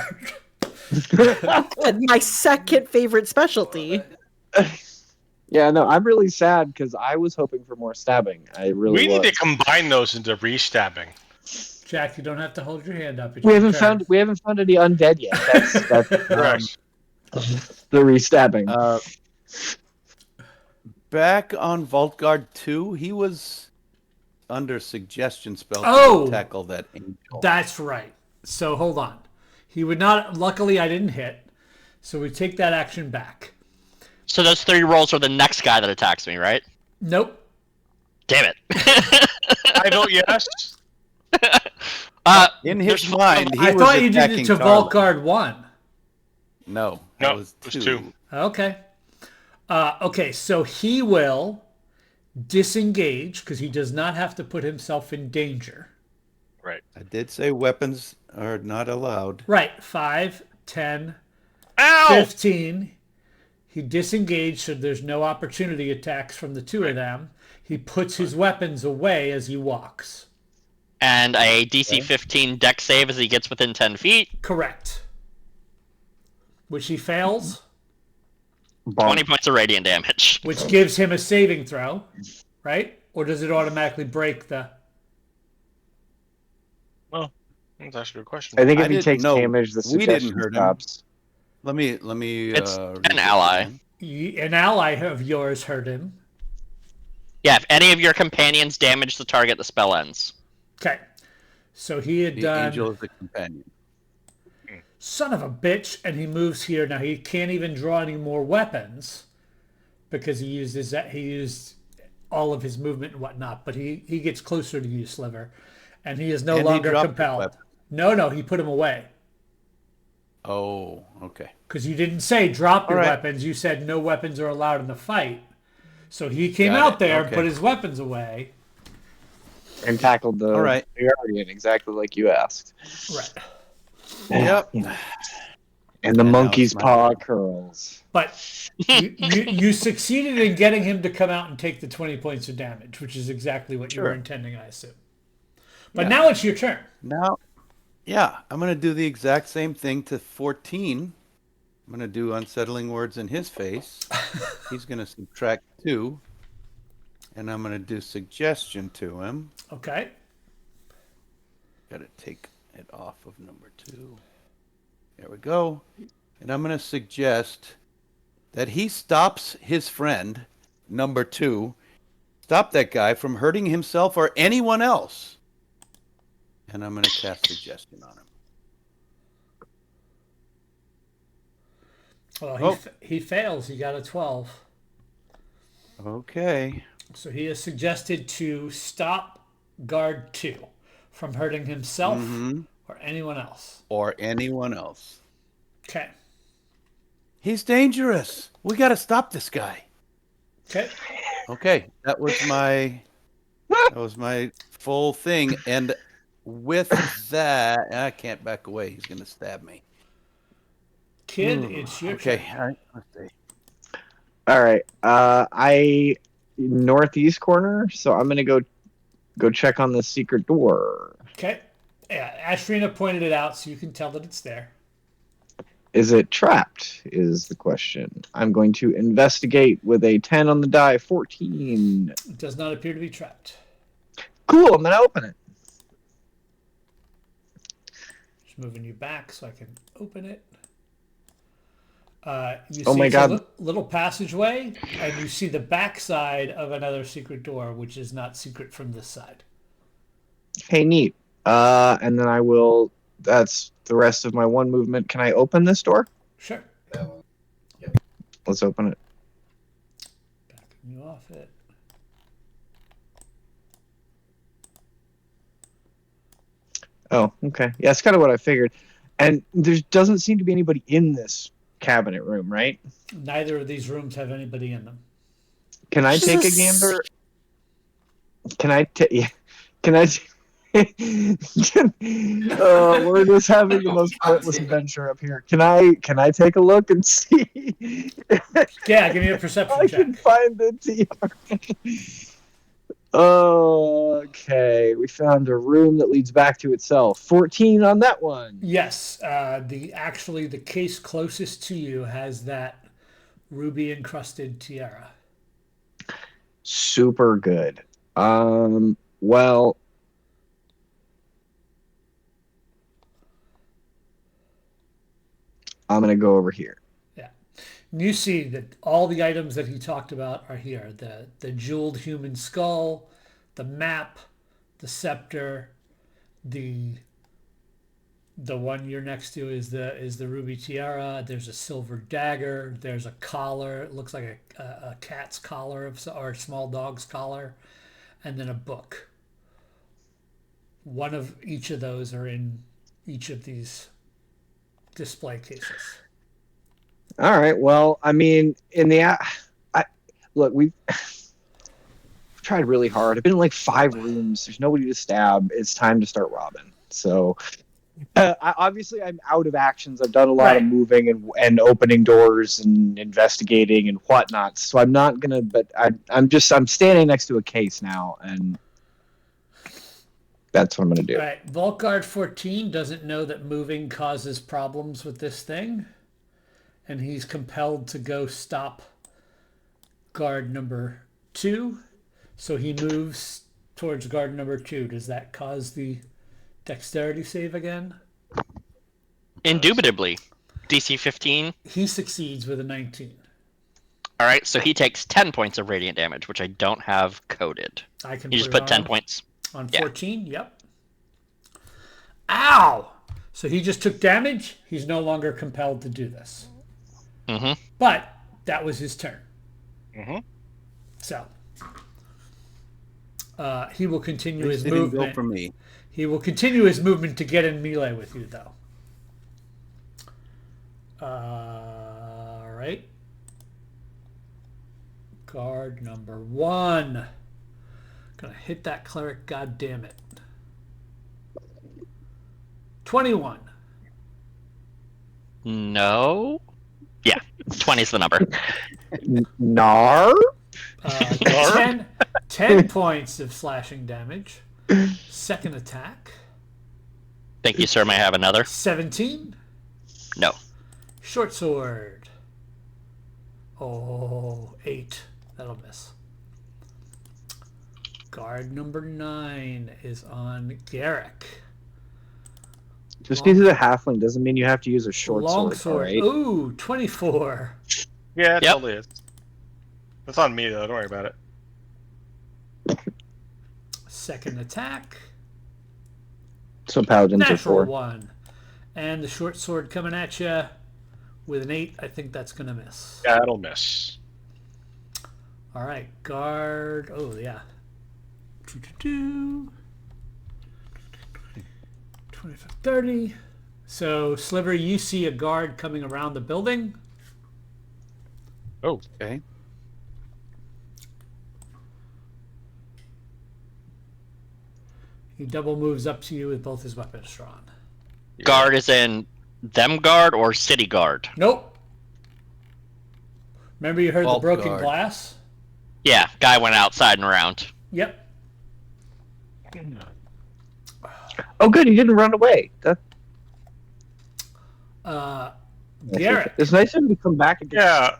My second favorite specialty. Yeah, no, I'm really sad because I was hoping for more stabbing. I really We was. need to combine those into re-stabbing. Jack, you don't have to hold your hand up. It's We your haven't turn. found any undead yet. That's Correct. the re-stabbing. Back on Vault Guard 2, he was under suggestion spell Oh! to tackle that angel. That's right. So hold on. He would not. Luckily, I didn't hit. So we take that action back. So those 3 rolls are the next guy that attacks me, right? Nope. Damn it. I vote yes. In his there's- mind, he I was thought you did attacking it to Carla. Vault Guard 1. No, No, that was it was 2. Okay. Okay, so he will disengage because he does not have to put himself in danger. Right. I did say weapons are not allowed. Right. 5, 10, Ow! 15. He disengaged so there's no opportunity attacks from the 2 of them. He puts his weapons away as he walks. And a DC 15 deck save as he gets within 10 feet. Correct. Which he fails, 20 points of radiant damage. which gives him a saving throw, right? Or does it automatically break the... Well, that's actually a good question. I think if I he didn't takes know. damage, the We didn't suggestion hurt him. stops. Let me. It's read an this ally. again. An ally of yours hurt him. Yeah, if any of your companions damage the target, the spell ends. Okay. So he had The done... angel is the companion. Son of a bitch, and he moves here. Now he can't even draw any more weapons because he used all of his movement and whatnot, but he gets closer to you, Sliver, and he is no And he longer dropped his compelled. weapon. No, he put him away. Oh, okay. Because you didn't say drop your All right. weapons, you said no weapons are allowed in the fight. So he came Got out it. there and Okay. put his weapons away. And tackled the All right. Guardian exactly like you asked. Right. Yep. And the And now monkey's it's my paw turn. curls. But you succeeded in getting him to come out and take the 20 points of damage, which is exactly what you were Sure. intending, I assume. But Yeah. now it's your turn. Now, yeah, I'm going to do the exact same thing to 14. I'm going to do unsettling words in his face. He's going to subtract 2. And I'm going to do suggestion to him. Okay. Got to take it off of number 2. There we go. And I'm going to suggest that he stops his friend, number 2, stop that guy from hurting himself or anyone else. And I'm going to cast suggestion on him. Well, he fails. He got a 12. Okay. So he is suggested to stop guard 2 from hurting himself or anyone else. Or anyone else. Okay. He's dangerous. We got to stop this guy. Okay. Okay, that was my full thing, and with that, I can't back away. He's gonna stab me. Kid, it's your turn. Okay, all right. Let's see. All right. I northeast corner, so I'm gonna go check on the secret door. Okay. Yeah, Ashrina pointed it out, so you can tell that it's there. Is it trapped? Is the question. I'm going to investigate with a 10 on the die, 14. It does not appear to be trapped. Cool. I'm gonna open it. Just moving you back so I can open it. You Oh see my it's God. a little passageway, and you see the back side of another secret door, which is not secret from this side. Hey, neat. And then I will. That's the rest of my one movement. Can I open this door? Sure. Let's open it. Backing you off it. Oh, okay. Yeah, that's kind of what I figured. And there doesn't seem to be anybody in this cabinet room, right? Neither of these rooms have anybody in them. Can I take a gander? Can I take? Can I? We're just having the most pointless adventure up here. Can I take a look and see? Yeah, give me a perception I check. can find the TR. Okay, we found a room that leads back to itself. 14 on that one. Yes, the case closest to you has that ruby encrusted tiara. Super good. Well, I'm gonna go over here. Yeah, and you see that all the items that he talked about are here: the jeweled human skull, the map, the scepter, the one you're next to is the ruby tiara. There's a silver dagger. There's a collar. It looks like a cat's collar or a small dog's collar, and then a book. One of each of those are in each of these display cases. All right. Well, I mean, look, we've tried really hard. I've been in like 5 rooms. There's nobody to stab. It's time to start robbing. So, obviously, I'm out of actions. I've done a lot of moving and opening doors and investigating and whatnot. So I'm not gonna. But I'm standing next to a case now, and that's what I'm gonna do. All right. Vault Guard 14 doesn't know that moving causes problems with this thing, and he's compelled to go stop guard number 2. So he moves towards guard number 2. Does that cause the dexterity save again? Indubitably. DC 15. He succeeds with a 19. All right, so he takes 10 points of radiant damage, which I don't have coded. I can You just put 10 points. on Yeah. 14. Yep. Ow! So he just took damage. He's no longer compelled to do this. Mm-hmm. But that was his turn. Mm-hmm. So he will continue At his least they didn't go movement. for me. He will continue his movement to get in melee with you, though. All right. Guard number 1. Gonna hit that cleric, god damn it. 21. No. Yeah, 20 is the number. Nar? 10 points of slashing damage. Second attack. Thank you, sir. May I have another? 17. No. Short sword. Oh, 8. That'll miss. Guard number 9 is on Garrick. Just because he's a halfling doesn't mean you have to use a short Long sword. sword. All right? Ooh, 24. Yeah, it Yep. totally is. That's on me, though. Don't worry about it. Second attack. So paladins are Natural 4. 1. And the short sword coming at you with an 8. I think that's going to miss. Yeah, it'll miss. All right, guard. Oh, yeah. 25, 30. So, Sliver, you see a guard coming around the building. Oh. Okay. He double moves up to you with both his weapons drawn. Guard is in them guard or city guard? Nope. Remember you heard Vault the broken guard. glass? Yeah, guy went outside and around. Yep. Oh, good. He didn't run away. Garrett. It's nice of him to come back and Yeah.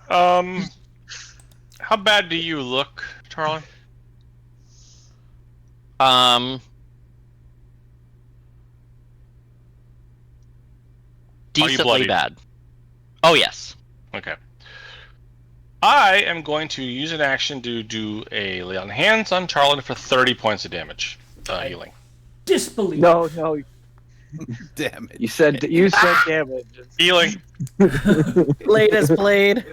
How bad do you look, Charlie? Decently bloodied? bad. Oh, yes. Okay. I am going to use an action to do a lay on hands on Charlie for 30 points of damage, healing. Disbelief. No. Damn it. You said damage. Healing. Blade is blade.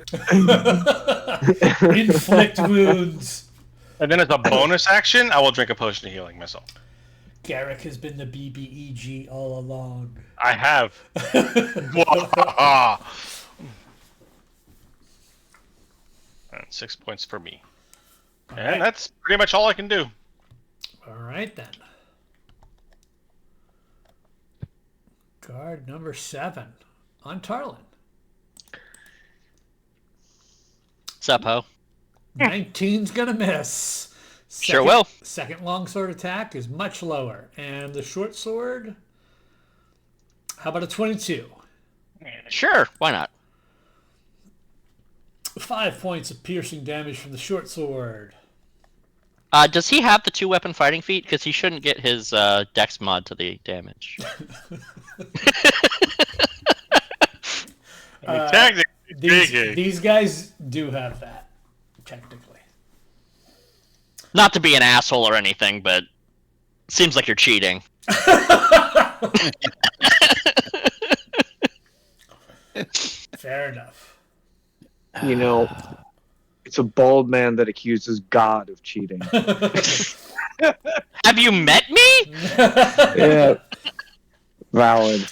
Inflict wounds. And then as a bonus action, I will drink a potion of healing myself. Garrick has been the BBEG all along. I have. And 6 points for me. All And right. that's pretty much all I can do. All right, then. Guard number 7 on Tarlin. Suppo. 19's going to miss. Sure will. Second longsword attack is much lower. And the short sword, how about a 22? Sure, why not? 5 points of piercing damage from the short sword. Does he have the 2-weapon fighting feat? Because he shouldn't get his dex mod to the damage. These guys do have that, technically. Not to be an asshole or anything, but seems like you're cheating. Fair enough. You know, it's a bald man that accuses God of cheating. Have you met me? Yeah. Valid.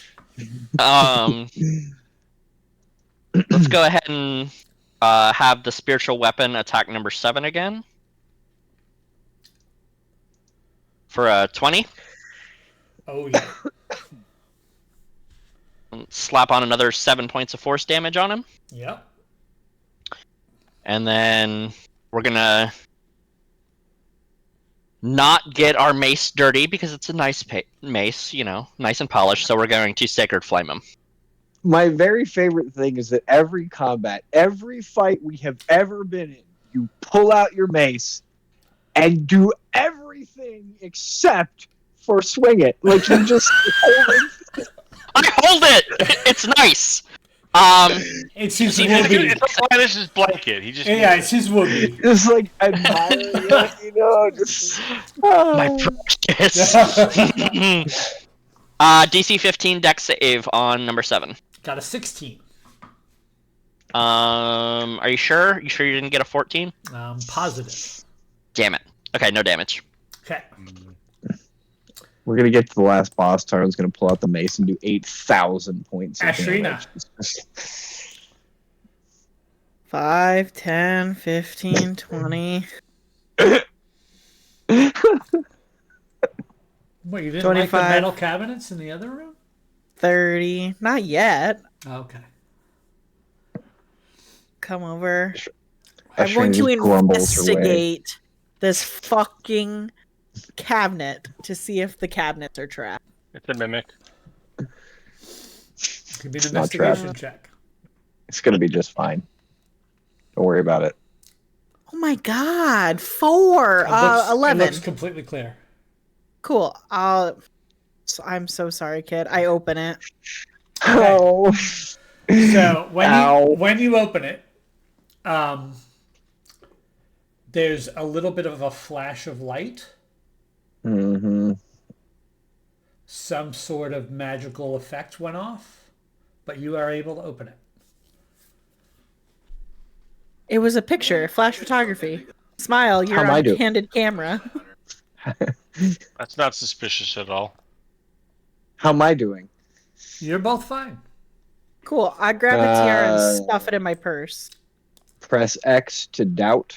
Let's go ahead and have the spiritual weapon attack number 7 again. For a 20. Oh, yeah. Slap on another 7 points of force damage on him. Yep. And then we're gonna not get our mace dirty because it's a nice mace, you know, nice and polished. So we're going to Sacred Flame him. My very favorite thing is that every combat, every fight we have ever been in, you pull out your mace and do everything except for swing it. Like you just holding. I hold it. It's nice. It's his See, whoopee. It's like his blanket. He just It's his whoopee. Just like admiring it, just my precious. DC 15 dex save on number 7. Got a 16. Are you sure? You sure you didn't get a 14? Positive. Damn it. Okay, no damage. Okay. We're gonna get to the last boss. Taran's gonna pull out the mace and do 8,000 points. Of Ashrina. damage. 5, 10, 15, 20. What, you didn't 25. like the metal cabinets in the other room? 30. Not yet. Okay. Come over. I'm going Ashrina to just grumbles her way. investigate this fucking cabinet to see if the cabinets are trapped. It's a mimic. Could be an not investigation check. It's gonna be just fine. Don't worry about it. Oh my god. 4. 11. It looks completely clear. Cool. I'm so sorry, kid. I open it. Oh. So Ow. when you open it, there's a little bit of a flash of light. Mm-hmm. Some sort of magical effect went off, but you are able to open it. It was a picture. Flash photography. Smile. You're How'd I on do? candid camera. That's not suspicious at all. How am I doing? You're both fine. Cool. I grab a tiara and stuff it in my purse. Press X to doubt.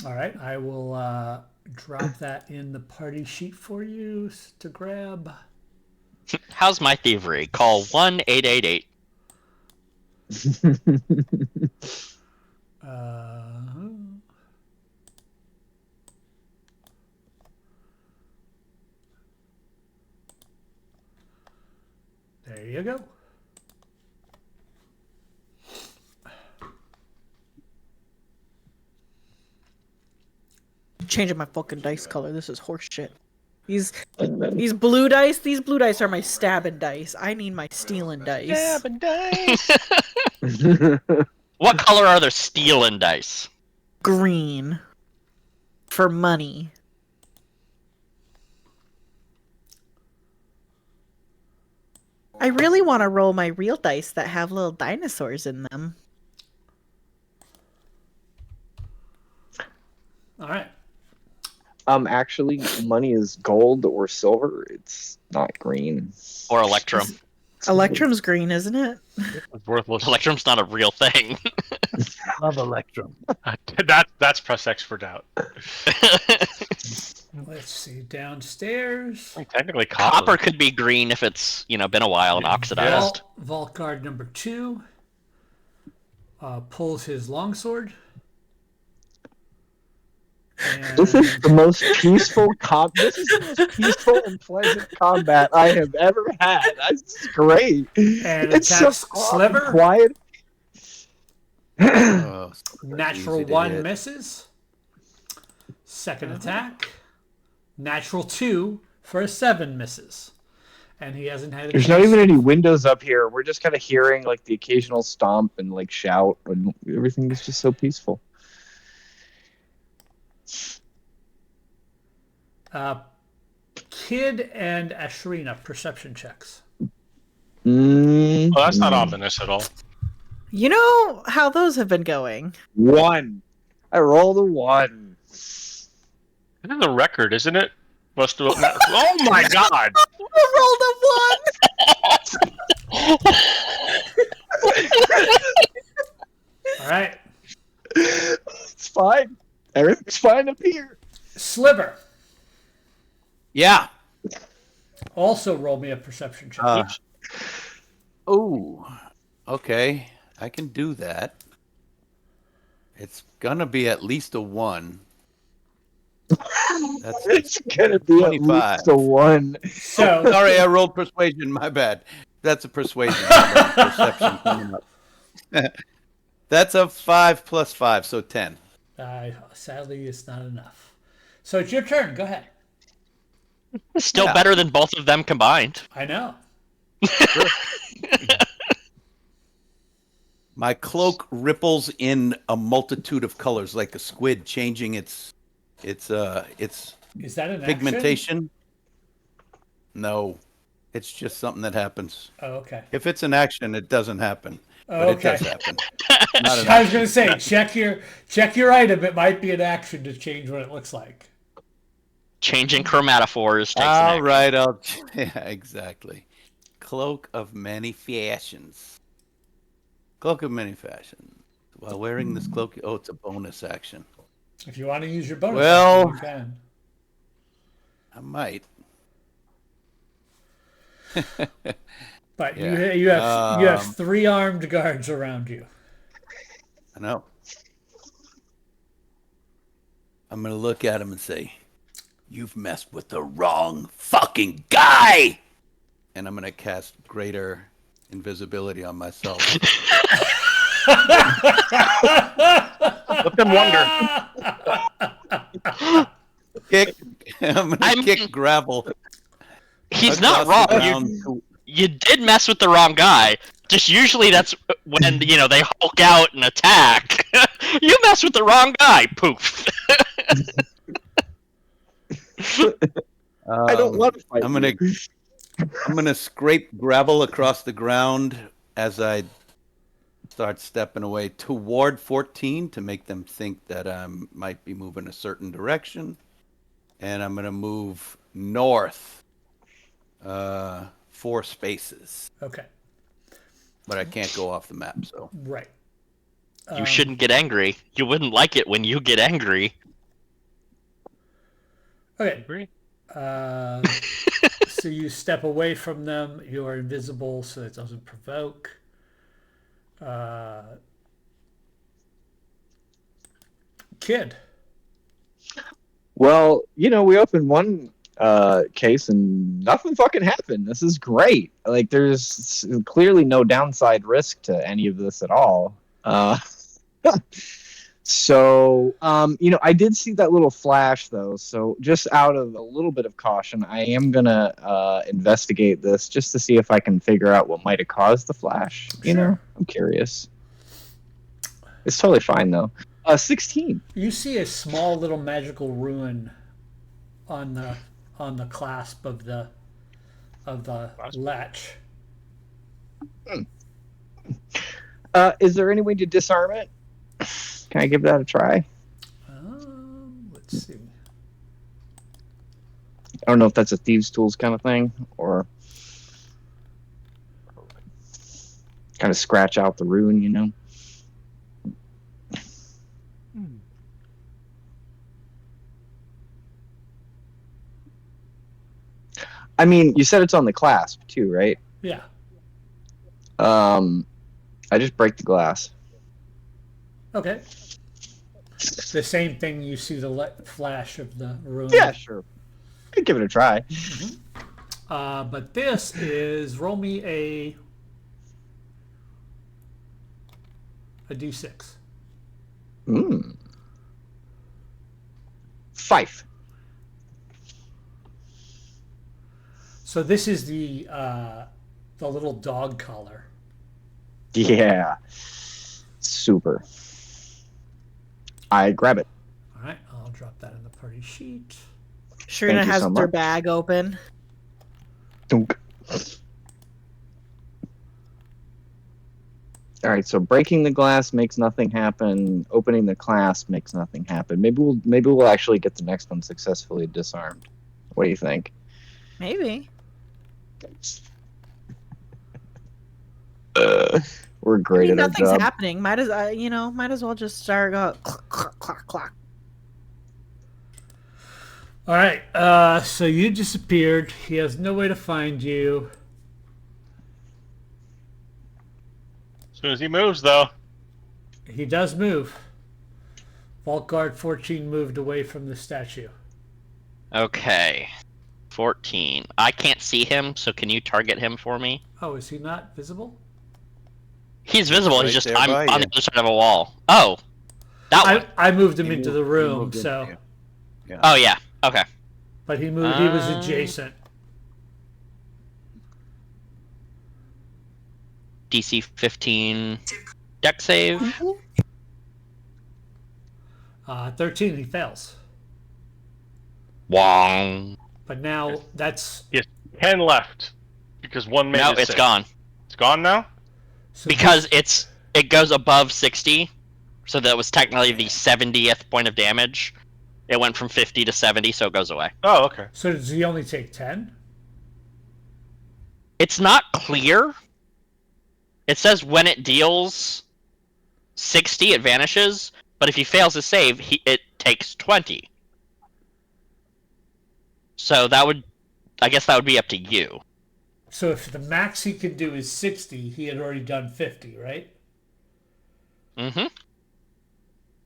All right, I will drop that in the party sheet for you to grab. How's my thievery? Call 1-888. There you go. Changing my fucking dice color. This is horse shit. These blue dice are my stabbing dice. I need my stealing dice. Stabbing dice. What color are their steel and dice? Green. For money. I really want to roll my real dice that have little dinosaurs in them. All right. Actually, money is gold or silver. It's not green. Or Electrum? Electrum's green, isn't it? It's worthless. Electrum's not a real thing. Love Electrum. That's press X for doubt. Let's see. Downstairs. Technically, Copper could be green if it's, been a while and oxidized. Vault guard number 2 pulls his longsword. This is the most peaceful This is the most peaceful and pleasant combat I have ever had. This is great. And It's so attacks Sliver. quiet. Oh, Natural easy to 1 hit. misses. Second attack. Natural 2 for a 7 misses. And he hasn't had a There's chance. not even any windows up here. We're just kind of hearing like the occasional stomp and like shout, and everything is just so peaceful. Kid and Ashrina, perception checks. Mm, Well, that's not ominous at all. You know how those have been going. 1. I rolled a 1. This is a record, isn't it? Must have. Oh my god! I rolled a 1! All right. It's fine. Everything's fine up here. Sliver, Yeah. also roll me a perception check. Oh, okay. I can do that. It's gonna be at least a 1. That's It's gonna be 25. at least a 1. So, sorry, I rolled persuasion. My bad. That's a persuasion. Perception coming up. That's a 5 plus 5, so 10. Sadly, it's not enough. So it's your turn. Go ahead. Still better than both of them combined. I know. My cloak ripples in a multitude of colors, like a squid changing its Is that an pigmentation. action? No, it's just something that happens. Oh, okay. If it's an action, it doesn't happen. Oh, But okay. it does happen. Not an I was going action. to say, check your item. It might be an action to change what it looks like. Changing chromatophores takes an All action. right, yeah, exactly. Cloak of many fashions. Cloak of many fashions. While wearing this cloak, it's a bonus action. If you want to use your bonus Well, action, you can. I might. But Yeah. you have 3 armed guards around you. I know. I'm gonna look at him and say, "You've messed with the wrong fucking guy," and I'm gonna cast greater invisibility on myself. Let them wonder. I'm gonna kick gravel. He's not across the wrong. ground. You did mess with the wrong guy. Just usually that's when, they hulk out and attack. You mess with the wrong guy. Poof. I don't want to fight. I'm gonna scrape gravel across the ground as I start stepping away toward 14 to make them think that I might be moving a certain direction, and I'm gonna move north 4 spaces. Okay. But I can't go off the map, so. Right. You shouldn't get angry. You wouldn't like it when you get angry. Okay. Agree. So you step away from them. You are invisible, so it doesn't provoke. Kid. Well, we opened one case and nothing fucking happened. This is great. Like, there's clearly no downside risk to any of this at all. So, I did see that little flash, though. So, just out of a little bit of caution, I am gonna investigate this just to see if I can figure out what might have caused the flash. Sure. I'm curious. It's totally fine, though. 16. You see a small little magical ruin on the clasp of the latch. Is there any way to disarm it? Can I give that a try? Let's see. I don't know if that's a thieves' tools kind of thing, or kind of scratch out the ruin, I mean, you said it's on the clasp too, right? Yeah. I just break the glass. Okay. The same thing. You see the flash of the ruin. Yeah, sure. I'd give it a try. But this is roll me a d6. 5. So this is the little dog collar. Yeah. Super. I grab it. All right, I'll drop that in the party sheet. Sharina Thank you has so their much. bag open. Dunk. All right, so breaking the glass makes nothing happen. Opening the clasp makes nothing happen. Maybe we'll actually get the next one successfully disarmed. What do you think? Maybe. We're great at our Nothing's job. happening. Might as well just start go clock, clock, clock, clock. All right, so you disappeared. He has no way to find you. As soon as he moves, though. He does move. Vault Guard 14 moved away from the statue. Okay. 14. I can't see him, so can you target him for me? Oh, is he not visible? He's visible. Right He's just there I'm by on you. the other side of a wall. Oh, That one. I moved him He into moved- the he room, moved in, so. yeah. Oh yeah. Okay. But he moved. He was adjacent. DC 15 deck save. 13. He fails. Wong. But now that's Yes, 10 left because one made No, his it's save. gone. It's gone now. so Because it goes above 60, so that was technically the 70th point of damage. It went from 50 to 70, so it goes away. Oh, okay. So does he only take 10? It's not clear. It says when it deals 60, it vanishes, but if he fails to save, it takes 20. So I guess that would be up to you. So if the max he could do is 60, he had already done 50, right? Mm-hmm.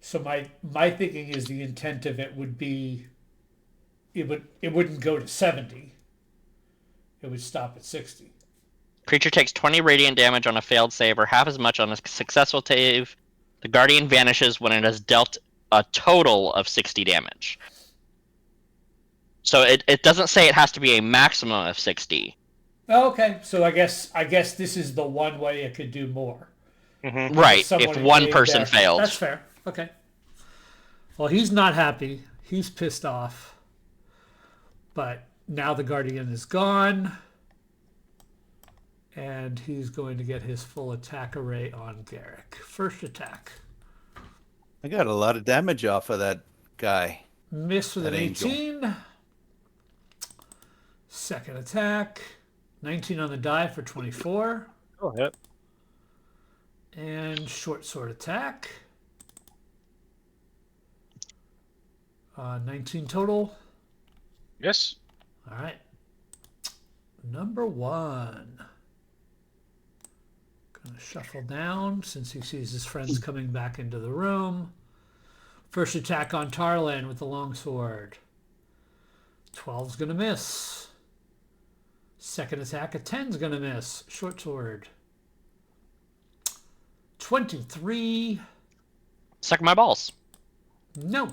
So my thinking is the intent of it would be it wouldn't go to 70. It would stop at 60. Creature takes 20 radiant damage on a failed save, or half as much on a successful save. The Guardian vanishes when it has dealt a total of 60 damage. So it doesn't say it has to be a maximum of 60. Oh, okay. So I guess this is the one way it could do more. Mm-hmm. Right, Someone if one engaged person there. failed. That's fair. Okay. Well, he's not happy. He's pissed off. But now the Guardian is gone. And he's going to get his full attack array on Garrick. First attack. I got a lot of damage off of that guy. Miss with That an angel. 18. Second attack. 19 on the die for 24. Go ahead. And short sword attack. 19 total. Yes. All right. Number 1. Gonna shuffle down since he sees his friends coming back into the room. First attack on Tarlin with the longsword. 12's gonna miss. Second attack, a 10's gonna miss. Short sword. 23. Suck my balls. No.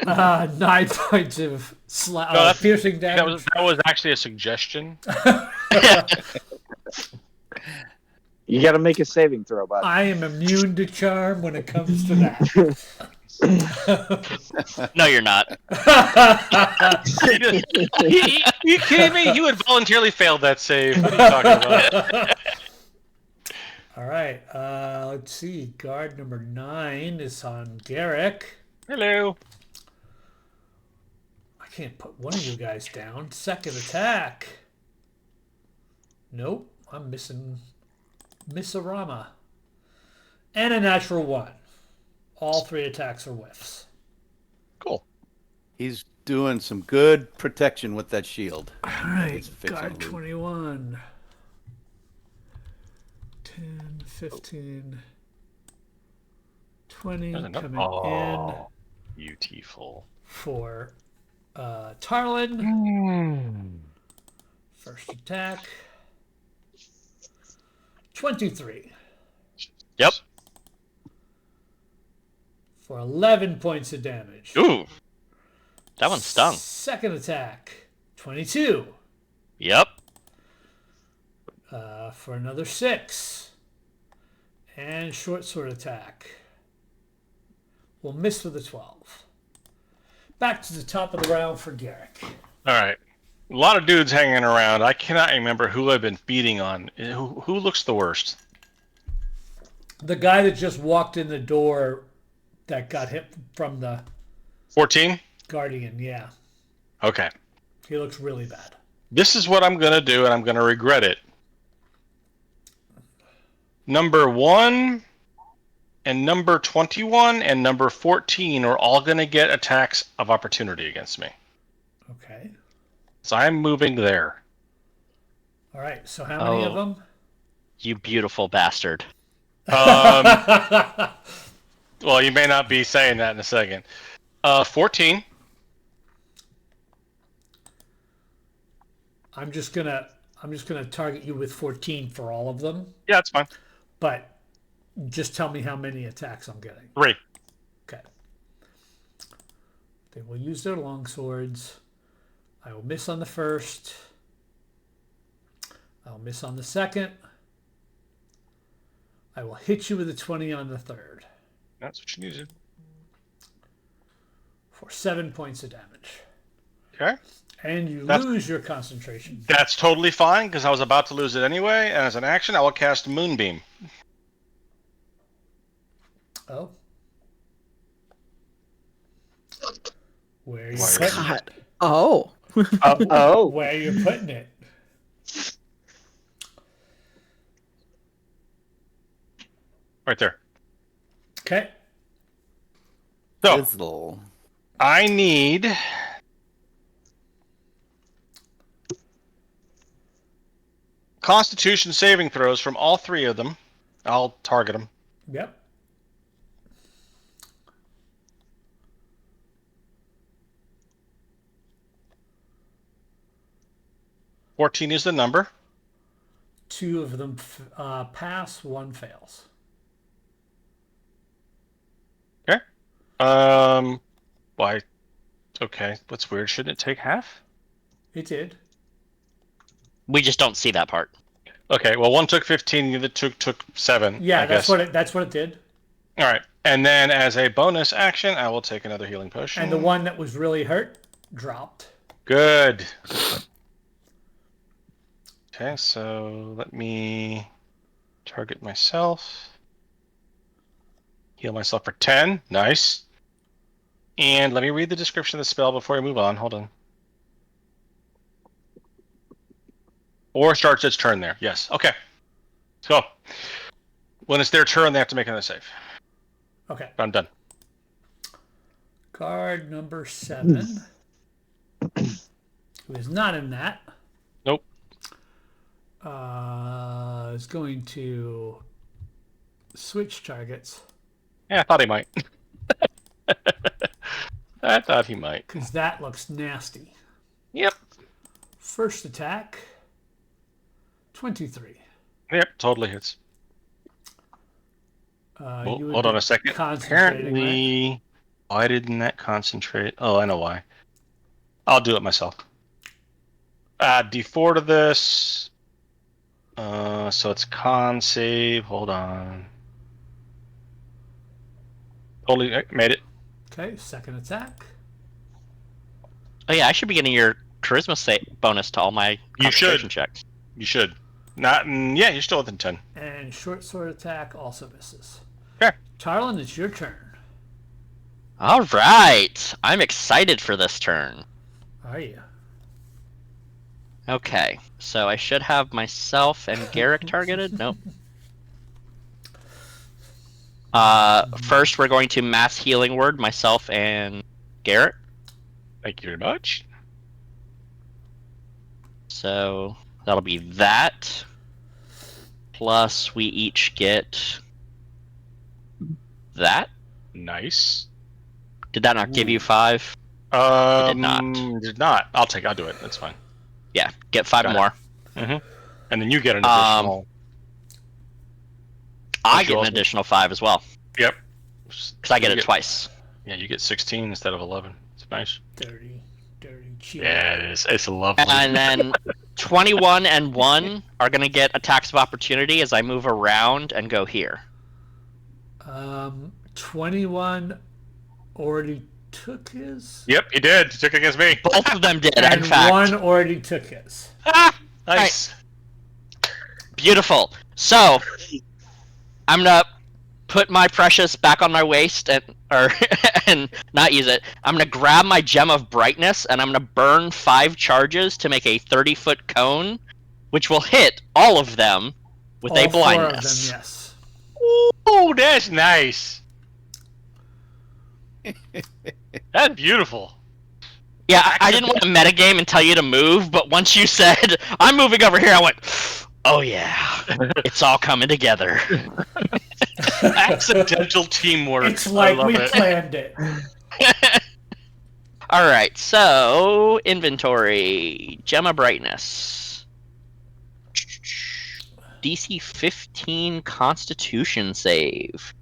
9 points of piercing damage. That was actually a suggestion. You got to make a saving throw, bud. I am immune to charm when it comes to that. No, you're not. You kidding me? He would voluntarily fail that save. What are you talking about? All right. Let's see. Guard number 9 is on Garrick. Hello. I can't put one of you guys down. Second attack. Nope. I'm missing Missorama. And a natural 1. All 3 attacks are whiffs. Cool. He's doing some good protection with that shield. All right. He's fixing Guard to lose. 21. 10, 15, 20 There's enough- coming Oh, beautiful. in for Tarlin. First attack. 23 Yep. for 11 points of damage. Ooh. That one stung. Second attack. 22 Yep. for another 6. And short sword attack. Will miss with a 12. Back to the top of the round for Garrick. All right. A lot of dudes hanging around. I cannot remember who I've been beating on. Who looks the worst? The guy that just walked in the door that got hit from the 14? Guardian, yeah. Okay. He looks really bad. This is what I'm going to do, and I'm going to regret it. Number 1 and number 21 and number 14 are all going to get attacks of opportunity against me. Okay. So I'm moving there. All right. So how many of them? You beautiful bastard. Well, you may not be saying that in a second. 14. I'm just gonna target you with 14 for all of them. Yeah, that's fine. But Just tell me how many attacks I'm getting. 3. Okay. They will use their longswords. I will miss on the first. I'll miss on the second. I will hit you with a 20 on the third. That's what you needed. For 7 points of damage. Okay. And you lose your concentration. That's totally fine, because I was about to lose it anyway, and as an action, I will cast Moonbeam. Oh. Where are you Where- putting God. it? Oh. Oh. Where are you putting it? Right there. Okay. So, Fizzle. I need... Constitution saving throws from all 3 of them. I'll target them. Yep. $14 is the number. 2 of them pass, 1 fails. Okay. Why? Okay, that's weird. Shouldn't it take half? It did. We just don't see that part. Okay, well, one took 15, the other took 7. Yeah, I that's guess. that's what it did. All right, and then as a bonus action, I will take another healing potion. And the one that was really hurt dropped. Good. Okay, so let me target myself. Heal myself for 10. Nice. And let me read the description of the spell before we move on. Hold on. Or starts its turn there. Yes. Okay. Let's go. When it's their turn, they have to make another save. Okay. I'm done. Card number 7. Who is not in that. Nope. Is going to switch targets. Yeah, I thought he might. I thought he might. Because that looks nasty. Yep. First attack. 23. Yep, totally hits. You would Hold be on a second. concentrating, Apparently, why didn't that concentrate? Oh, I know why. I'll do it myself. D4 to this. So it's con save. Hold on. Totally made it. right? Okay, second attack. Oh yeah, I should be getting your charisma bonus to all my You should. concentration checks. You should. Not. Yeah, you're still within 10. And short sword attack also misses. Okay. Tarlin, it's your turn. All right, I'm excited for this turn. Are you? Okay, so I should have myself and Garrick targeted. Nope. First, we're going to mass healing word myself and Garrett. Thank you very much. So that'll be that. Plus, we each get that. Nice. Did that not give you 5? Did not. Did not. I'll do it. That's fine. Yeah, get 5 Got it. more. Mm-hmm. And then you get an additional. I get an additional 5 as well. Yep. Because I get it twice. Yeah, you get 16 instead of 11. It's nice. Dirty cheat. Yeah, it is. It's lovely. And then 21 and 1 are going to get attacks of opportunity as I move around and go here. 21 already took his. Yep, he did. He took against me. Both of them did, And in fact. 1 already took his. Nice. Beautiful. So, I'm going to put my precious back on my waist and not use it. I'm going to grab my gem of brightness and I'm going to burn 5 charges to make a 30-foot cone, which will hit all of them with a All 4 blindness. of them, yes. Oh, that's nice. That's beautiful. Yeah, I didn't want to metagame and tell you to move, but once you said, I'm moving over here, I went, oh yeah, it's all coming together. Accidental teamwork. It's like I love we it. planned it. Alright, so, inventory, gem of brightness. DC 15 Constitution save.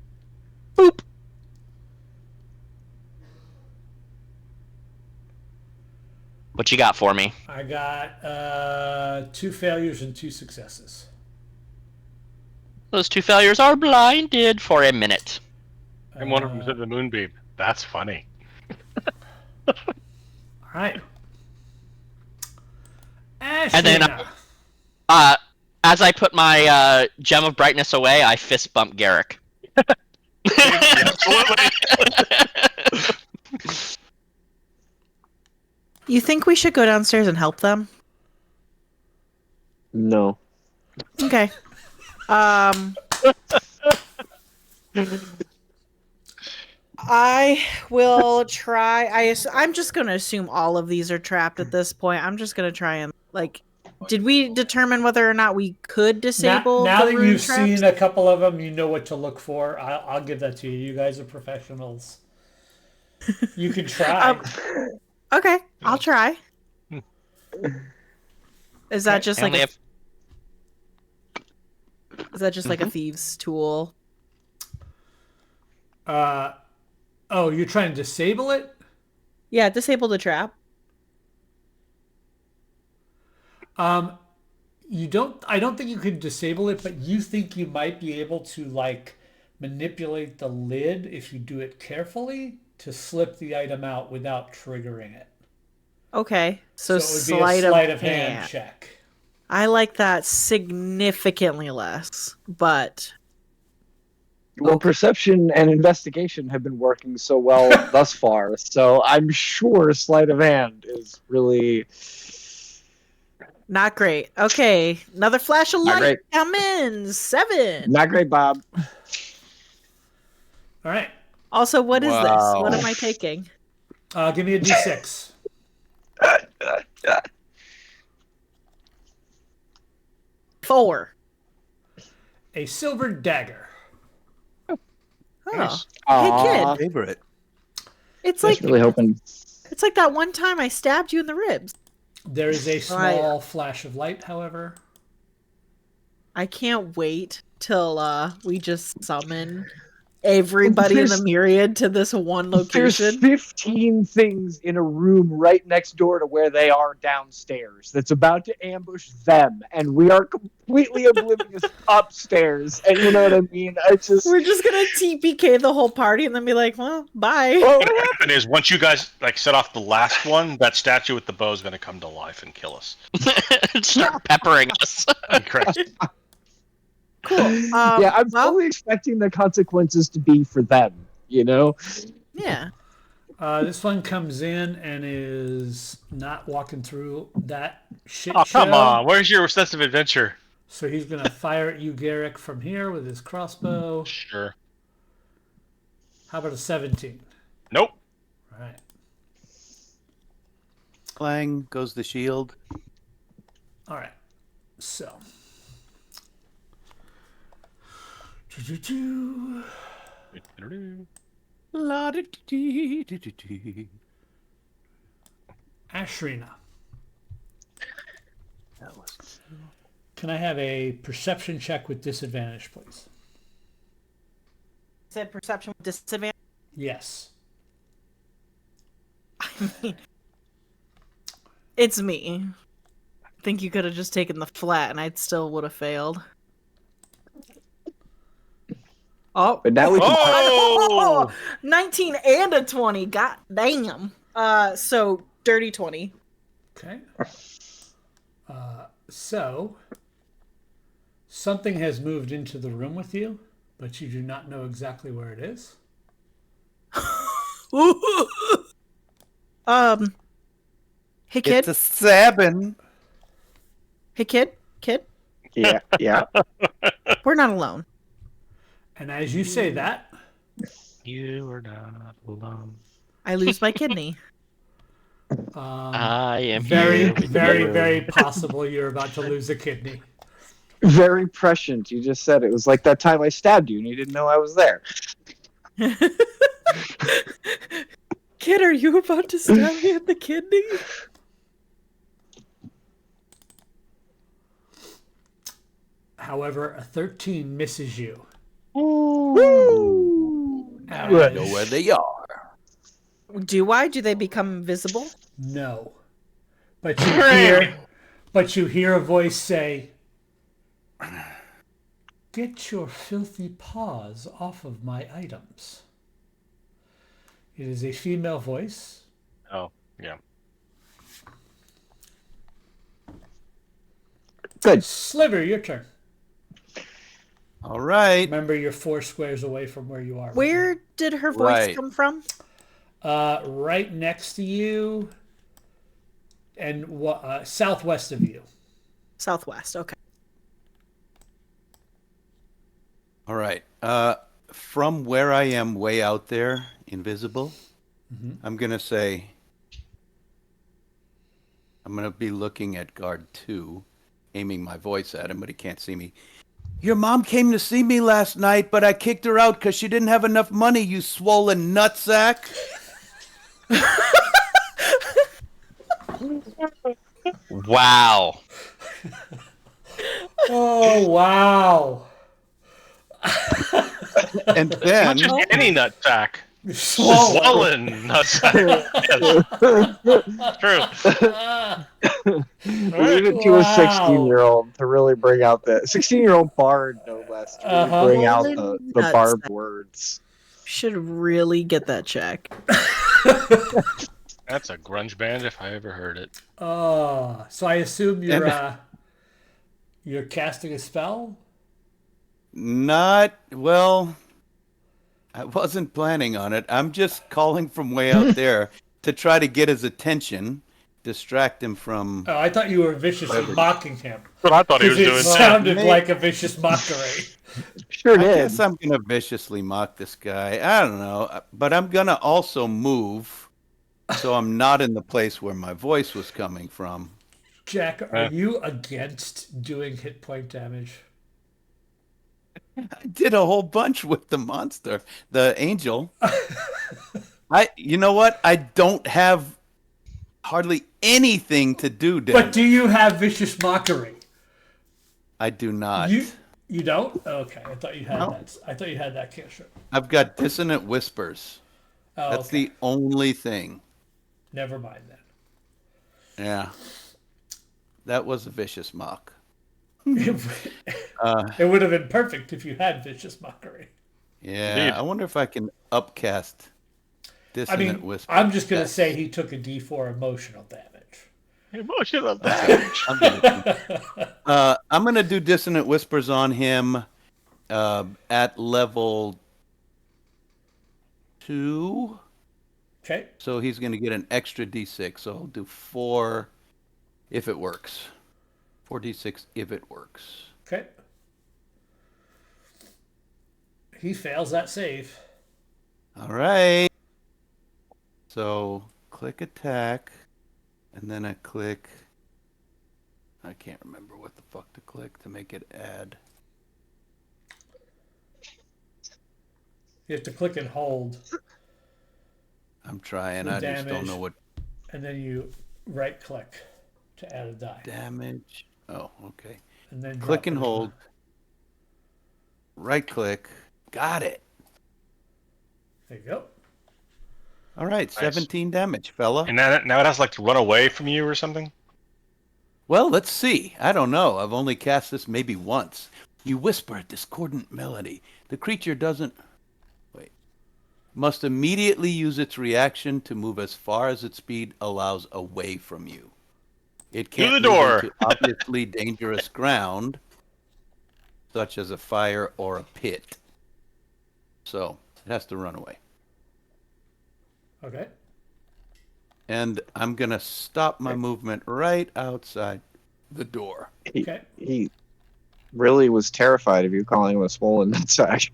Boop. What you got for me? I got 2 failures and 2 successes. Those 2 failures are blinded for a minute. And one of them said the moonbeam. That's funny. All right. And then, Ashley. as I put my gem of brightness away, I fist bump Garrick. Absolutely. You think we should go downstairs and help them? No. Okay. I will try. I'm just going to assume all of these are trapped at this point. I'm just going to try and, like, did we determine whether or not we could disable now the that rune you've traps? seen a couple of them, you know what to look for. I'll give that to you. You guys are professionals. You can try. Okay, I'll try. Is that just like is that just like a thieves tool? Oh, you're trying to disable it? Yeah, disable the trap. You don't. I don't think you could disable it, but you think you might be able to like manipulate the lid if you do it carefully to slip the item out without triggering it. Okay, so it would be a sleight of hand check. I like that significantly less, but Well, perception and investigation have been working so well thus far, so I'm sure sleight of hand is really not great. Okay, another flash of Not light. great. Come in, 7. not great, Bob. All right. Also, what is this? Wow. What am I taking? Give me a d6. 4. A silver dagger. Oh, Nice. hey kid, Favorite. it's I was like really hoping. it's like that one time I stabbed you in the ribs. There is a Right. small flash of light, however. I can't wait till we just summon everybody in the There's- Myriad to this one There's location. 15 things in a room right next door to where they are downstairs that's about to ambush them, and we are completely oblivious upstairs. And you know what I mean? We're just gonna TPK the whole party and then be like, well, bye. Well, What happened is once you guys like set off the last one, that statue with the bow is going to come to life and kill us. Start peppering us. Correct. Cool. yeah, I'm well, fully expecting the consequences to be for them. You know? yeah. This one comes in and is not walking through that shit Oh, show. come on. Where's your sense of adventure? So he's going to fire at you, Garrick, from here with his crossbow. Sure. How about a 17? Nope. All right. Clang goes the shield. All right. So. Ashrina. Can I have a perception check with disadvantage, please? Said perception with disadvantage. Yes. I mean, it's me. I think you could have just taken the flat and I still would have failed. Oh, But now we can. Oh! 19 and a 20. God damn. So dirty 20. Okay. So, something has moved into the room with you, but you do not know exactly where it is. Hey kid. It's a sabin. Hey kid. Kid. Yeah, yeah. We're not alone. And as you say that, You are not alone. I lose my kidney. I am very, here with very, you. very possible you're about to lose a kidney. Very prescient. You just said it was like that time I stabbed you and you didn't know I was there. Kid, are you about to stab me in the kidney? However, a 13 misses you. Woo! Now I know where they are. Do I? Do they become visible? No. But you hear a voice say, "Get your filthy paws off of my items." It is a female voice. Oh, yeah. Good. Sliver, your turn. All right. Remember, you're 4 squares away from where you are. Where did her voice Right. come from? Right next to you and southwest of you. Southwest. Okay. All right. From where I am way out there, invisible, I'm going to say, I'm going to be looking at guard 2, aiming my voice at him, but he can't see me. Your mom came to see me last night, but I kicked her out because she didn't have enough money, you swollen nutsack. Wow. Oh, wow. And then, Just any nut sack. Swollen. Swollen nut sack. Yes. True. Leave it to a 16-year-old to really bring out the 16-year-old bard, no less, to really bring out the barbed words. Should really get that check. That's a grunge band if I ever heard it. So I assume you're casting a spell? well, I wasn't planning on it. I'm just calling from way out there to try to get his attention, distract him from... Oh, I thought you were viciously mocking him. But I thought he was Because doing it that. sounded like a vicious mockery. Sure I did. guess I'm going to viciously mock this guy. I don't know. But I'm going to also move so I'm not in the place where my voice was coming from. Jack, are you against doing hit point damage? I did a whole bunch with the monster, the angel. You know what? I don't have hardly anything to do, Dan. But do you have vicious mockery? I do not. You don't? Okay, I thought you had No. that. I thought you had that cantrip. I've got dissonant whispers. Oh, That's okay. the only thing. Never mind then. Yeah. That was a vicious mock. It would have been perfect if you had vicious mockery. Yeah. Indeed. I wonder if I can upcast I dissonant mean, whispers. I'm just going to Yes. say he took a D4 emotional damage. Emotional damage. I'm gonna do dissonant whispers on him at level 2. Okay. So he's gonna get an extra D6. So I'll do 4 if it works. 4D6 if it works. Okay. He fails that save. All right. So click attack, and then I click. I can't remember what the fuck to click to make it add. You have to click and hold, I'm trying. The I just don't damage. know what and then you right click to add a die. damage. Oh, okay. And then Click drop and it in. hold. Right click. Got it. There you go. All right, 17 damage, fella. And now it has like to run away from you or something? Well, let's see. I don't know. I've only cast this maybe once. You whisper a discordant melody. The creature must immediately use its reaction to move as far as its speed allows away from you. It can't the door. move into obviously dangerous ground, such as a fire or a pit. So it has to run away. Okay. And I'm going to stop my movement right outside the door. Okay. He really was terrified of you calling him a swollen nutsack.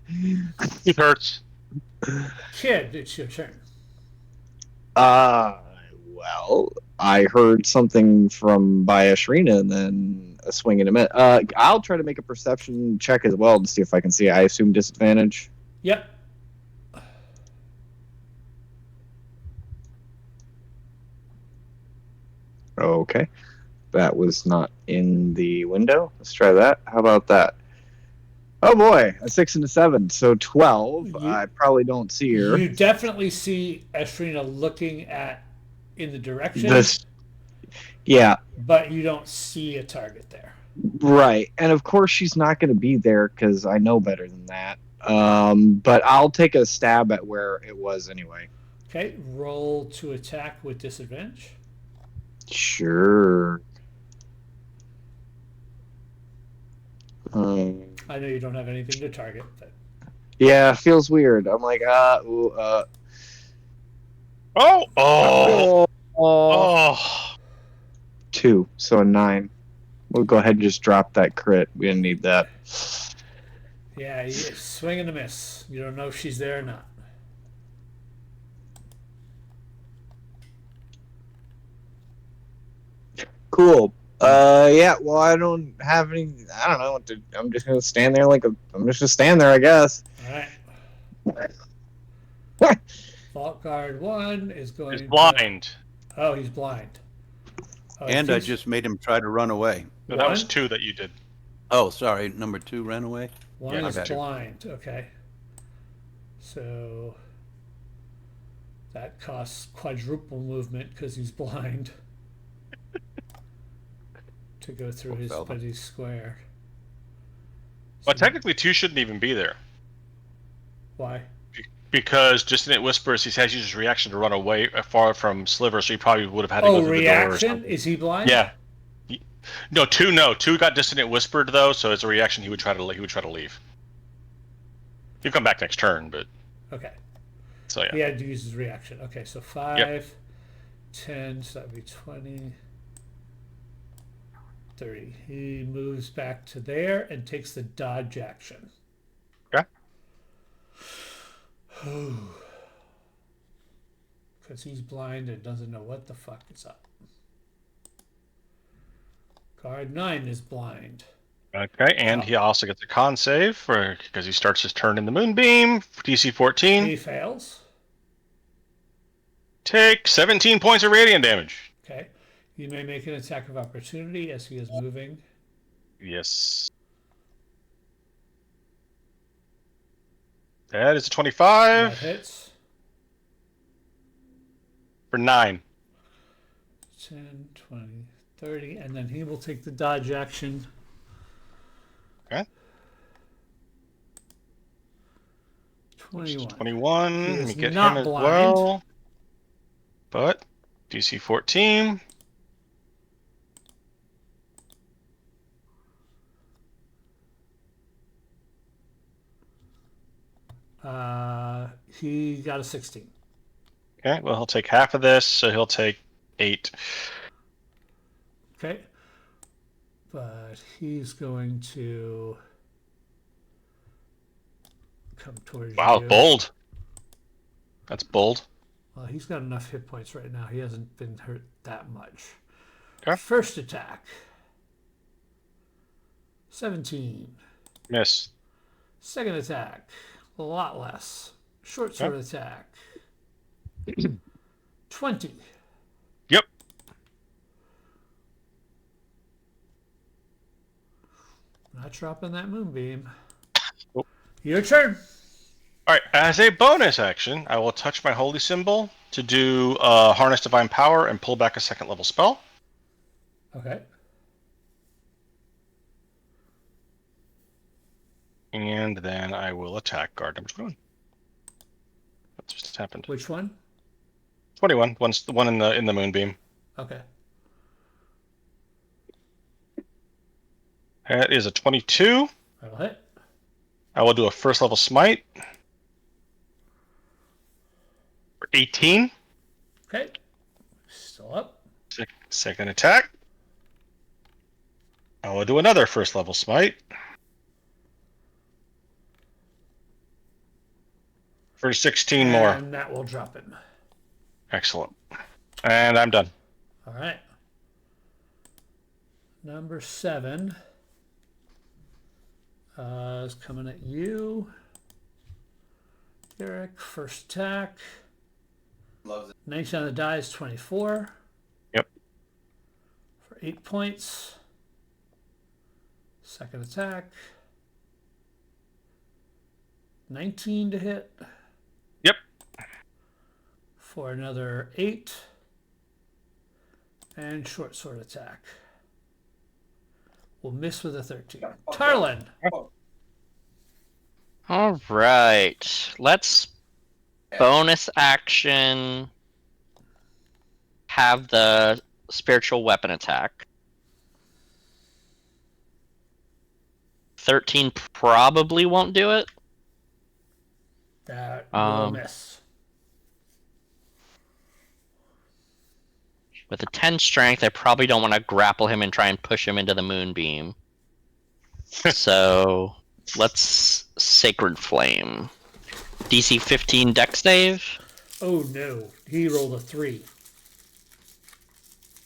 It hurts. Kid, it's your turn. Well, I heard something from by Ashrina and then a swing in a minute. I'll try to make a perception check as well to see if I can see. I assume disadvantage. Yep. Okay. That was not in the window. Let's try that. How about that? Oh boy, a 6 and a 7, so 12. You- I probably don't see her. You definitely see Estrina looking in the direction, This, yeah, but you don't see a target there. right. And of course, she's not going to be there because I know better than that. But I'll take a stab at where it was anyway. Okay, roll to attack with disadvantage. Sure. I know you don't have anything to target, but Yeah, feels weird. I'm like, Oh! Oh! 2, so a 9. We'll go ahead and just drop that crit. We didn't need that. yeah, you swing and a miss. You don't know if she's there or not. Cool. Yeah. Well, I don't have any. I don't know what to. I'm just gonna stand there I'm just gonna stand there, I guess. All right. Vault Guard 1 is going. He's blind. Oh, he's blind. Oh, And I just made him try to run away. No, that was One? 2 that you did. Oh, sorry. Number 2 ran away. One Yeah, is okay. blind. Okay. So that costs quadruple movement because he's blind to go through Poor his fella. buddy square. But So- technically 2 shouldn't even be there. Why? Because Dissonant Whispers, he has used his reaction to run away far from Sliver, so he probably would have had to Oh, go through the door or reaction? something. Is he blind? Yeah. No, 2 got Dissonant Whispered though, so as a reaction he would try to leave. He'll come back next turn, but Okay. so yeah. He had to use his reaction. Okay, so 5, 10, so that would be 20, 30. He moves back to there and takes the dodge action. Okay. Because he's blind and doesn't know what the fuck is up. Guard 9 is blind. Okay, and he also gets a con save because he starts his turn in the Moonbeam. DC 14. He fails. Take 17 points of radiant damage. Okay. You may make an attack of opportunity as he is moving. Yes. That is a 25 That hits. for 9. 10, 20, 30. And then he will take the dodge action. Okay. 21. 21. He Let is me get not him as blind. well. But DC 14. He got a 16. Okay, well he'll take half of this, so he'll take 8. Okay. But he's going to come towards Wow, you. bold. That's bold. Well, he's got enough hit points right now. He hasn't been hurt that much. Okay. First attack. 17. Miss. Second attack. A lot less. Short sword attack. 20. Yep. Not dropping that moonbeam. Oh. Your turn. Alright, as a bonus action, I will touch my holy symbol to do Harness Divine Power and pull back a 2nd level spell. Okay. And then I will attack guard number 21. That just happened. Which one? 21. One's the one in the moonbeam. Okay. That is a 22. That'll hit. I will do a 1st level smite for 18. Okay. Still up. Second attack. I will do another 1st level smite for 16 more. And that will drop him. Excellent. And I'm done. All right. Number 7 is coming at you. Eric, first attack. Loves it. 19 on the die is 24. Yep. For 8 points. Second attack. 19 to hit. Yep. For another 8. And short sword attack. We'll miss with a 13. Tarlin. All right. Let's bonus action have the spiritual weapon attack. 13 probably won't do it. That will miss. With a 10 strength, I probably don't want to grapple him and try and push him into the moonbeam. So let's Sacred Flame. DC 15 dex save. Oh no, he rolled a 3.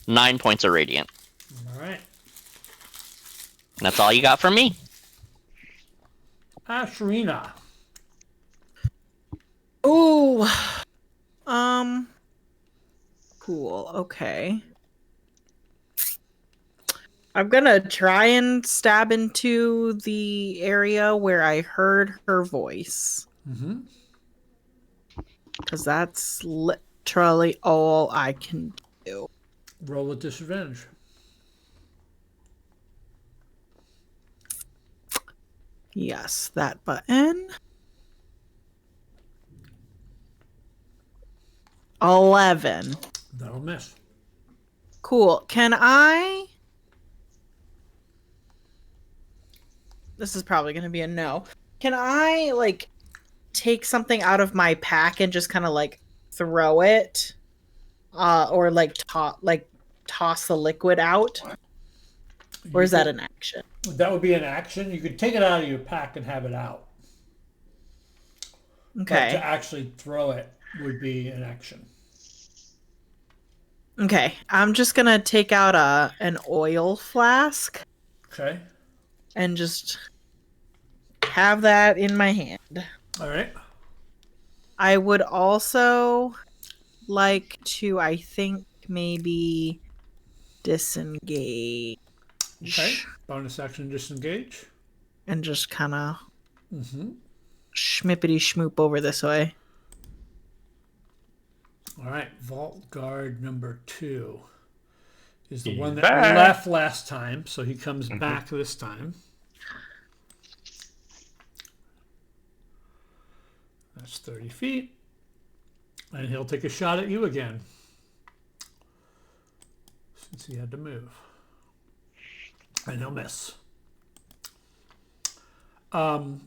9 points of radiant. All right. And that's all you got from me. Ashrina. Ooh. Cool. Okay. I'm gonna try and stab into the area where I heard her voice. Mm-hmm. Because that's literally all I can do. Roll with disadvantage. Yes, that button. 11. That'll miss. Cool. Can I... This is probably going to be a no. Can I, like, take something out of my pack and just kind of, like, throw it? Or, like, toss the liquid out? Or is that an action? That would be an action. You could take it out of your pack and have it out. Okay. But to actually throw it would be an action. Okay. I'm just going to take out an oil flask. Okay. And just have that in my hand. All right. I would also like to, I think, maybe disengage. Okay. Bonus action disengage. And just kind of schmippity schmoop over this way. All right. Vault guard number 2 is the one that back. left last time, so he comes back this time. That's 30 feet. And he'll take a shot at you again. Since he had to move. And he'll miss. All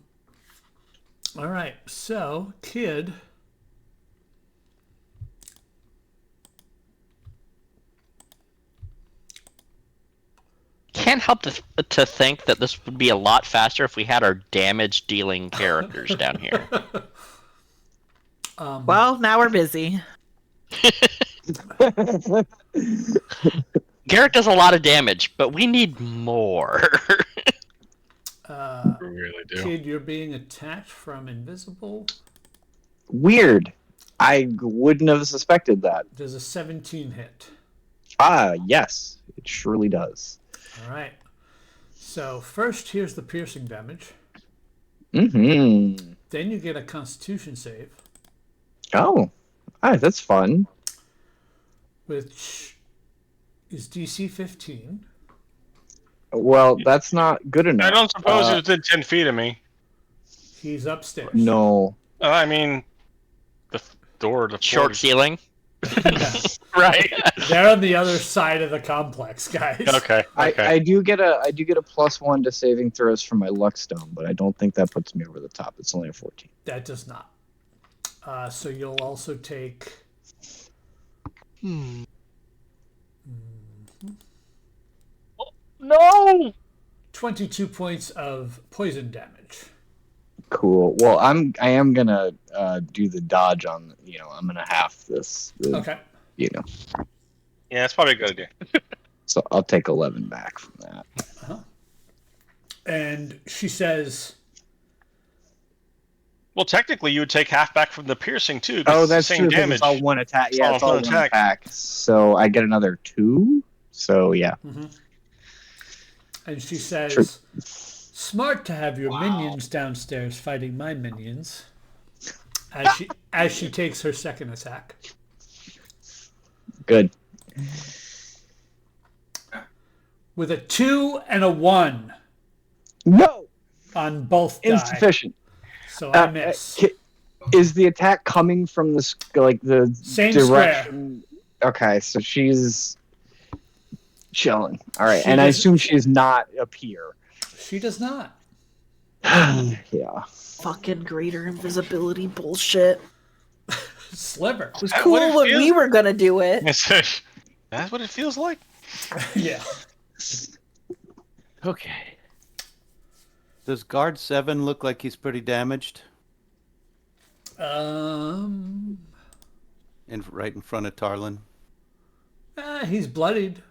right. So, kid. Can't help to think that this would be a lot faster if we had our damage dealing characters down here. Well, now we're busy. Garrett does a lot of damage, but we need more. We really do. Kid, you're being attacked from invisible. Weird. I wouldn't have suspected that. Does a 17 hit? Yes, it surely does. All right. So first, here's the piercing damage. Mm-hmm. Then you get a Constitution save, Oh, that's fun. which is DC 15. Well, that's not good enough. I don't suppose it was within 10 feet of me. He's upstairs. No. I mean, the door to the floor Short is- ceiling. Right. They're on the other side of the complex, guys. Okay. I do get a +1 to saving throws from my luck stone, but I don't think that puts me over the top. It's only a 14. That does not. So you'll also take. No! 22 points of poison damage. Cool. Well, I am gonna do the dodge on. I'm gonna half this. Okay. Yeah, that's probably a good idea. So I'll take 11 back from that. And she says, Well, technically, you would take half back from the piercing too. 'cause Oh, it's the that's same true. 'Cause damage. it's all one attack. It's Yeah, all it's all one one attack. attack. So I get another 2. So yeah. and she says, Sure. Smart to have your minions downstairs fighting my minions. As she takes her second attack. Good. With a 2 and a 1 No, on both die. insufficient. So I miss. Is the attack coming from the Same direction? Okay, so she's chilling. All right, She and I does- assume she's not up here. She does not. Yeah. Fucking greater invisibility bullshit. Sliver. It was That cool what it when feels- we were gonna do it. That's what it feels like. Yeah. Okay. Does guard 7 look like he's pretty damaged? Right in front of Tarlin. He's bloodied.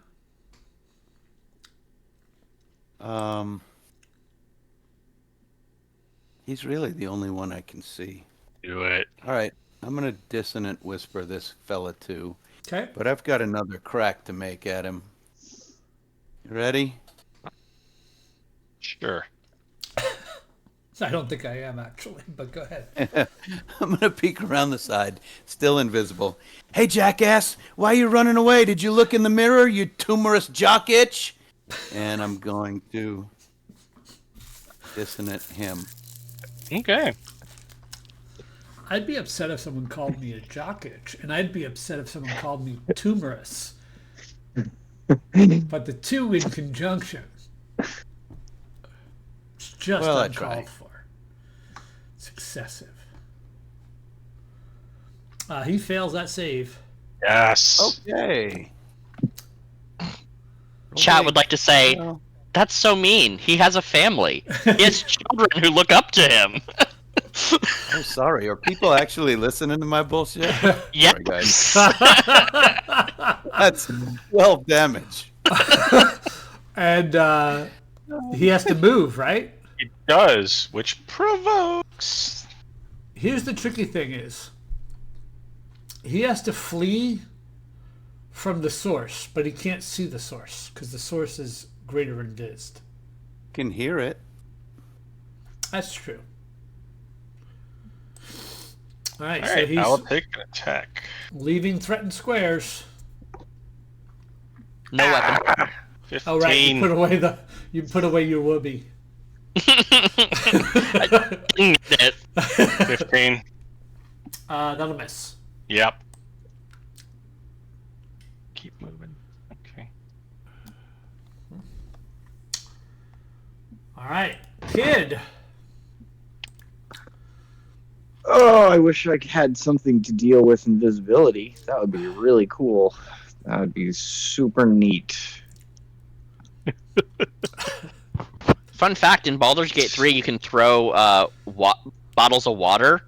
He's really the only one I can see. Do it. All right, I'm gonna dissonant whisper this fella too, Okay. but I've got another crack to make at him. You ready? Sure. I don't think I am actually, but go ahead. I'm gonna peek around the side, still invisible. Hey, jackass, why are you running away? Did you look in the mirror, you tumorous jock itch? And I'm going to dissonant him. Okay. I'd be upset if someone called me a jock itch, and I'd be upset if someone called me tumorous. But the two in conjunction, it's just Well, I uncalled tried. for. It's excessive. He fails that save. Yes. Okay. Chat would like to say, Well, that's so mean. He has a family. He has children who look up to him. oh, sorry. Are people actually listening to my bullshit? Yes. Sorry, guys. That's 12 damage. And he has to move, right? It does, which provokes. Here's the tricky thing is, he has to flee from the source, but he can't see the source, because the source is greater invised. Can hear it. That's true. Alright, All so right, he's I'll take an attack. leaving threatened squares. No weapon. 15. Oh right, you put away your whoopee. I didn't get it. 15. That'll miss. Yep. Keep moving. Okay. Alright, kid. Oh, I wish I had something to deal with invisibility. That would be really cool. That would be super neat. Fun fact, in Baldur's Gate 3, you can throw bottles of water,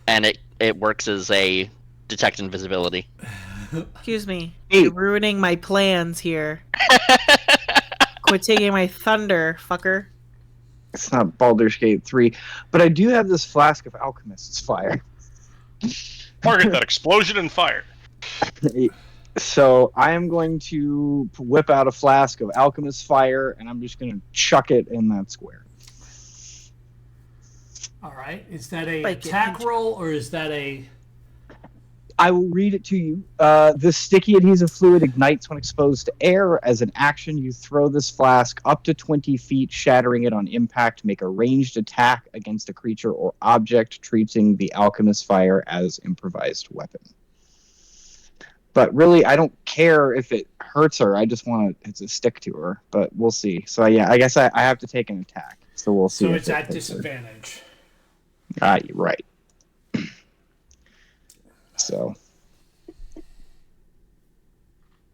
and it works as a detect invisibility. Excuse me. Hey. You're ruining my plans here. Quit taking my thunder, fucker. It's not Baldur's Gate 3, but I do have this flask of Alchemist's Fire. Target that explosion and fire. So I am going to whip out a flask of Alchemist's Fire, and I'm just going to chuck it in that square. Alright, is that a Like it. attack roll, or is that a... I will read it to you. This sticky adhesive fluid ignites when exposed to air. As an action, you throw this flask up to 20 feet, shattering it on impact. Make a ranged attack against a creature or object, treating the Alchemist's Fire as improvised weapon. But really, I don't care if it hurts her. I just want it to stick to her. But we'll see. So yeah, I guess I have to take an attack. So we'll see. So if it's it at hits her. disadvantage. You're right. So.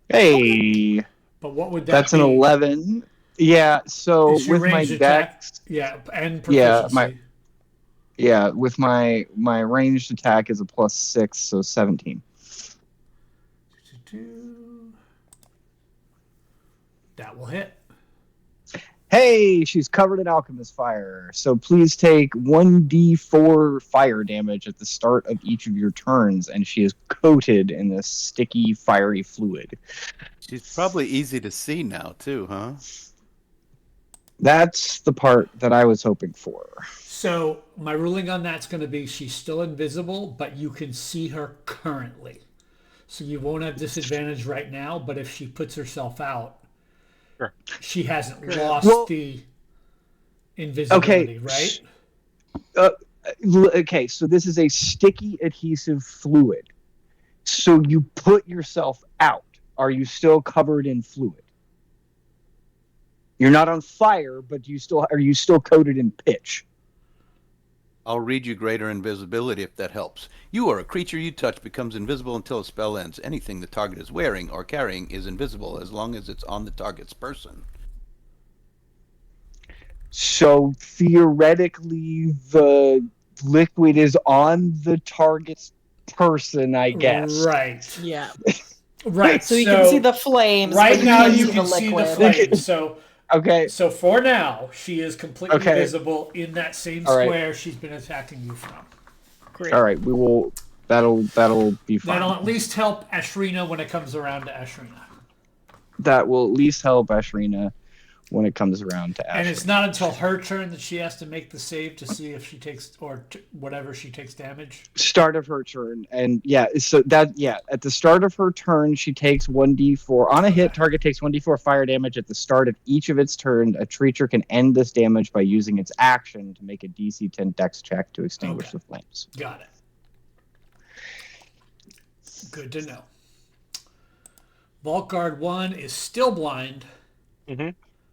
Hey, But what would that that's be? an 11. Yeah, so Is your with my ranged attack- dex, Yeah, and Yeah, proficiency. with my ranged attack is a +6, so 17. That will hit. Hey, she's covered in alchemist fire. So please take 1d4 fire damage at the start of each of your turns, and she is coated in this sticky, fiery fluid. She's probably easy to see now, too, huh? That's the part that I was hoping for. So my ruling on that's going to be she's still invisible, but you can see her currently. So you won't have disadvantage right now, but if she puts herself out, Sure. she hasn't lost the invisibility, right? Okay, so this is a sticky adhesive fluid. So you put yourself out. Are you still covered in fluid? You're not on fire, but are you still coated in pitch? I'll read you greater invisibility if that helps. You or a creature you touch becomes invisible until a spell ends. Anything the target is wearing or carrying is invisible as long as it's on the target's person. So theoretically, the liquid is on the target's person, I guess. Right. Yeah. Right. So you can see the flames. Right but now can't you see can the see the liquid. flames. So Okay. So for now, she is completely Okay. visible in that same All right. square she's been attacking you from. Great. All right, we will. That'll be fine. That'll at least help Ashrina when it comes around to Ashrina. That will at least help Ashrina when it comes around to Ashrina. And it's not until her turn that she has to make the save to see if she takes whatever she takes damage. Start of her turn, and at the start of her turn, she takes 1d4 on a hit. Target takes 1d4 fire damage at the start of each of its turn. A creature can end this damage by using its action to make a DC 10 Dex check to extinguish the flames. Got it. Good to know. Vault Guard 1 is still blind. Mm-hmm.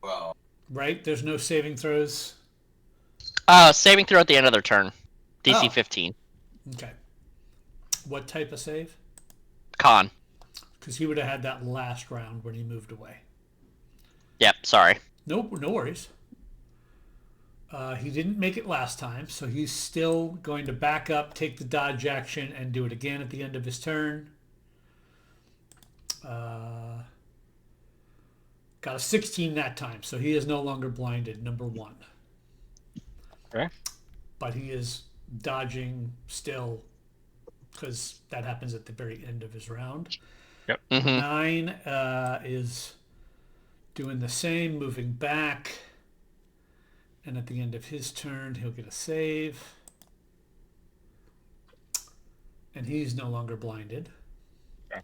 Wow. Right? There's no saving throws. Saving throw at the end of their turn. DC Oh. 15. Okay. What type of save? Con. Because he would have had that last round when he moved away. Yep, sorry. Nope, no worries. He didn't make it last time, so he's still going to back up, take the dodge action, and do it again at the end of his turn. Got a 16 that time, so he is no longer blinded, number 1. Okay. But he is dodging still, because that happens at the very end of his round. Yep. Mm-hmm. 9 is doing the same, moving back. And at the end of his turn, he'll get a save. And he's no longer blinded. Okay.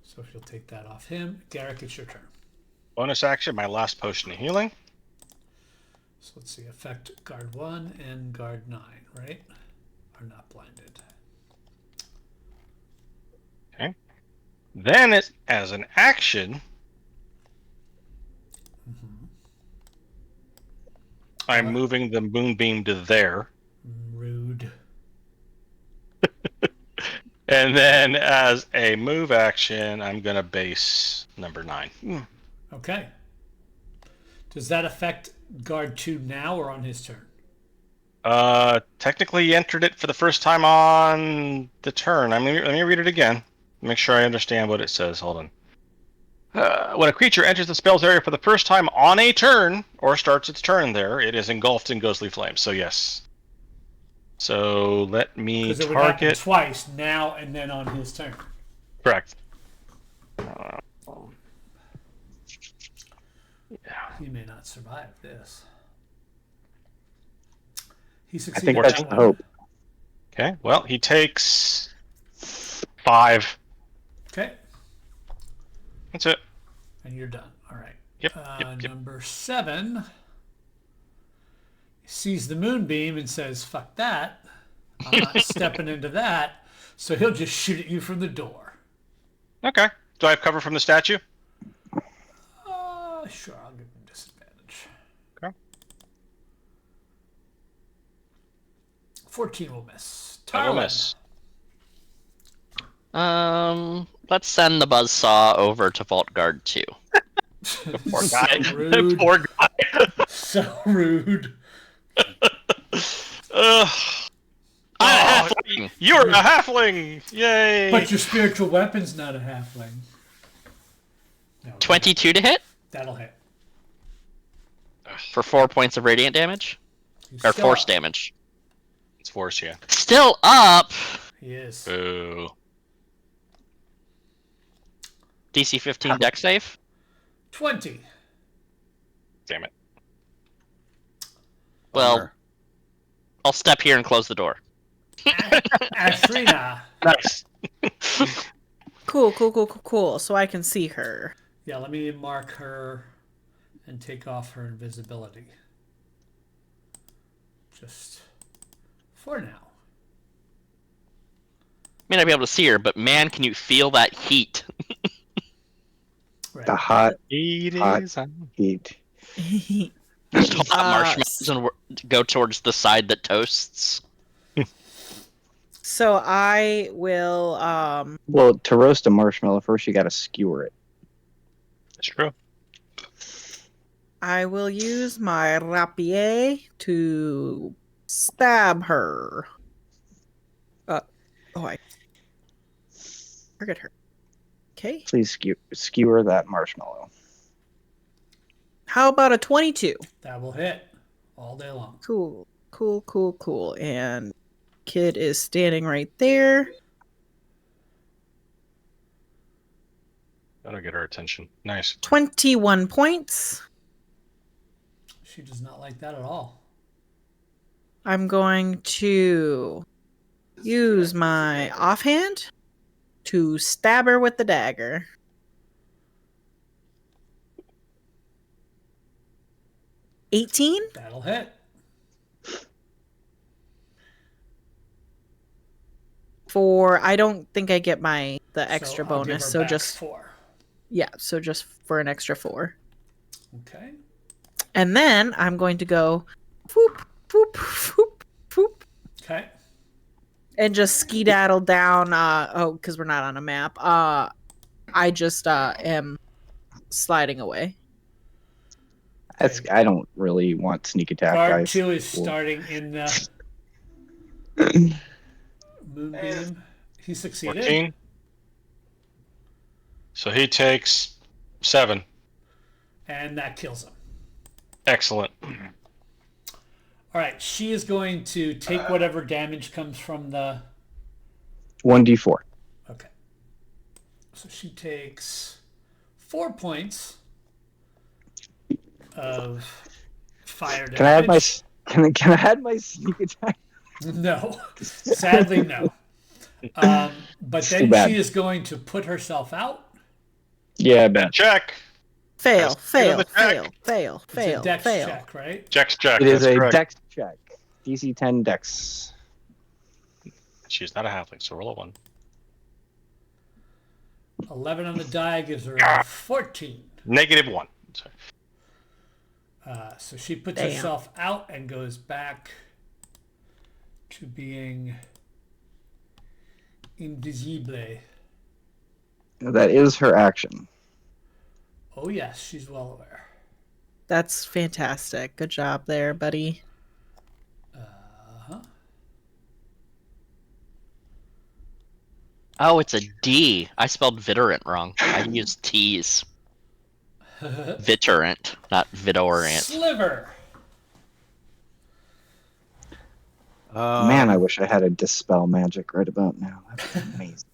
So if you'll take that off him. Garrick, it's your turn. Bonus action, my last potion of healing. So let's see. Affect guard 1 and guard 9, right? Are not blinded. Okay. Then, as an action, I'm moving the moonbeam to there. Rude. And then as a move action, I'm going to base number 9. Okay. Does that affect guard 2 now or on his turn? Technically, he entered it for the first time on the turn. Let me read it again. Make sure I understand what it says. Hold on. When a creature enters the spell's area for the first time on a turn, or starts its turn there, it is engulfed in ghostly flames. So yes. So let me Because it would happen target. twice, now and then on his turn. Correct. He may not survive this. He I succeeded. think that's that the one. hope. Okay. Well, he takes 5. Okay. That's it. And you're done. All right. Yep. Number 7 sees the moonbeam and says, fuck that. I'm not stepping into that. So he'll just shoot at you from the door. Okay. Do I have cover from the statue? Sure, I'll give him disadvantage. Okay. 14 will miss. I will Tarwin. miss. Let's send the buzzsaw over to Vault Guard 2. Poor So guy. rude. Poor guy. So rude. Ugh. I'm a halfling! You're a halfling! Yay! But your spiritual weapon's not a halfling. No, 22 to hit that'll hit. for 4 points of radiant damage? He's Or still force up. damage. It's force, yeah. Still up! He is. Boo. DC 15 deck save? 20. Damn it. Well, Bummer. I'll step here and close the door. Ashrina. Nice. Cool. So I can see her. Yeah, let me mark her and take off her invisibility. Just for now. May not be able to see her, but man, can you feel that heat? Right. The hot It Hot. is on. heat. Just hold out marshmallows and go towards the side that toasts. So I will Well, to roast a marshmallow, first you got to skewer it. That's true. I will use my rapier to stab her. I target her. Okay. Please skewer that marshmallow. How about a 22? That will hit all day long. Cool. And kid is standing right there. That'll get her attention. Nice. 21 points. She does not like that at all. I'm going to use my offhand to stab her with the dagger. $18? That'll hit. I don't think I get the extra So I'll give bonus, her so back just 4. so just for an extra 4. Okay. And then I'm going to go whoop, whoop, whoop, whoop, Okay. and just skedaddle down. Because we're not on a map. I just am sliding away. I don't really want sneak attack, Guard guys. 2 is Cool. starting in the moonbeam. He succeeded. 14. So he takes 7. And that kills him. Excellent. All right. She is going to take whatever damage comes from the... 1d4. Okay. So she takes 4 points of fire damage. Can I add my can I add my sneak attack? No. Sadly, no. But Too then bad. she is going to put herself out. Yeah, I bet. Check. Fail. It's a Dex Fail. check, right? Check's check. It is That's a correct. dex check. DC 10 dex. She's not a halfling, so roll a 1. 11 on the die gives her a 14. -1. Sorry. So she puts Damn. herself out and goes back to being invisible. That is her action. Oh yes, she's well aware. That's fantastic. Good job there, buddy. Uh-huh. Oh, it's a D. I spelled vitorant wrong. I used T's. Vitorant, not vidorant. Sliver. Man, I wish I had a dispel magic right about now. That'd be amazing.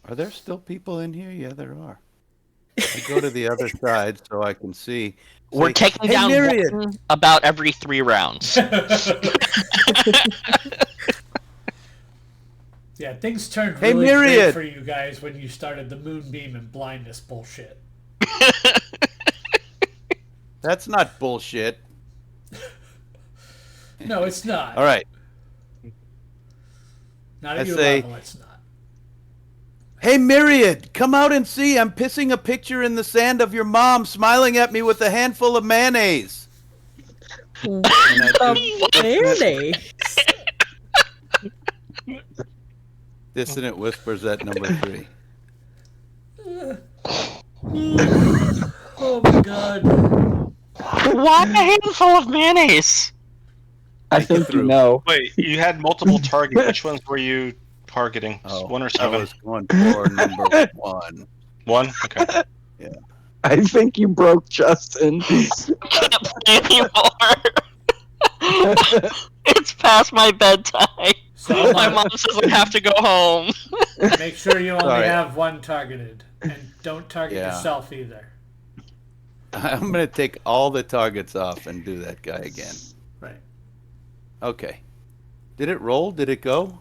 Are there still people in here? Yeah, there are. I go to the other side so I can see. We're Say, taking "Hey, down Myriad!" one about every 3 rounds. Yeah, things turned Hey, really great Myriad! for you guys when you started the moonbeam and blindness bullshit. That's not bullshit. No, it's not. All right. Not at I your say- level, it's not. Hey, Myriad, come out and see. I'm pissing a picture in the sand of your mom smiling at me with a handful of mayonnaise. And I do Mayonnaise. dissonant whispers at number 3. Oh my god. Why a handful of mayonnaise? I think you through. know. Wait, you had multiple targets. Which ones were you targeting? Oh, 1 or I 7? was going for number 1. 1? Okay. I think you broke Justin. Can't play anymore. It's past my bedtime. So My mom says I have to go home. Make sure you only Sorry. have one targeted, and don't target Yeah. yourself either. I'm going to take all the targets off and do that guy again. Right. Okay. Did it roll? Did it go?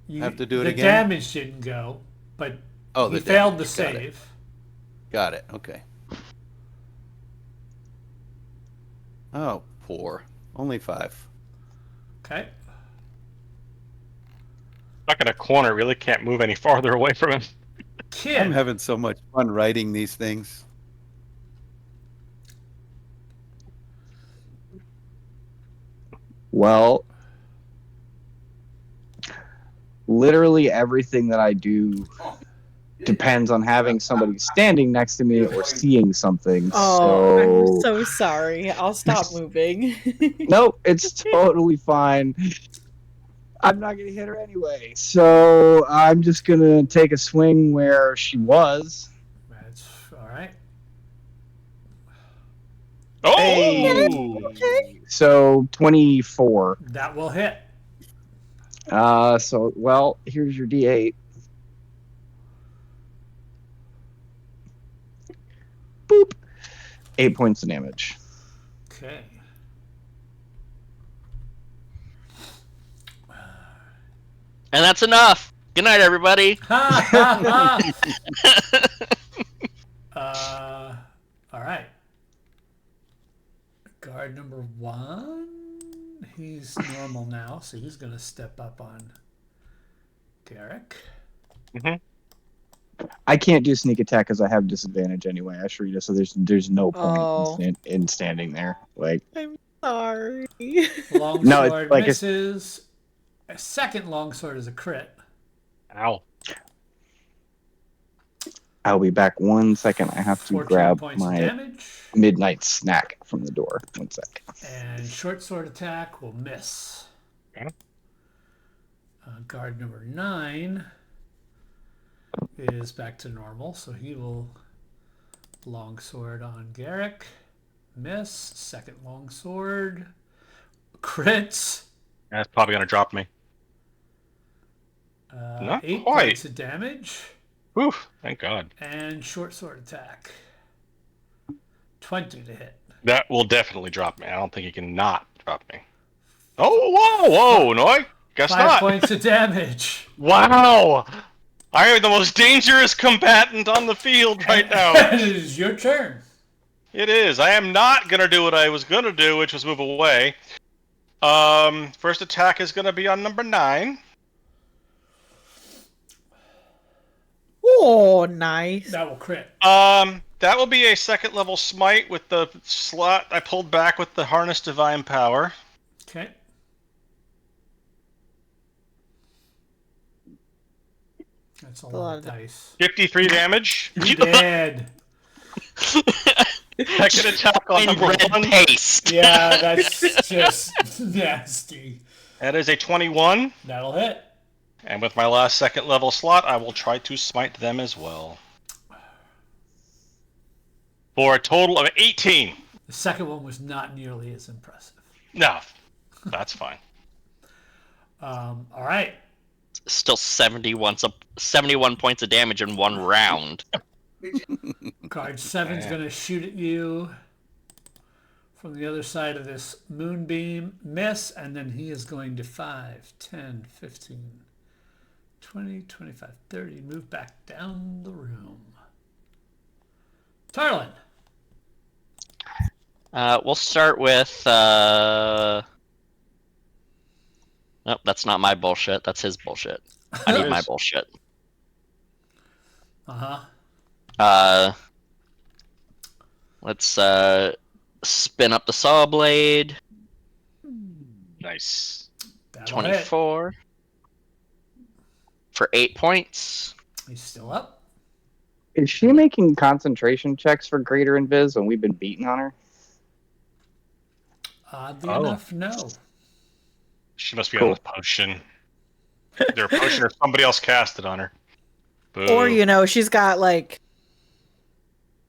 You, Have to do it the again? damage didn't go, but Oh, he the failed the damage. Got it. save. Got it. Okay. Oh, poor. Only 5. Okay. Stuck in a corner, really can't move any farther away from him. Kid. I'm having so much fun writing these things. Well, literally everything that I do depends on having somebody standing next to me or seeing something. Oh, I'm So so sorry. I'll stop moving. nope, it's totally fine. I'm not gonna hit her anyway, so I'm just gonna take a swing where she was. That's all right. Oh! So 24. That will hit. So well, here's your D8. Boop. 8 points of damage. Okay. And that's enough. Good night, everybody. Ha ha ha. All right. Guard number 1. He's normal now, so he's gonna step up on Garrick. I can't do sneak attack because I have disadvantage anyway, Ashrita. So there's no point in standing there. Like, I'm sorry. Longsword No, it's like misses. A second longsword is a crit. Ow. I'll be back 1 second. I have to 14 grab points of my damage. midnight snack from the door. 1 sec. And short sword attack will miss. Okay. Guard number 9 is back to normal, so he will longsword on Garrick. Miss. Second longsword. Crits. That's probably going to drop me. Not 8 quite. points of damage. Whew, thank God. And short sword attack. 20 to hit. That will definitely drop me. I don't think he can not drop me. Oh, whoa, no, I guess 5 not. points of damage. Wow! I am the most dangerous combatant on the field right now. It is your turn. It is. I am not going to do what I was going to do, which was move away. First attack is going to be on number 9. Oh, nice. That will crit. That will be a second level smite with the slot I pulled back with the Harness Divine Power. Okay. That's a lot of dice. 53 damage. You're dead. Second attack on number red 1. paste. Yeah, that's just nasty. That is a 21. That'll hit. And with my last second level slot, I will try to smite them as well. For a total of 18. The second one was not nearly as impressive. No, that's fine. All right. Still 71 points of damage in one round. Guard 7's going to shoot at you from the other side of this moonbeam. Miss, and then he is going to 5, 10, 15, 20, 25, 30. Move back down the room. Tarlin. We'll start with... Nope, that's not my bullshit. That's his bullshit. I need my bullshit. Uh-huh. Let's spin up the saw blade. Nice. That'll 24 for 8 points. hit. He's still up. Is she making concentration checks for greater invis when we've been beating on her? Oddly enough, no. She must be on the potion. Either a potion or somebody else cast it on her. Boo. Or, she's got, like,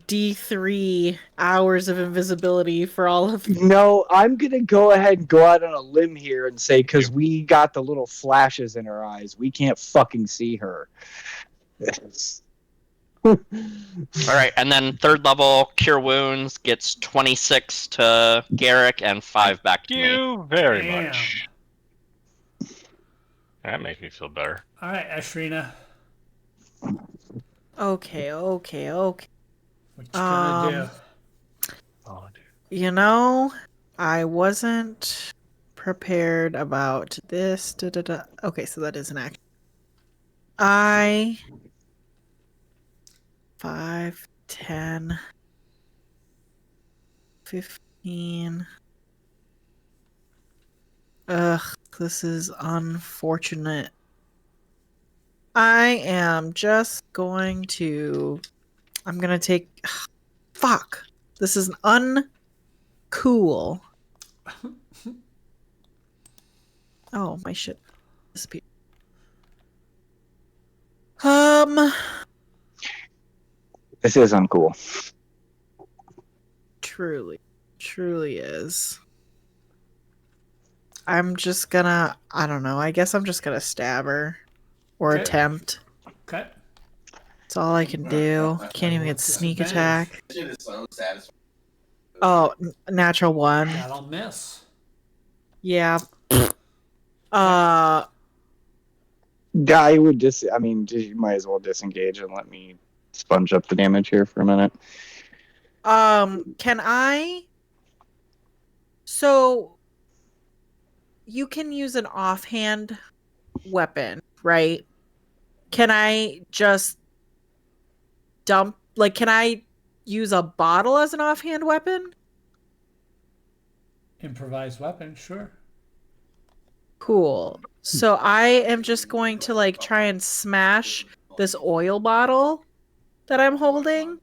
D3 hours of invisibility for all of you. No, I'm gonna go ahead and go out on a limb here and say because we got the little flashes in her eyes, we can't fucking see her. All right, and then third level Cure Wounds gets 26 to Garrick and 5 back to Thank me. you very Damn. much. That makes me feel better. All right, Ashrina. Okay. What you gonna do? Oh, dude. You know, I wasn't prepared about this. Okay, so that is an action. 5, 10, 15. Ugh, this is unfortunate. I am just going to... I'm gonna take... Fuck. This is uncool. Oh, my shit disappeared. This is uncool. Truly is. I'm just gonna... I don't know. I guess I'm just gonna stab her. Or Okay. attempt. Okay. That's all I can do. Can't even get sneak attack. Shit is so satisfying. Oh, natural 1. That'll miss. Yeah. I would just, I mean, you might as well disengage and let me sponge up the damage here for a minute. Can I... So, you can use an offhand weapon, right? Can I just dump... Like, can I use a bottle as an offhand weapon? Improvised weapon, sure. Cool. So I am just going to, like, try and smash this oil bottle that I'm holding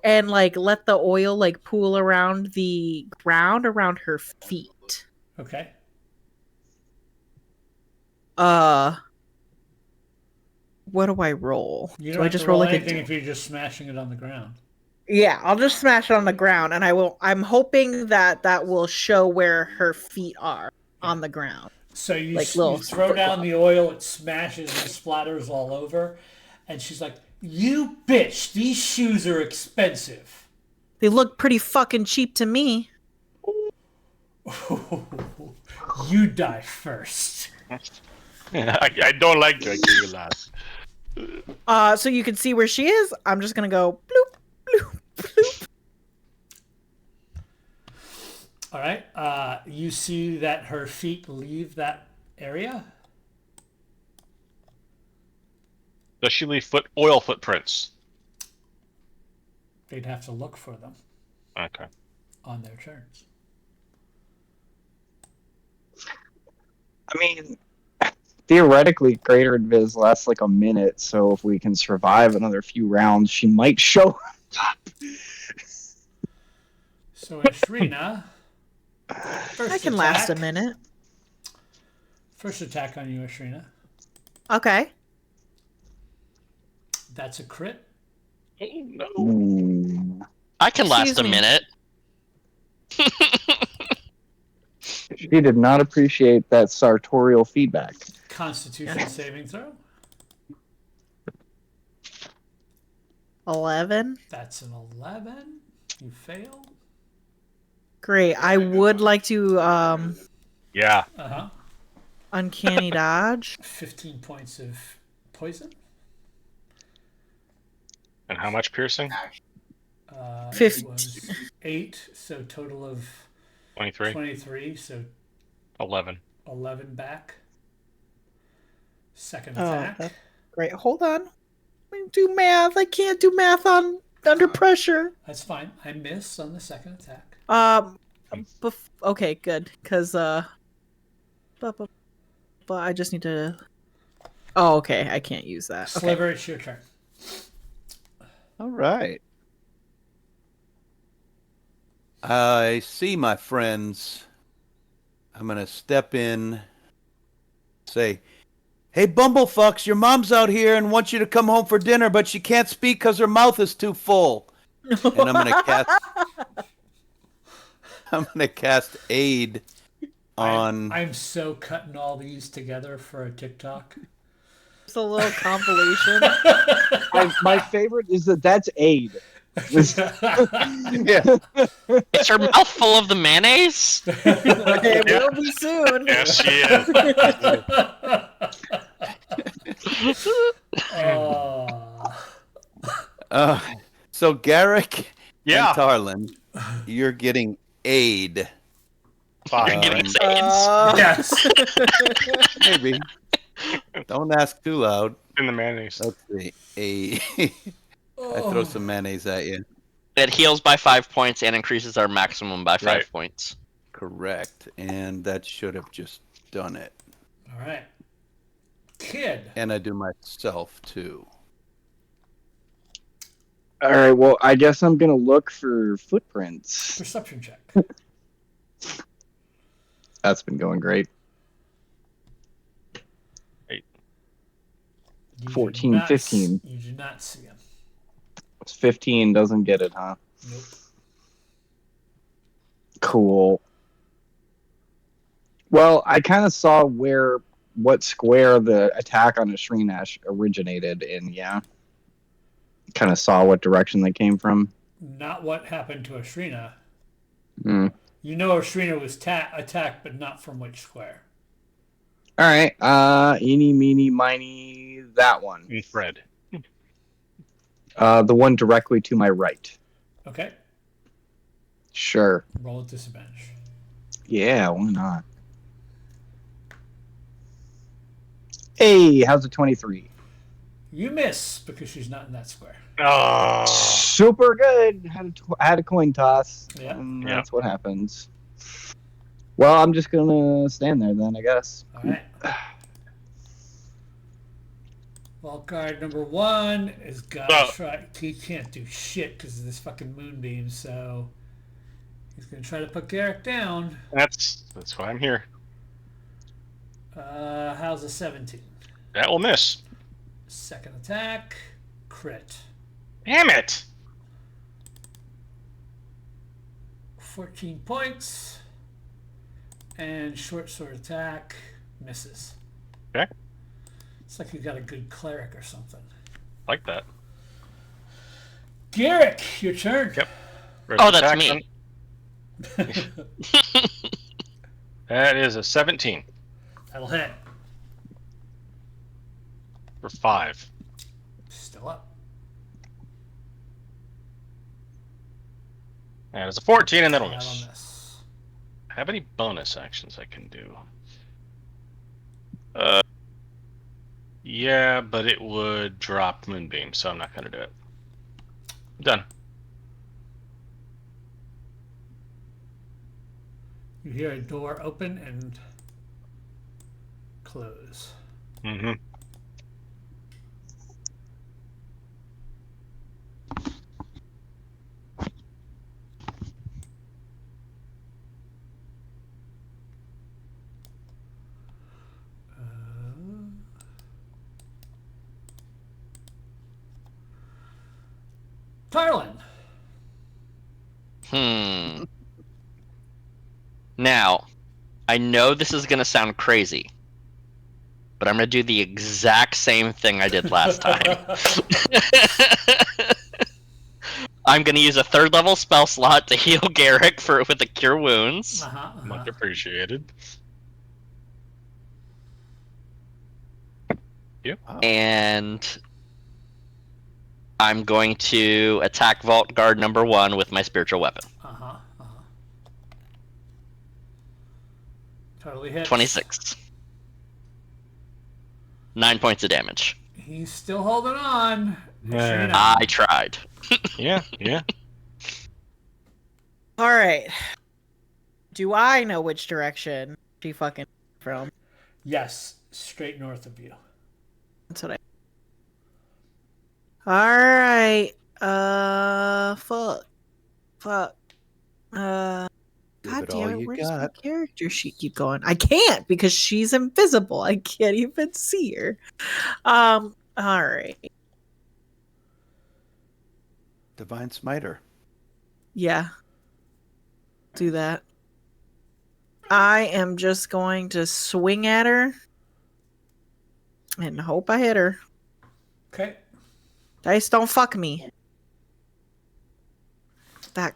and, like, let the oil, like, pool around the ground around her feet. Okay. What do I roll? You Do don't I have just to roll like anything if you're just smashing it on the ground. Yeah, I'll just smash it on the ground, and I'm hoping that will show where her feet are on the ground. So you, Like you little throw down flip-flop. the oil, it smashes and splatters all over. And she's like, "You bitch, these shoes are expensive." They look pretty fucking cheap to me. You die first. I don't like to kill you last. So you can see where she is. I'm just gonna go bloop, bloop, bloop. All right. You see that her feet leave that area? Does she leave oil footprints? They'd have to look for them Okay. on their turns. I mean, theoretically, Greater Invis lasts like a minute, so if we can survive another few rounds, she might show up. So Ashrina, I can last a minute. First attack on you, Ashrina. Okay. That's a crit. Oh no. I can last Excuse a me. minute. She did not appreciate that sartorial feedback. Constitution saving throw. 11. That's an 11. You fail. Great. I would like to Yeah. uncanny dodge. 15 points of poison. And how much piercing? It 50. was 8, so total of 23. 23, so 11. 11 back. Second Oh, attack. that's great. Hold on. Let me do math. I can't do math under pressure. That's fine. I miss on the second attack. Okay, good. Because, but I just need to... Oh, okay. I can't use that. Okay. Sliver, it's your turn. All right. I see, my friends. I'm going to step in, say, "Hey, bumblefucks, your mom's out here and wants you to come home for dinner, but she can't speak because her mouth is too full. And I'm gonna cast aid on. I'm so cutting all these together for a TikTok. It's a little compilation. My favorite is that's aid. Yeah. Is her mouth full of the mayonnaise? It will be soon. Yes, she is. So Garrick Yeah. and Tarlin, you're getting aid. You're Fine. giving us Yes. Maybe. Don't ask too loud. In the mayonnaise. Let's see. I throw some mayonnaise at you. It heals by 5 points and increases our maximum by 5 Right. points. Correct. And that should have just done it. All right. Kid. And I do myself too. All right. Well, I guess I'm gonna look for footprints. Perception check. That's been going great. You do 14, not 15. You do not see him. It's 15 doesn't get it, huh? Nope. Cool. Well, I kind of saw what square the attack on Ashrinash originated in, yeah. Kind of saw what direction they came from. Not what happened to Ashrina. Hmm. You know Ashrina was attacked, but not from which square. All right. Eeny, meeny, miny, that one. Fred. The one directly to my right. Okay. Sure. Roll at disadvantage. Yeah, why not? Hey, how's a 23? You miss because she's not in that square. Oh. Super good. Had a coin toss. Yeah. And Yeah. that's what happens. Well, I'm just gonna stand there then, I guess. All right. Vault guard number 1 is gotta try. He can't do shit because of this fucking moonbeam, so he's gonna try to put Garrick down. That's why I'm here. How's a 17? That will miss. Second attack, crit. Damn it! 14 points. And short sword attack misses. Okay. It's like you got a good cleric or something. Like that. Garrick, your turn. Yep. Oh, that's me. That is a 17 That'll hit. for 5. Still up. And it's a 14, and that'll That'll miss. miss. Have any bonus actions I can do? Yeah, but it would drop Moonbeam, so I'm not going to do it. Done. You hear a door open and close. Mm-hmm. Tarlin. Now, I know this is going to sound crazy, but I'm going to do the exact same thing I did last time. I'm going to use a 3rd level spell slot to heal Garrick with a Cure Wounds. Much appreciated. And I'm going to attack Vault Guard number 1 with my spiritual weapon. Totally hits. 26. 9 points of damage. He's still holding on. Yeah. I tried. Yeah. All right. Do I know which direction she fucking from? Yes, straight north of you. That's what I. All right. Fuck. Give God it all damn it! you Where does my got. character sheet keep going? I can't because she's invisible. I can't even see her. All right. Divine Smiter. Yeah. Do that. I am just going to swing at her and hope I hit her. Okay. Dice don't fuck me. That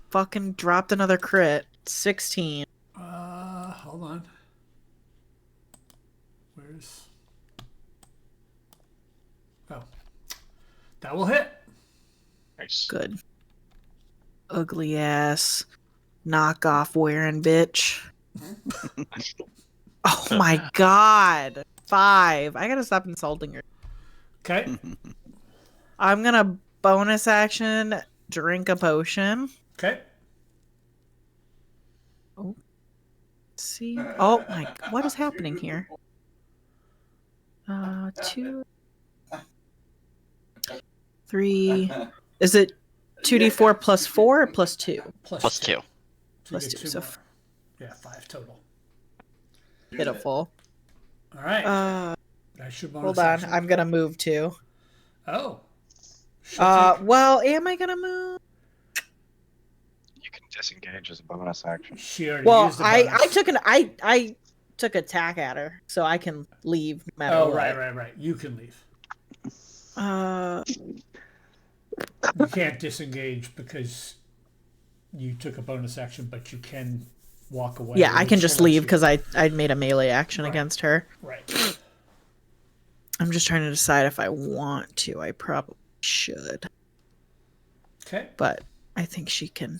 fucking dropped another crit. 16. Hold on. Where's... Oh. That will hit. Nice. Good. Ugly ass knockoff wearing bitch. Oh my god. 5. I gotta stop insulting her. Okay. I'm gonna bonus action drink a potion. Okay. Oh. See? Oh my, what is happening here? 2, 3. Is it 2d4 plus 4 or plus 2? Plus 2. Plus 2. So yeah, 5 total. pitiful. All right. I should Hold on. action. I'm gonna move too. Oh. Well, am I gonna move? You can disengage as a bonus action. She already Well, used the bonus. I took attack at her, so I can leave no matter Oh, what. right. You can leave. You You can't disengage because you took a bonus action, but you can walk away. Yeah, I can just leave because because I made a melee action against her. Right. I'm just trying to decide if I want to. I probably should. Okay. But I think she can.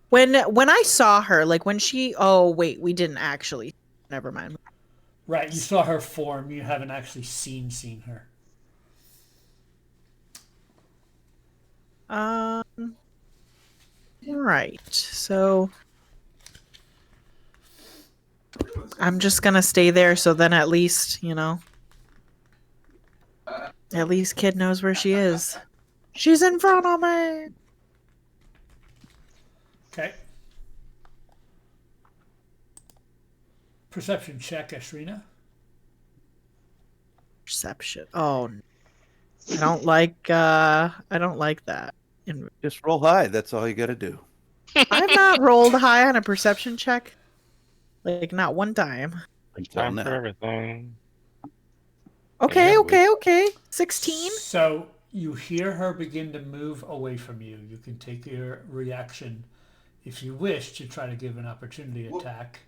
When I saw her, like when she. Oh wait, we didn't actually. Never mind. Right, you saw her form. You haven't actually seen her. Right. So I'm just gonna stay there. So then at least at least kid knows where she is. She's in front of me. Okay. Perception check, Ashrina. Perception. Oh, I don't like that. Just roll high. That's all you got to do. I've not rolled high on a perception check, like not one time. Until Time for now. everything. Okay, Yeah, okay. 16. So you hear her begin to move away from you. You can take your reaction if you wish to try to give an opportunity attack.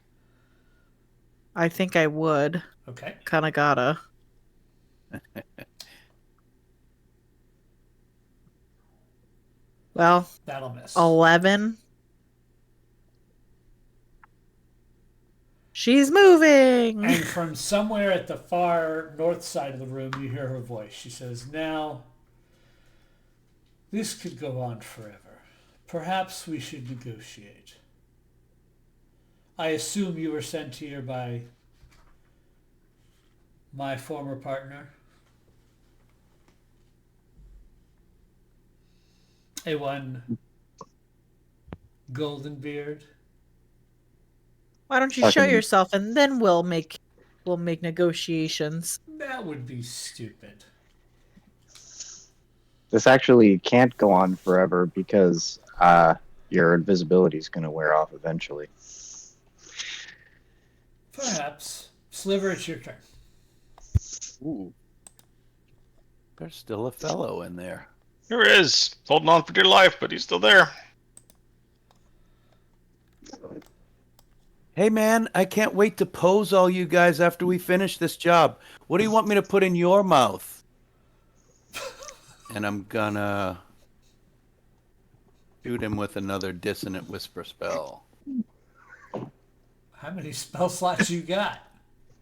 I think I would. Okay. Kind of gotta. Well, That'll miss. 11. She's moving. And from somewhere at the far north side of the room, you hear her voice. She says, "Now, this could go on forever. Perhaps we should negotiate. I assume you were sent here by my former partner, a one golden beard." Why don't you show yourself and then we'll make negotiations. That would be stupid. This actually can't go on forever because your invisibility is going to wear off eventually. Perhaps. Sliver, it's your turn. Ooh. There's still a fellow in there. There is. Holding on for dear life, but he's still there. Hey man, I can't wait to pose all you guys after we finish this job. What do you want me to put in your mouth? And I'm gonna shoot him with another dissonant whisper spell. How many spell slots you got?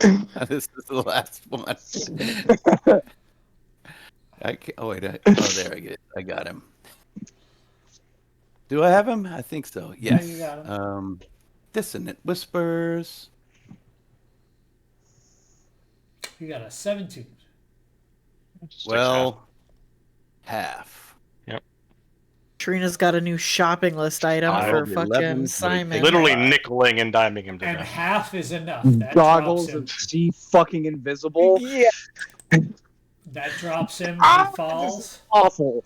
This is the last one. There I get it. I got him. Do I have him? I think so. Yes. Yeah, you got him. Dissonant whispers. You got a 17. Well, half. Yep. Trina's got a new shopping list item for fucking Simon. Literally nickeling and diming him to And death. half is enough. That Goggles drops him. and see fucking invisible. Yeah. That drops him. He falls. Awful.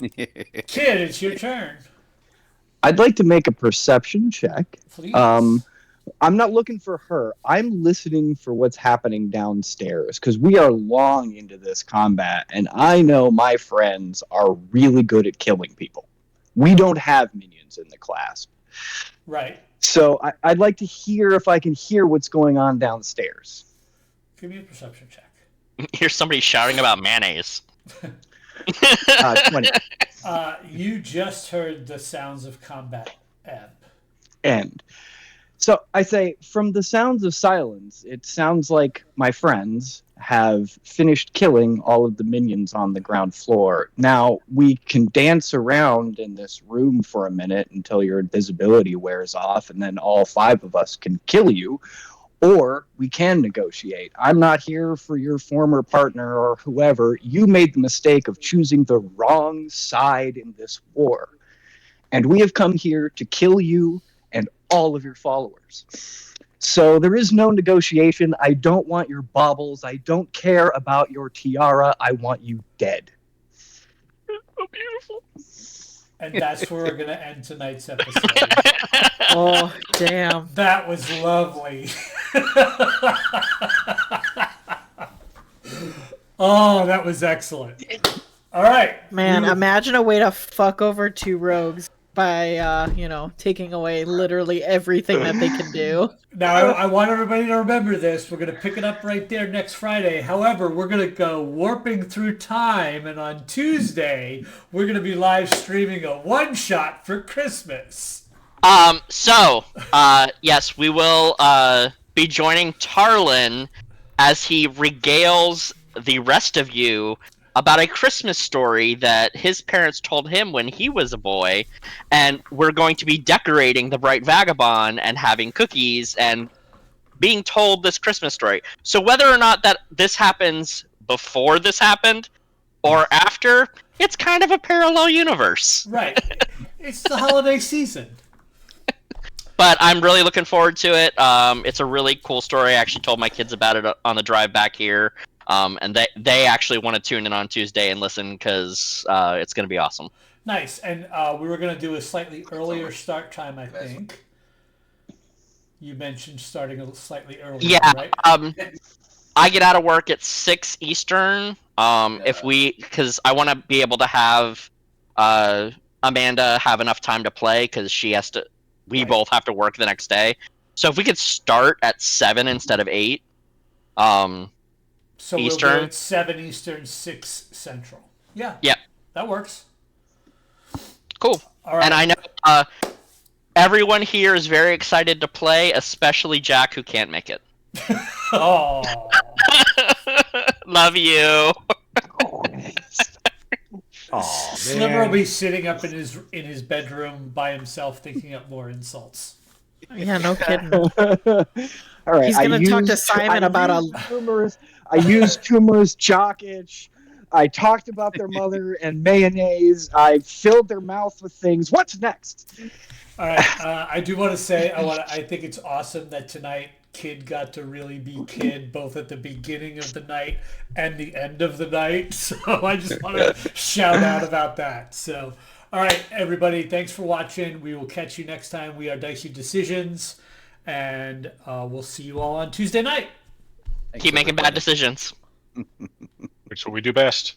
Kid, it's your turn. I'd like to make a perception check. Please. I'm not looking for her. I'm listening for what's happening downstairs because we are long into this combat, and I know my friends are really good at killing people. We don't have minions in the Clasp. Right. So I'd like to hear if I can hear what's going on downstairs. Give me a perception check. Here's somebody shouting about mayonnaise. 20. You just heard the sounds of combat ebb. End. So I say, from the sounds of silence, it sounds like my friends have finished killing all of the minions on the ground floor. Now, we can dance around in this room for a minute until your invisibility wears off, and then all 5 of us can kill you, or we can negotiate. I'm not here for your former partner or whoever. You made the mistake of choosing the wrong side in this war. And we have come here to kill you and all of your followers. So there is no negotiation. I don't want your baubles. I don't care about your tiara. I want you dead. So beautiful. And that's where we're going to end tonight's episode. Oh, damn. That was lovely. Oh, that was excellent. All right. Man, imagine a way to fuck over 2 rogues by, taking away literally everything that they can do. Now, I want everybody to remember this. We're going to pick it up right there next Friday. However, we're going to go warping through time, and on Tuesday, we're going to be live streaming a one-shot for Christmas. Yes, we will be joining Tarlin as he regales the rest of you about a Christmas story that his parents told him when he was a boy, and we're going to be decorating the Bright Vagabond and having cookies and being told this Christmas story. So whether or not that this happens before this happened or after, it's kind of a parallel universe. Right. It's the holiday season. But I'm really looking forward to it. It's a really cool story. I actually told my kids about it on the drive back here. And they actually want to tune in on Tuesday and listen because it's going to be awesome. Nice. And we were going to do a slightly earlier start time, I think. You mentioned starting a slightly earlier, yeah, right? I get out of work at 6 Eastern. Because I want to be able to have Amanda have enough time to play because she has to. We both have to work the next day. So if we could start at 7 instead of 8. So Eastern. We'll do it 7 Eastern, 6 Central. Yeah. Yep. That works. Cool. All right. And I know everyone here is very excited to play, especially Jack, who can't make it. Oh. Love you. Oh, Slimmer will be sitting up in his bedroom by himself, thinking up more insults. Yeah, no kidding. All right. He's going to talk to Simon about I used tumors, chalk itch. I talked about their mother and mayonnaise. I filled their mouth with things. What's next? All right. I do want to say I think it's awesome that tonight Kid got to really be Kid both at the beginning of the night and the end of the night. So I just want to shout out about that. So, all right, everybody, thanks for watching. We will catch you next time. We are Dicey Decisions, and we'll see you all on Tuesday night. Keep making bad decisions. Which is what we do best.